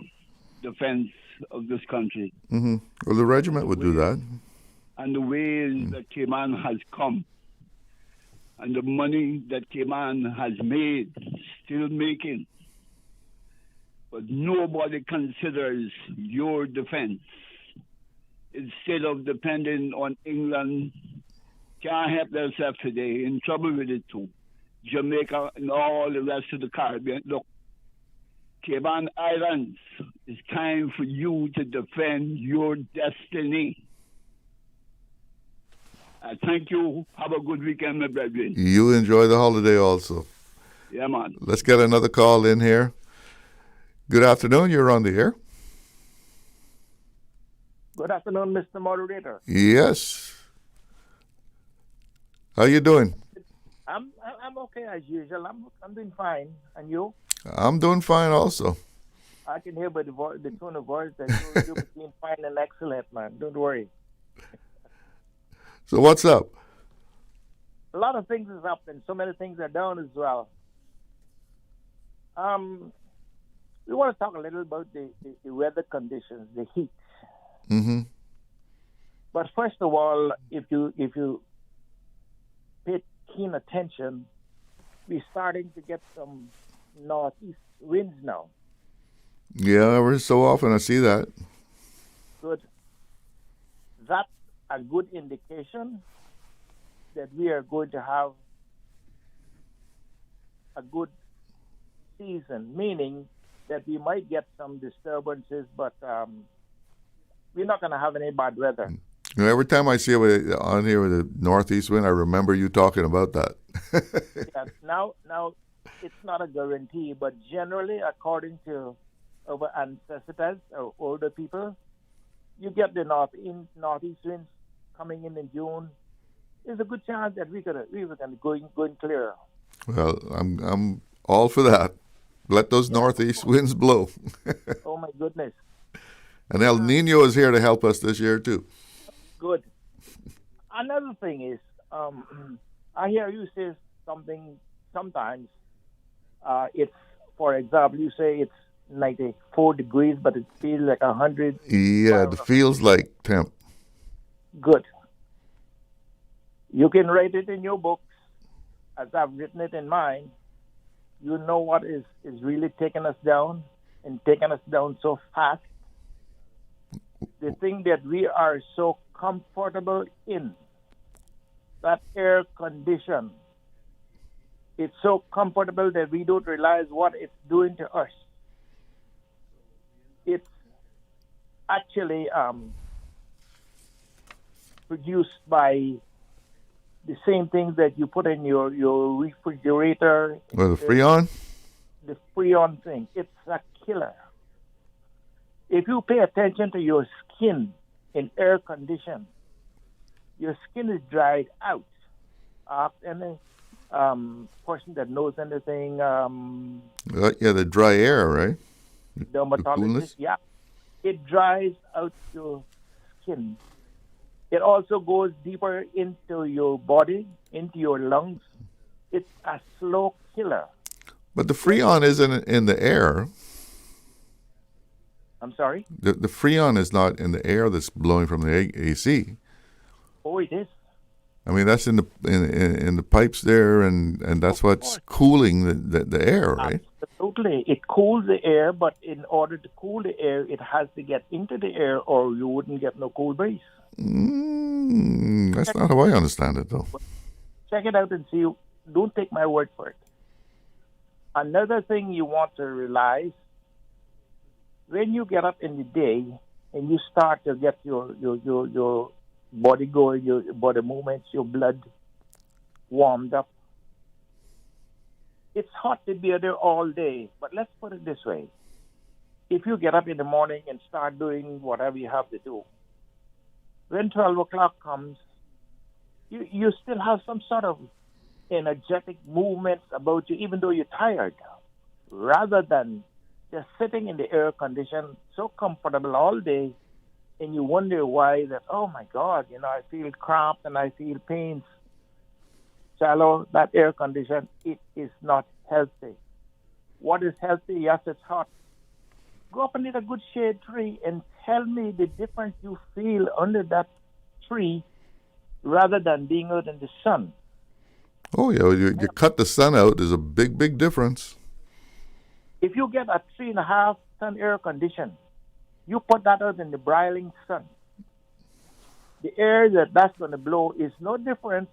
Speaker 19: defense of this country.
Speaker 6: Mm-hmm. Well, the regiment would do that.
Speaker 19: And the ways that Cayman has come. And the money that Cayman has made, still making. But nobody considers your defense. Instead of depending on England, can't help themselves today, in trouble with it too. Jamaica and all the rest of the Caribbean. Look, Cayman Islands, it's time for you to defend your destiny. Thank you. Have a good weekend, my brethren.
Speaker 6: You enjoy the holiday also.
Speaker 19: Yeah, man.
Speaker 6: Let's get another call in here. Good afternoon. You're on the air.
Speaker 7: Good afternoon, Mr. Moderator.
Speaker 6: Yes. How you doing?
Speaker 7: I'm okay as usual. I'm doing fine. And you?
Speaker 6: I'm doing fine also.
Speaker 7: I can hear by the tone of voice that you're between fine and excellent, man. Don't worry.
Speaker 6: So what's up?
Speaker 7: A lot of things is up and so many things are down as well. We want to talk a little about the weather conditions, the heat.
Speaker 6: Mm-hmm.
Speaker 7: But first of all, if you pay keen attention, we're starting to get some northeast winds now.
Speaker 6: Yeah, every so often I see that.
Speaker 7: Good. That's a good indication that we are going to have a good season, meaning that we might get some disturbances, but we're not going to have any bad weather.
Speaker 6: You know, every time I see it on here with the northeast wind, I remember you talking about that.
Speaker 7: Yeah, now, it's not a guarantee, but generally, according to our ancestors or older people, you get the northeast winds coming in June. There's a good chance that we were going clear.
Speaker 6: Well, I'm all for that. Let those northeast winds blow.
Speaker 7: Oh my goodness!
Speaker 6: And El Nino is here to help us this year too.
Speaker 7: Good. Another thing is, I hear you say something sometimes. It's, for example, you say it's 94 degrees, but it feels like 100.
Speaker 6: Yeah, it feels like temp.
Speaker 7: Good. You can write it in your books, as I've written it in mine. You know what is really taking us down and taking us down so fast. The thing that we are so comfortable in, that air condition, it's so comfortable that we don't realize what it's doing to us. It's actually produced by the same things that you put in your refrigerator.
Speaker 6: Well, the Freon?
Speaker 7: The Freon thing. It's a killer. If you pay attention to your skin in air condition, your skin is dried out. Any person that knows anything...
Speaker 6: yeah, the dry air, right?
Speaker 7: Dermatologist, yeah. It dries out your skin. It also goes deeper into your body, into your lungs. It's a slow killer.
Speaker 6: But the Freon isn't in the air.
Speaker 7: I'm sorry?
Speaker 6: The Freon is not in the air that's blowing from the AC.
Speaker 7: Oh, it is.
Speaker 6: I mean, that's in the pipes there, and that's what's cooling the air, right?
Speaker 7: Absolutely. It cools the air, but in order to cool the air, it has to get into the air, or you wouldn't get no cool breeze.
Speaker 6: That's not how I understand it, though.
Speaker 7: Check it out and see. Don't take my word for it. Another thing you want to realize, when you get up in the day and you start to get your body going, your body movements, your blood warmed up, it's hot to be there all day. But let's put it this way. If you get up in the morning and start doing whatever you have to do, when 12 o'clock comes, you still have some sort of energetic movements about you, even though you're tired, rather than just sitting in the air condition, so comfortable all day, and you wonder why that, oh my God, I feel cramped and I feel pains. Shallow, that air condition, it is not healthy. What is healthy? Yes, it's hot. Go up underneath a good shade tree and tell me the difference you feel under that tree rather than being out in the sun.
Speaker 6: Oh, yeah, you cut the sun out, there's a big, big difference.
Speaker 7: If you get a 3.5 ton air condition, you put that out in the broiling sun. The air that's going to blow is no different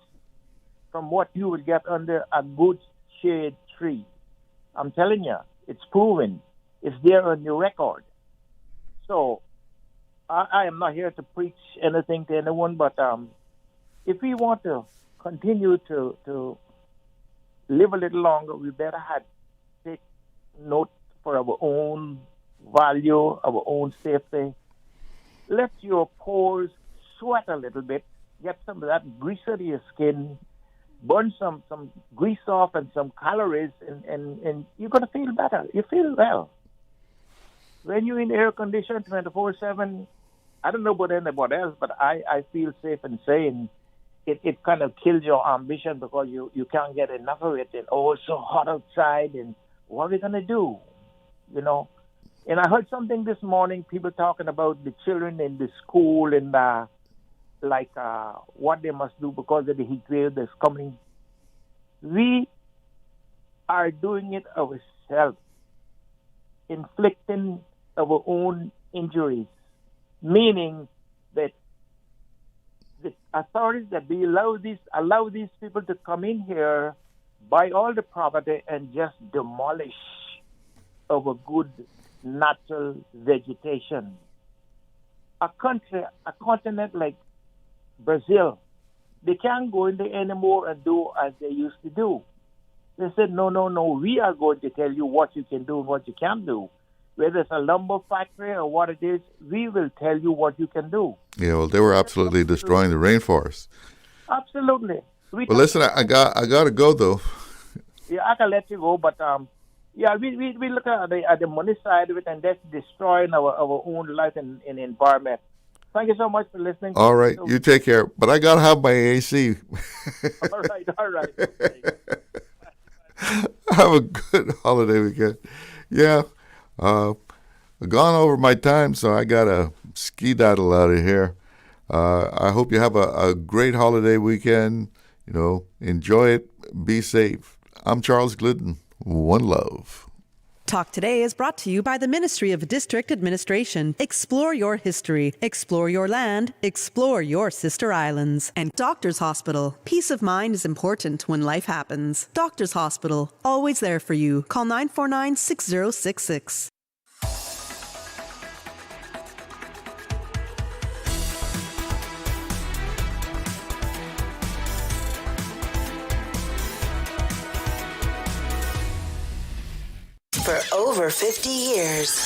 Speaker 7: from what you would get under a good shade tree. I'm telling you, it's proven. It's there on your record. So I am not here to preach anything to anyone, but if we want to continue to live a little longer, we better take note for our own value, our own safety. let your pores sweat a little bit, get some of that grease out of your skin, burn some grease off and some calories, and you're going to feel better. You feel well. When you're in air conditioning 24/7, I don't know about anybody else, but I feel safe and sane. It kind of kills your ambition because you can't get enough of it. And it's so hot outside, and what are we going to do? You know? And I heard something this morning, people talking about the children in the school and what they must do because of the heat wave that's coming. We are doing it ourselves, inflicting our own injuries, meaning that the authorities that we allow these people to come in here, buy all the property, and just demolish our good natural vegetation. A continent like Brazil, they can't go in there anymore and do as they used to do. They said, no, we are going to tell you what you can do and what you can't do. Whether it's a lumber factory or what it is, we will tell you what you can do.
Speaker 6: Yeah, well, they were absolutely destroying the rainforest.
Speaker 7: Absolutely.
Speaker 6: Well, listen, I got to go, though.
Speaker 7: Yeah, I can let you go, but we look at the money side of it, and that's destroying our own life and environment. Thank you so much for listening.
Speaker 6: All right, you take care. But I got to have my AC.
Speaker 7: All right. Okay.
Speaker 6: Have a good holiday weekend. Yeah, I've gone over my time, so I got to ski-daddle out of here. I hope you have a great holiday weekend. You know, enjoy it. Be safe. I'm Charles Glidden. One love.
Speaker 17: Talk Today is brought to you by the Ministry of District Administration. Explore your history. Explore your land. Explore your sister islands. And Doctors Hospital. Peace of mind is important when life happens. Doctors Hospital. Always there for you. Call 949-6066.
Speaker 1: For over 50 years.